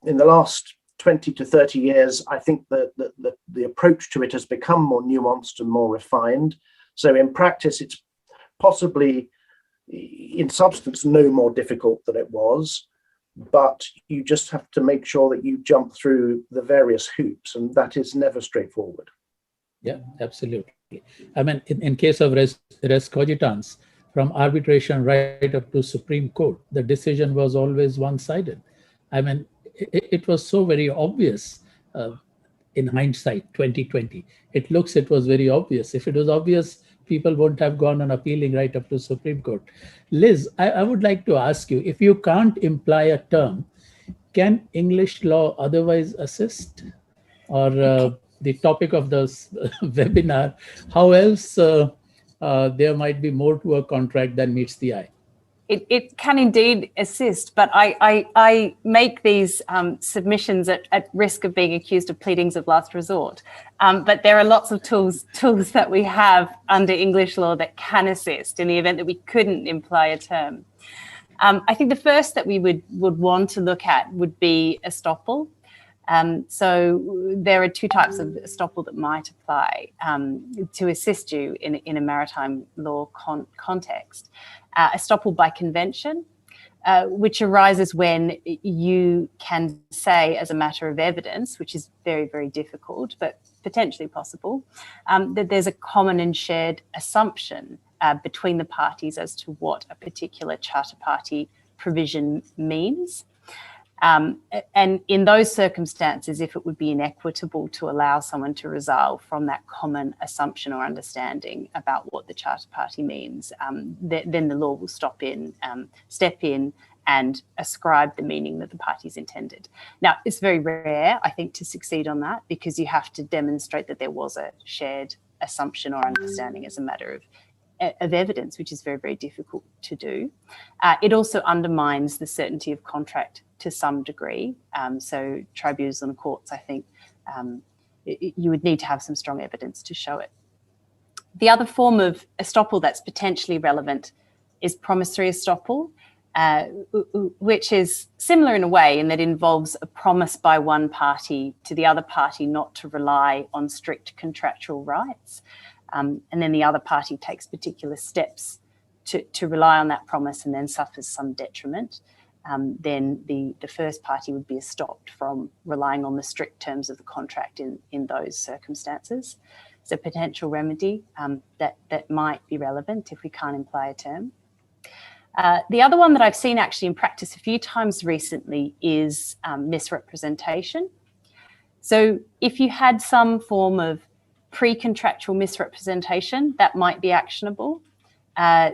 In the last 20 to 30 years, I think that the approach to it has become more nuanced and more refined. So in practice, it's possibly, in substance, no more difficult than it was, but you just have to make sure that you jump through the various hoops, and that is never straightforward. Yeah, absolutely. I mean, in case of res cogitans, from arbitration right up to Supreme Court, the decision was always one-sided. I mean, it was so very obvious in hindsight, 2020. It was very obvious. If it was obvious, people wouldn't have gone on appealing right up to Supreme Court. Liz, I would like to ask you, if you can't imply a term, can English law otherwise assist? Or the topic of this webinar, how else there might be more to a contract than meets the eye? It can indeed assist, but I make these submissions at risk of being accused of pleadings of last resort. But there are lots of tools that we have under English law that can assist in the event that we couldn't imply a term. I think the first that we would want to look at would be estoppel. So there are two types of estoppel that might apply to assist you in a maritime law context. Estoppel by convention, which arises when you can say as a matter of evidence, which is very, very difficult, but potentially possible, that there's a common and shared assumption between the parties as to what a particular charter party provision means. And in those circumstances, if it would be inequitable to allow someone to resolve from that common assumption or understanding about what the charter party means, then the law will step in and ascribe the meaning that the parties intended. Now, it's very rare, I think, to succeed on that, because you have to demonstrate that there was a shared assumption or understanding as a matter of evidence, which is very, very difficult to do. It also undermines the certainty of contract to some degree. So tribunals and courts, I think, you would need to have some strong evidence to show it. The other form of estoppel that's potentially relevant is promissory estoppel, which is similar in a way in that it involves a promise by one party to the other party not to rely on strict contractual rights. And then the other party takes particular steps to rely on that promise and then suffers some detriment. Then the first party would be stopped from relying on the strict terms of the contract in those circumstances. It's a potential remedy that might be relevant if we can't imply a term. The other one that I've seen actually in practice a few times recently is misrepresentation. So if you had some form of pre-contractual misrepresentation, that might be actionable.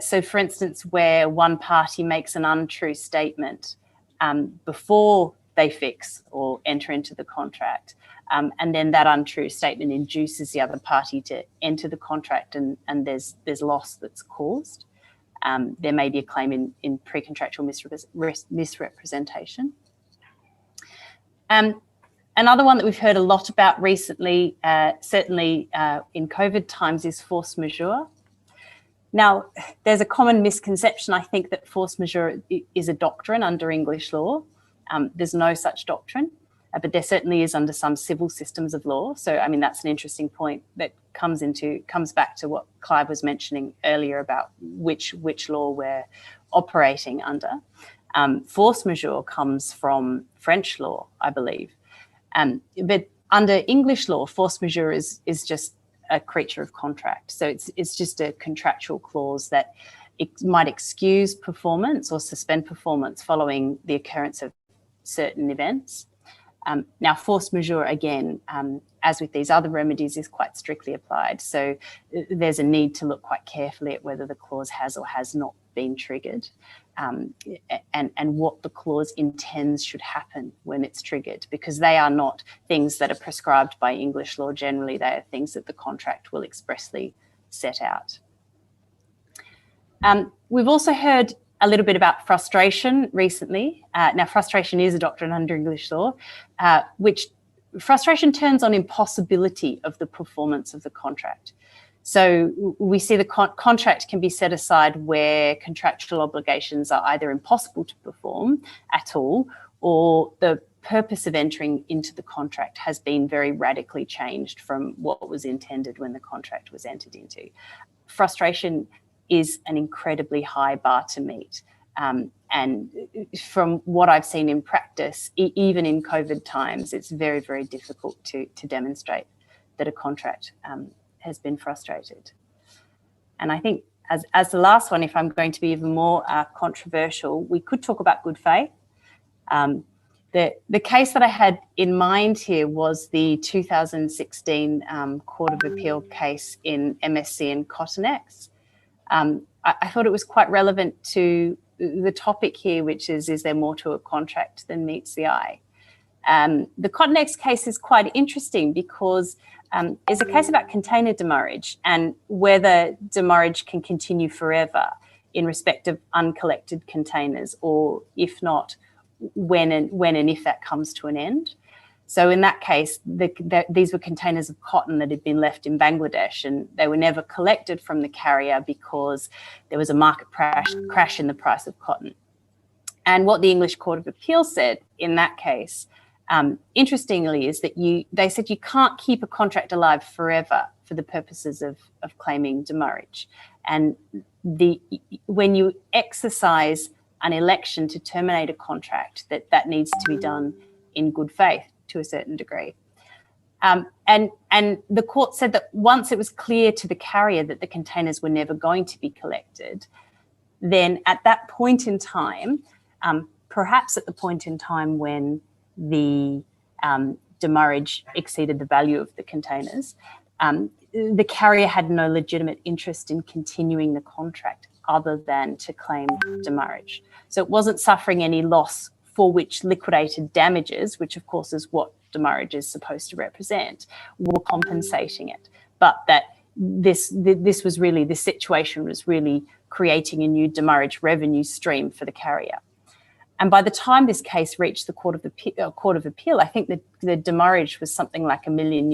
So for instance, where one party makes an untrue statement before they fix or enter into the contract, and then that untrue statement induces the other party to enter the contract and there's loss that's caused. There may be a claim in pre-contractual misrepresentation. Another one that we've heard a lot about recently, certainly in COVID times, is force majeure. Now, there's a common misconception, I think, that force majeure is a doctrine under English law. There's no such doctrine, but there certainly is under some civil systems of law. So, I mean, that's an interesting point that comes back to what Clive was mentioning earlier about which law we're operating under. Force majeure comes from French law, I believe. But under English law, force majeure is just a creature of contract. So it's just a contractual clause that it might excuse performance or suspend performance following the occurrence of certain events. Now, force majeure, again, as with these other remedies, is quite strictly applied. So there's a need to look quite carefully at whether the clause has or has not been triggered, and what the clause intends should happen when it's triggered, because they are not things that are prescribed by English law generally. They are things that the contract will expressly set out. We've also heard a little bit about frustration recently. Now, frustration is a doctrine under English law, which frustration turns on impossibility of the performance of the contract. So we see the contract can be set aside where contractual obligations are either impossible to perform at all, or the purpose of entering into the contract has been very radically changed from what was intended when the contract was entered into. Frustration is an incredibly high bar to meet. And from what I've seen in practice, even in COVID times, it's very, very difficult to demonstrate that a contract has been frustrated. And I think as the last one, if I'm going to be even more controversial, we could talk about good faith. The case that I had in mind here was the 2016 Court of Appeal case in MSC and Cottonex. I thought it was quite relevant to the topic here, which is there more to a contract than meets the eye? The Cottonex case is quite interesting because it's a case about container demurrage and whether demurrage can continue forever in respect of uncollected containers, or if not, when and if that comes to an end. So in that case, these were containers of cotton that had been left in Bangladesh, and they were never collected from the carrier because there was a market crash in the price of cotton. And what the English Court of Appeal said in that case, interestingly, is that they said you can't keep a contract alive forever for the purposes of claiming demurrage. And when you exercise an election to terminate a contract, that needs to be done in good faith to a certain degree. And the court said that once it was clear to the carrier that the containers were never going to be collected, then at that point in time, perhaps at the point in time when the demurrage exceeded the value of the containers, the carrier had no legitimate interest in continuing the contract other than to claim demurrage. So it wasn't suffering any loss for which liquidated damages, which of course is what demurrage is supposed to represent, were compensating it. But that this situation was really creating a new demurrage revenue stream for the carrier. And by the time this case reached the Court of Appeal, I think the demurrage was something like $1 million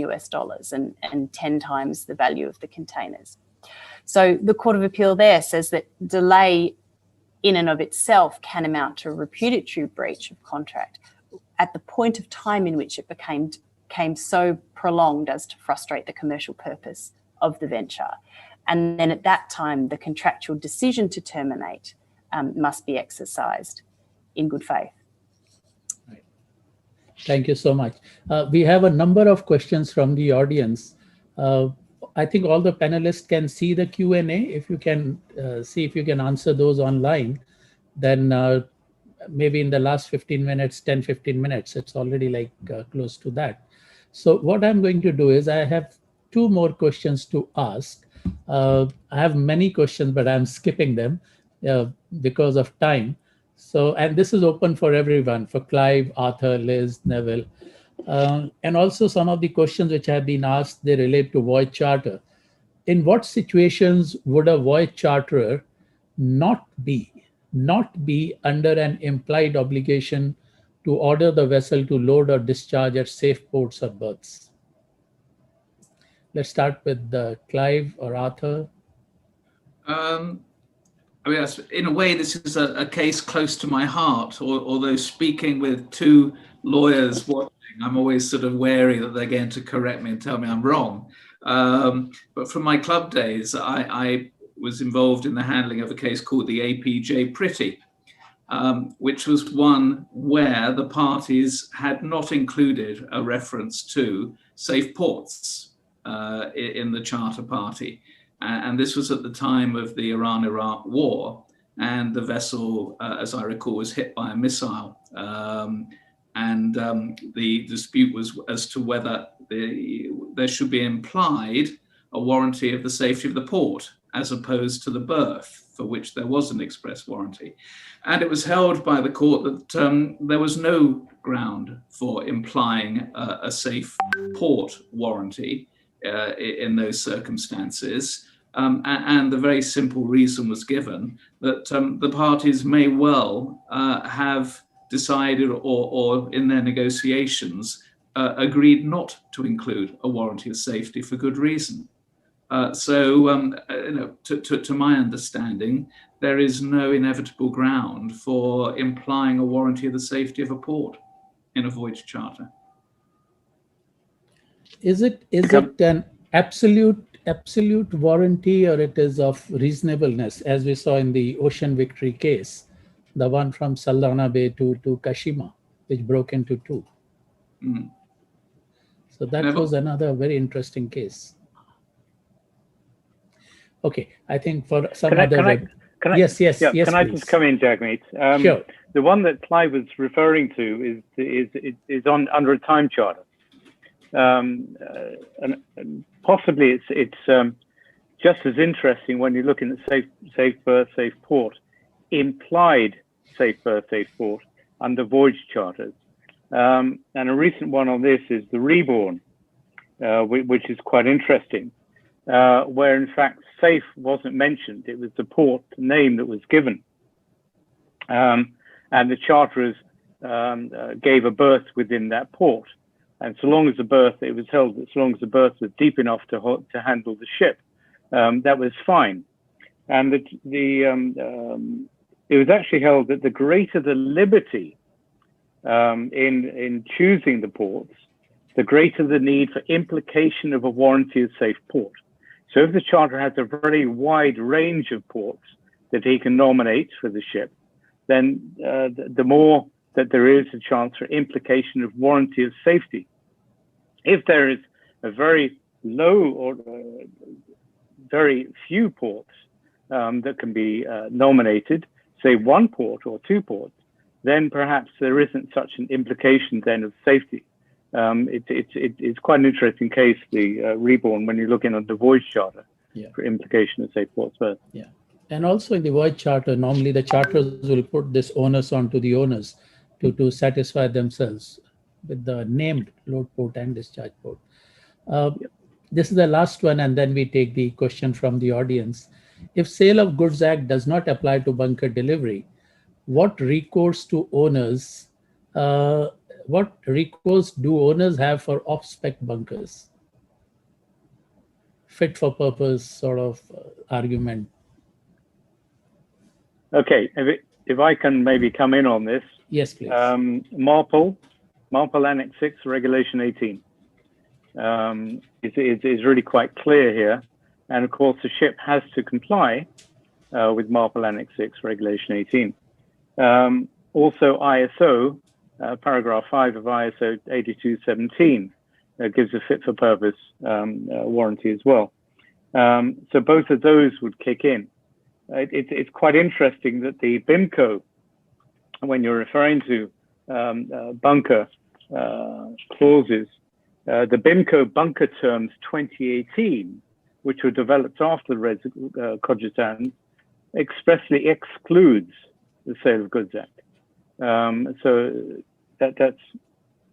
and 10 times the value of the containers. So the Court of Appeal there says that delay in and of itself can amount to a repudiatory breach of contract at the point of time in which it became so prolonged as to frustrate the commercial purpose of the venture. And then at that time, the contractual decision to terminate must be exercised in good faith. Right. Thank you so much. We have a number of questions from the audience. I think all the panelists can see the Q&A. If you can see if you can answer those online, then maybe in the last 15 minutes, 10, 15 minutes, it's already like close to that. So what I'm going to do is I have 2 more questions to ask. I have many questions, but I'm skipping them because of time. So, and this is open for everyone, for Clive, Arthur, Liz, Neville. And also some of the questions which have been asked, they relate to voyage charter. In what situations would a voyage charterer not be under an implied obligation to order the vessel to load or discharge at safe ports or berths? Let's start with Clive or Arthur. I mean, in a way, this is a case close to my heart, although speaking with 2 lawyers watching, I'm always sort of wary that they're going to correct me and tell me I'm wrong. But from my club days, I was involved in the handling of a case called the APJ Pretty. which was one where the parties had not included a reference to safe ports in the Charter Party. And this was at the time of the Iran-Iraq war, and the vessel, as I recall, was hit by a missile. The dispute was as to whether there should be implied a warranty of the safety of the port, as opposed to the berth, for which there was an express warranty. And it was held by the court that there was no ground for implying a safe port warranty in those circumstances. And the very simple reason was given that the parties may well have decided or in their negotiations agreed not to include a warranty of safety for good reason. To my understanding, there is no inevitable ground for implying a warranty of the safety of a port in a voyage charter. Is it an absolute warranty, or it is of reasonableness, as we saw in the Ocean Victory case, the one from Saldanha Bay to Kashima, which broke into two? Mm. So that was another very interesting case. Okay, I think for some yes, can I please. just come in, Jagmeet? Sure. The one that Clive was referring to is on a time charter, and possibly it's just as interesting when you're looking at safe berth, safe port, implied safe berth, safe port under voyage charters. And a recent one on this is the Reborn, which is quite interesting. Where in fact safe wasn't mentioned, it was the port name that was given, and the charterers gave a berth within that port, and so long as the berth, it was held that so long as the berth was deep enough to handle the ship, that was fine. And it was actually held that the greater the liberty in choosing the ports, the greater the need for implication of a warranty of safe port. So if the charter has a very wide range of ports that he can nominate for the ship, then the more that there is a chance for implication of warranty of safety. If there is a very low or very few ports that can be nominated, say one port or two ports, then perhaps there isn't such an implication then of safety. It's quite an interesting case, the Reborn, when you're looking at the voyage charter for implication of safe ports berth. Yeah, and also in the voyage charter, normally the charters will put this onus onto the owners to satisfy themselves with the named load port and discharge port. This is the last one, and then we take the question from the audience. If Sale of Goods Act does not apply to bunker delivery, what recourse to owners? What recourse do owners have for off-spec bunkers? Fit for purpose sort of argument. Okay, if I can maybe come in on this. Yes, please. MARPOL Annex 6, Regulation 18 is really quite clear here. And of course, the ship has to comply with MARPOL Annex 6, Regulation 18. Also, ISO, paragraph 5 of ISO 8217 gives a fit for purpose warranty as well. So both of those would kick in. It's quite interesting that the BIMCO, when you're referring to bunker clauses, the BIMCO bunker terms 2018, which were developed after the Res Cogitans, expressly excludes the Sale of Goods Act. So that's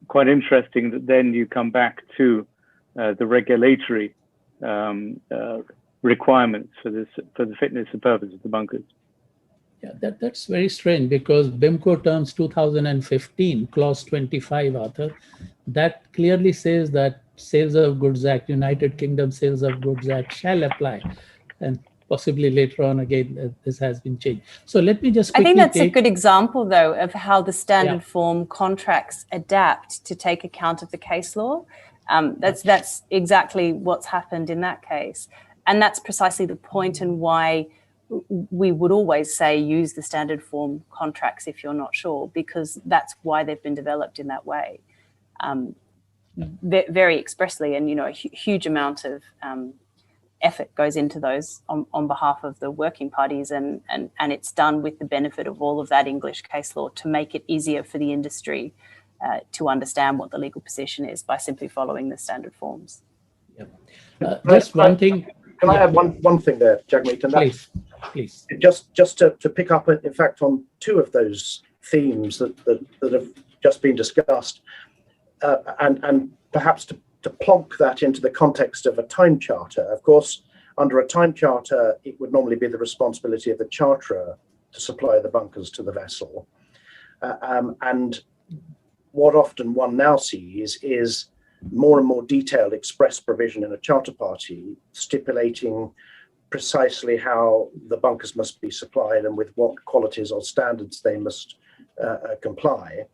quite interesting that then you come back to the regulatory requirements for the fitness and purpose of the bunkers. Yeah, that's very strange, because BIMCO terms 2015, clause 25, Arthur, that clearly says that Sales of Goods Act, United Kingdom Sales of Goods Act shall apply. And possibly later on again, this has been changed. So let me just quickly I think that's a good example, though, of how the standard form contracts adapt to take account of the case law. That's exactly what's happened in that case. And that's precisely the point, and why we would always say use the standard form contracts if you're not sure, because that's why they've been developed in that way, very expressly. And, a huge amount of effort goes into those on behalf of the working parties, and it's done with the benefit of all of that English case law to make it easier for the industry to understand what the legal position is by simply following the standard forms. Just one thing. Can I add one thing there, Jagmeet? And Please. Just to pick up, in fact, on two of those themes that have just been discussed, and perhaps to plonk that into the context of a time charter. Of course, under a time charter, it would normally be the responsibility of the charterer to supply the bunkers to the vessel. And what often one now sees is more and more detailed express provision in a charter party stipulating precisely how the bunkers must be supplied and with what qualities or standards they must comply.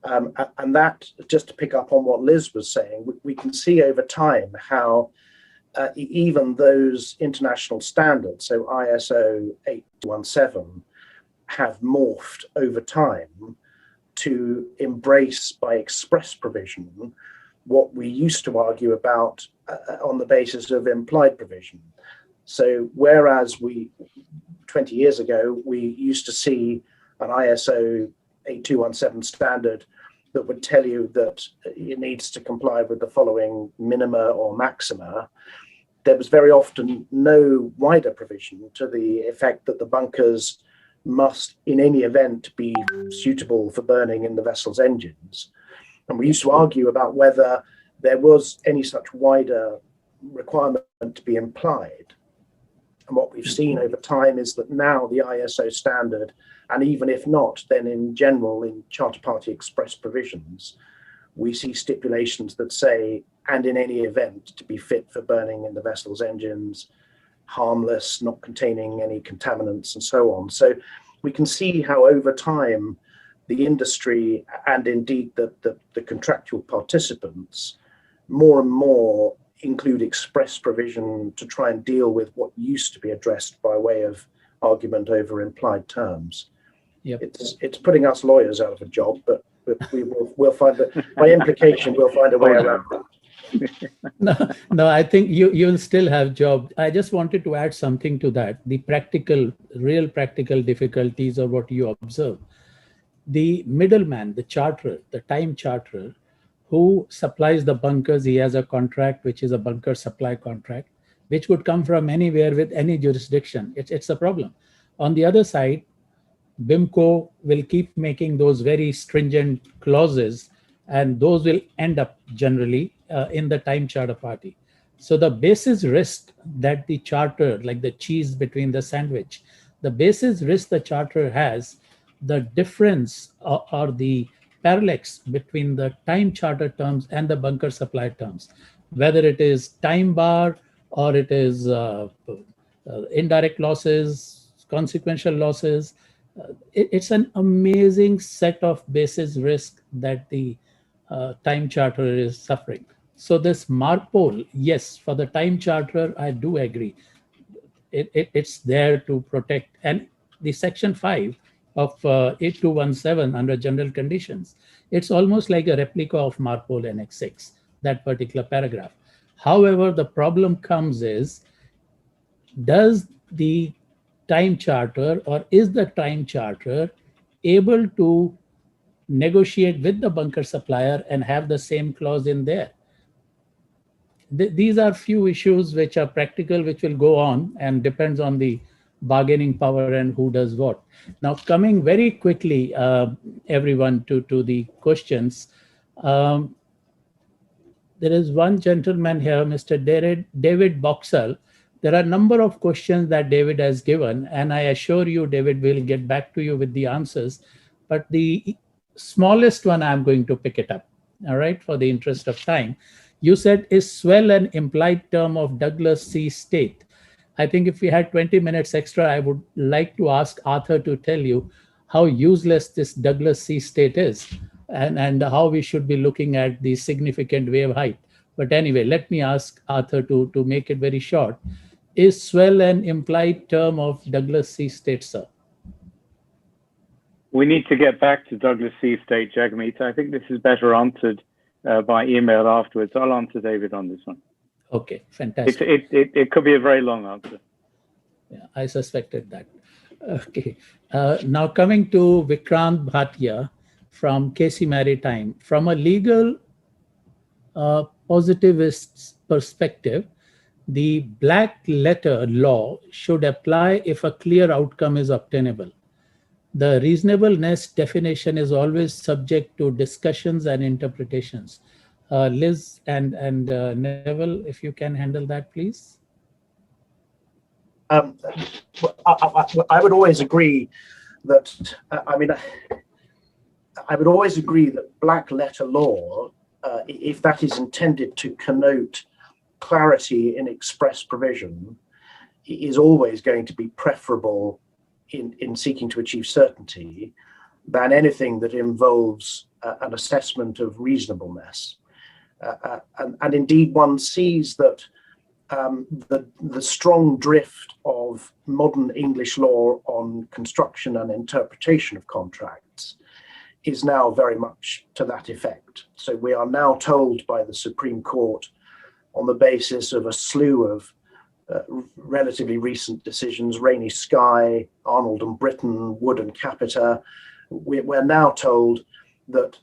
And that, just to pick up on what Liz was saying, we can see over time how even those international standards, so ISO 8217, have morphed over time to embrace by express provision what we used to argue about on the basis of implied provision. So whereas 20 years ago, we used to see an ISO 8217 standard that would tell you that it needs to comply with the following minima or maxima, there was very often no wider provision to the effect that the bunkers must, in any event, be suitable for burning in the vessel's engines. And we used to argue about whether there was any such wider requirement to be implied. And what we've seen over time is that now the ISO standard, and even if not, then in general in charter party express provisions, we see stipulations that say, and in any event to be fit for burning in the vessel's engines, harmless, not containing any contaminants, and so on. So we can see how over time the industry and indeed the contractual participants more and more include express provision to try and deal with what used to be addressed by way of argument over implied terms. Yep. It's putting us lawyers out of a job, but we'll find that by implication we'll find a way around that. No, I think you'll still have job. I just wanted to add something to that. The real practical difficulties of what you observe. The middleman, the charterer, the time charterer, who supplies the bunkers, he has a contract which is a bunker supply contract, which could come from anywhere with any jurisdiction. It's a problem. On the other side, BIMCO will keep making those very stringent clauses, and those will end up generally in the time charter party. So the basis risk that the charter, like the cheese between the sandwich, the basis risk the charter has, the difference or the parallax between the time charter terms and the bunker supply terms, whether it is time bar or it is indirect losses, consequential losses, it's an amazing set of basis risk that the time charterer is suffering. So this MARPOL, yes, for the time charterer, I do agree. It's there to protect. And the section 5 of 8217 under general conditions, it's almost like a replica of MARPOL Annex 6, that particular paragraph. However, the problem comes is, does the time charter or is the time charter able to negotiate with the bunker supplier and have the same clause in there? These are few issues which are practical, which will go on and depends on the bargaining power and who does what. Now, coming very quickly, everyone, to the questions. There is one gentleman here, Mr. David Boxall. There are a number of questions that David has given, and I assure you, David will get back to you with the answers. But the smallest one, I'm going to pick it up, all right, for the interest of time. You said, is swell an implied term of Douglas C. state? I think if we had 20 minutes extra, I would like to ask Arthur to tell you how useless this Douglas C. state is and how we should be looking at the significant wave height. But anyway, let me ask Arthur to make it very short. Is swell an implied term of Douglas C. State, sir? We need to get back to Douglas C. State, Jagmeet. I think this is better answered by email afterwards. I'll answer David on this one. Okay, fantastic. It could be a very long answer. Yeah, I suspected that. Okay. Now coming to Vikrant Bhatia from KC Maritime. From a legal positivist perspective, the black letter law should apply if a clear outcome is obtainable. The reasonableness definition is always subject to discussions and interpretations. Liz and Neville, if you can handle that, please. I would always agree that, I would always agree that black letter law, if that is intended to connote clarity in express provision, is always going to be preferable in seeking to achieve certainty than anything that involves an assessment of reasonableness. And indeed, one sees that the strong drift of modern English law on construction and interpretation of contracts is now very much to that effect. So we are now told by the Supreme Court, on the basis of a slew of relatively recent decisions, Rainy Sky, Arnold and Britton, Wood and Capita, we're now told that,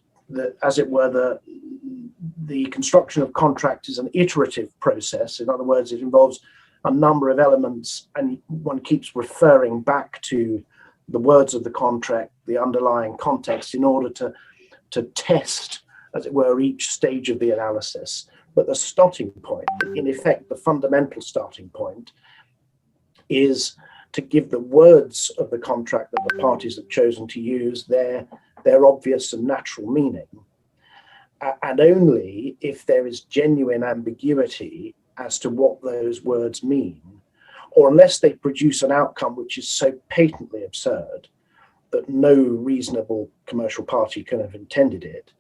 as it were, the construction of contract is an iterative process. In other words, it involves a number of elements, and one keeps referring back to the words of the contract, the underlying context, in order to test, as it were, each stage of the analysis. But the starting point, in effect, the fundamental starting point, is to give the words of the contract that the parties have chosen to use their obvious and natural meaning. And only if there is genuine ambiguity as to what those words mean, or unless they produce an outcome which is so patently absurd that no reasonable commercial party can have intended it,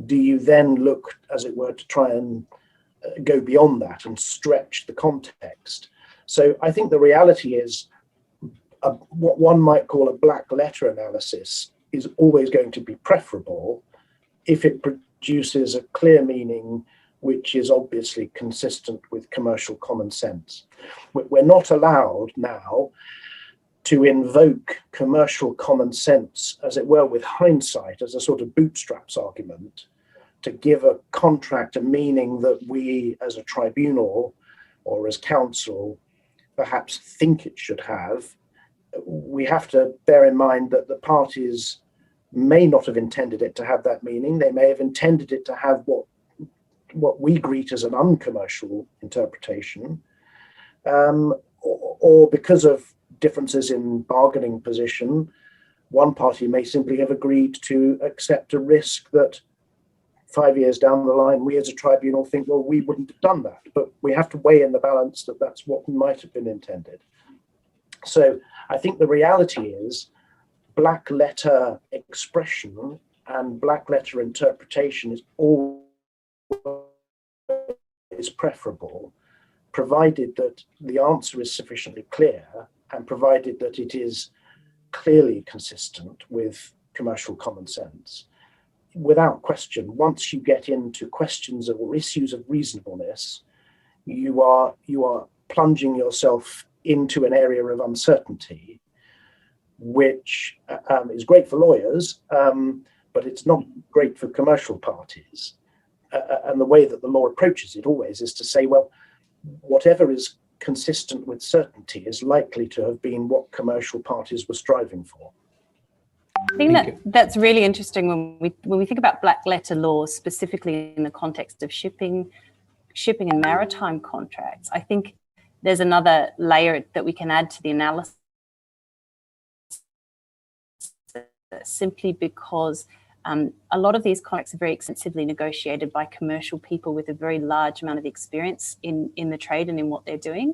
do you then look, as it were, to try and go beyond that and stretch the context? So I think the reality is what one might call a black letter analysis is always going to be preferable if it produces a clear meaning which is obviously consistent with commercial common sense. We're not allowed now to invoke commercial common sense, as it were, with hindsight, as a sort of bootstraps argument, to give a contract a meaning that we as a tribunal or as counsel perhaps think it should have. We have to bear in mind that the parties may not have intended it to have that meaning. They may have intended it to have what we greet as an uncommercial interpretation, or because of differences in bargaining position, one party may simply have agreed to accept a risk that 5 years down the line, we as a tribunal think, well, we wouldn't have done that. But we have to weigh in the balance that that's what might have been intended. So I think the reality is black letter expression and black letter interpretation is always preferable, provided that the answer is sufficiently clear and provided that it is clearly consistent with commercial common sense. Without question, once you get into questions or issues of reasonableness, you are plunging yourself into an area of uncertainty, which is great for lawyers, but it's not great for commercial parties. And the way that the law approaches it always is to say, well, whatever is consistent with certainty is likely to have been what commercial parties were striving for. I think that's really interesting when we think about black letter law, specifically in the context of shipping and maritime contracts. I think there's another layer that we can add to the analysis, simply because a lot of these contracts are very extensively negotiated by commercial people with a very large amount of experience in the trade and in what they're doing.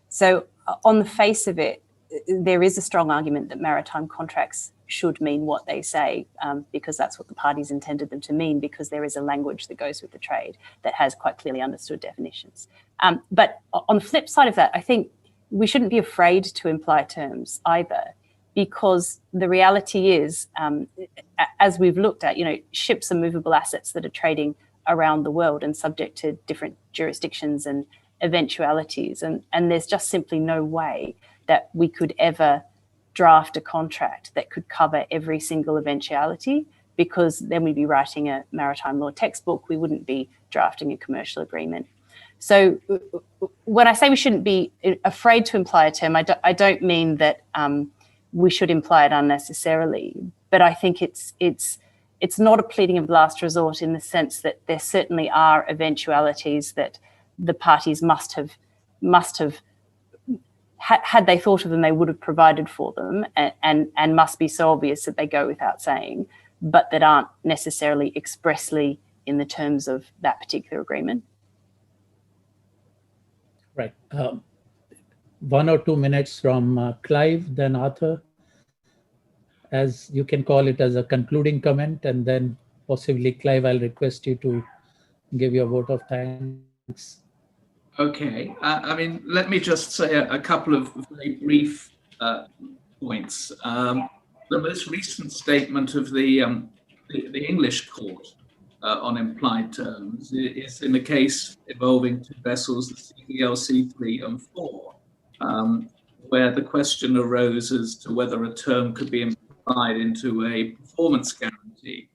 So on the face of it, there is a strong argument that maritime contracts should mean what they say, because that's what the parties intended them to mean, because there is a language that goes with the trade that has quite clearly understood definitions. But on the flip side of that, I think we shouldn't be afraid to imply terms either, because the reality is, as we've looked at, ships are movable assets that are trading around the world and subject to different jurisdictions and eventualities. And there's just simply no way that we could ever draft a contract that could cover every single eventuality, because then we'd be writing a maritime law textbook. We wouldn't be drafting a commercial agreement. So when I say we shouldn't be afraid to imply a term, I don't mean that we should imply it unnecessarily, but I think it's not a pleading of last resort, in the sense that there certainly are eventualities that the parties must have had they thought of them, they would have provided for them, and must be so obvious that they go without saying, but that aren't necessarily expressly in the terms of that particular agreement. Right. 1 or 2 minutes from Clive, then Arthur, as you can call it, as a concluding comment, and then possibly Clive, I'll request you to give your vote of thanks. Okay, I mean, let me just say a couple of very brief points. The most recent statement of the English court on implied terms is in a case involving two vessels, the CVLC 3 and 4, where the question arose as to whether a term could be implied into a performance guarantee.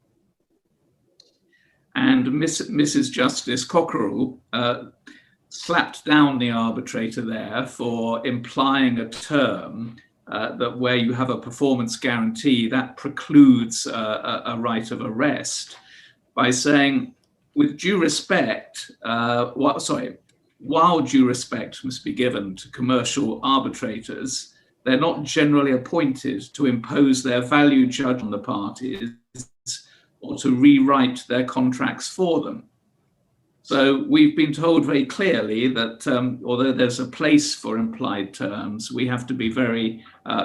And Mrs. Justice Cockerell slapped down the arbitrator there for implying a term that where you have a performance guarantee, that precludes a right of arrest, by saying, with due respect, while due respect must be given to commercial arbitrators, they're not generally appointed to impose their value judgment on the parties or to rewrite their contracts for them. So we've been told very clearly that although there's a place for implied terms, we have to be very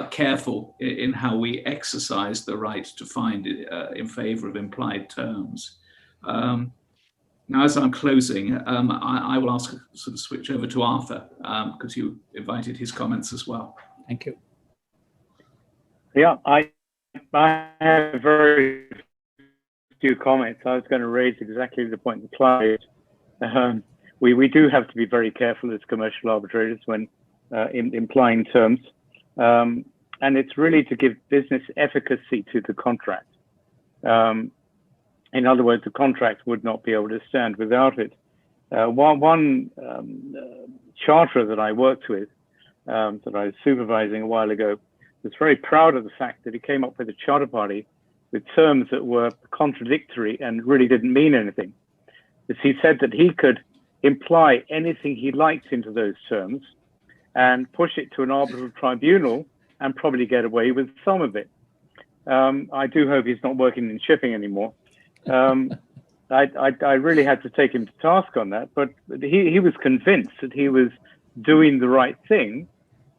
careful in how we exercise the right to find in favor of implied terms. Now, as I'm closing, I will ask sort of switch over to Arthur, because you invited his comments as well. Thank you. Yeah, I have very few comments. I was going to raise exactly the point that Clive. We do have to be very careful as commercial arbitrators when implying terms, and it's really to give business efficacy to the contract. In other words, the contract would not be able to stand without it. One charterer that I worked with, that I was supervising a while ago, was very proud of the fact that he came up with a charter party with terms that were contradictory and really didn't mean anything. Because he said that he could imply anything he liked into those terms and push it to an arbitral tribunal and probably get away with some of it. I do hope he's not working in shipping anymore. I really had to take him to task on that, but he was convinced that he was doing the right thing,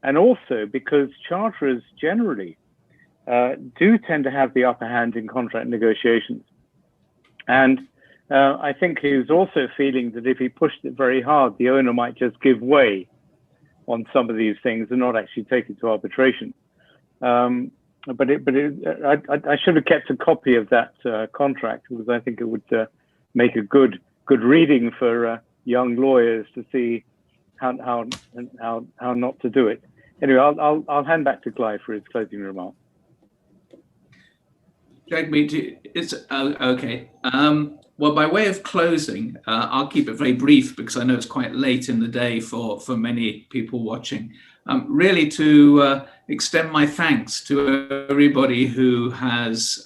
and also because charterers generally do tend to have the upper hand in contract negotiations. And I think he was also feeling that if he pushed it very hard, the owner might just give way on some of these things and not actually take it to arbitration. But I should have kept a copy of that contract, because I think it would make a good reading for young lawyers to see how not to do it. Anyway, I'll hand back to Clive for his closing remarks. Jagmeet, it's okay. Well, by way of closing, I'll keep it very brief because I know it's quite late in the day for many people watching. Really to extend my thanks to everybody who has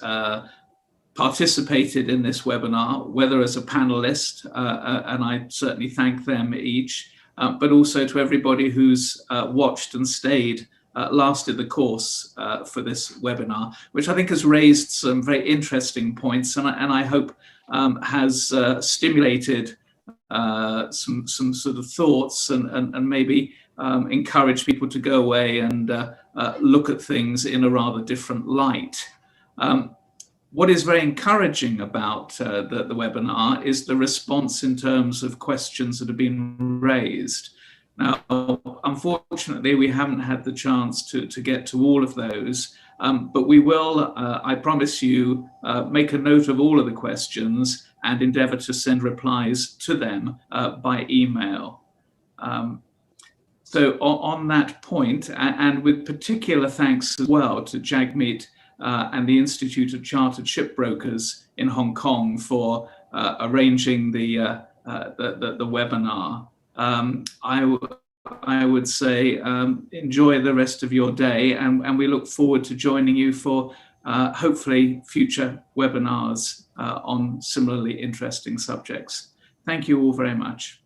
participated in this webinar, whether as a panelist, and I certainly thank them each, but also to everybody who's watched and stayed, lasted the course for this webinar, which I think has raised some very interesting points, and I hope has stimulated some sort of thoughts and maybe encourage people to go away and look at things in a rather different light. What is very encouraging about the webinar is the response in terms of questions that have been raised. Now, unfortunately, we haven't had the chance to get to all of those, but we will, I promise you, make a note of all of the questions and endeavour to send replies to them by email. So on that point, and with particular thanks as well to Jagmeet and the Institute of Chartered Shipbrokers in Hong Kong for arranging the webinar. I would say enjoy the rest of your day, and we look forward to joining you for hopefully future webinars on similarly interesting subjects. Thank you all very much.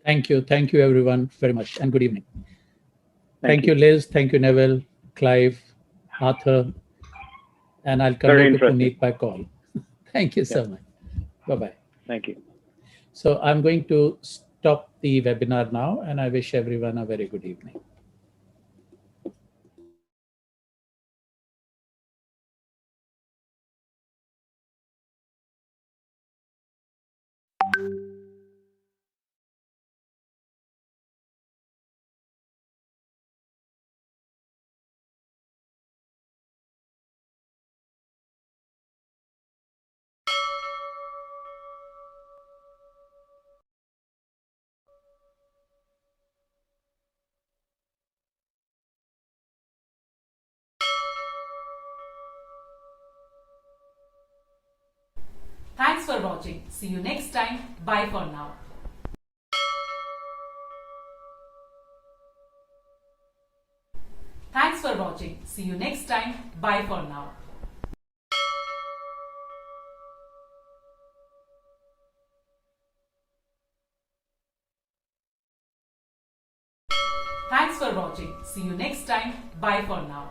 Thank you everyone very much, and good evening. Thank you, Liz. Thank you, Neville, Clive, Arthur, and I'll come to Puneet by call. Thank you so much. Bye-bye. Thank you. So I'm going to stop the webinar now, and I wish everyone a very good evening. Thanks for watching. See you next time. Bye for now. Thanks for watching. See you next time. Bye for now. Thanks for watching. See you next time. Bye for now.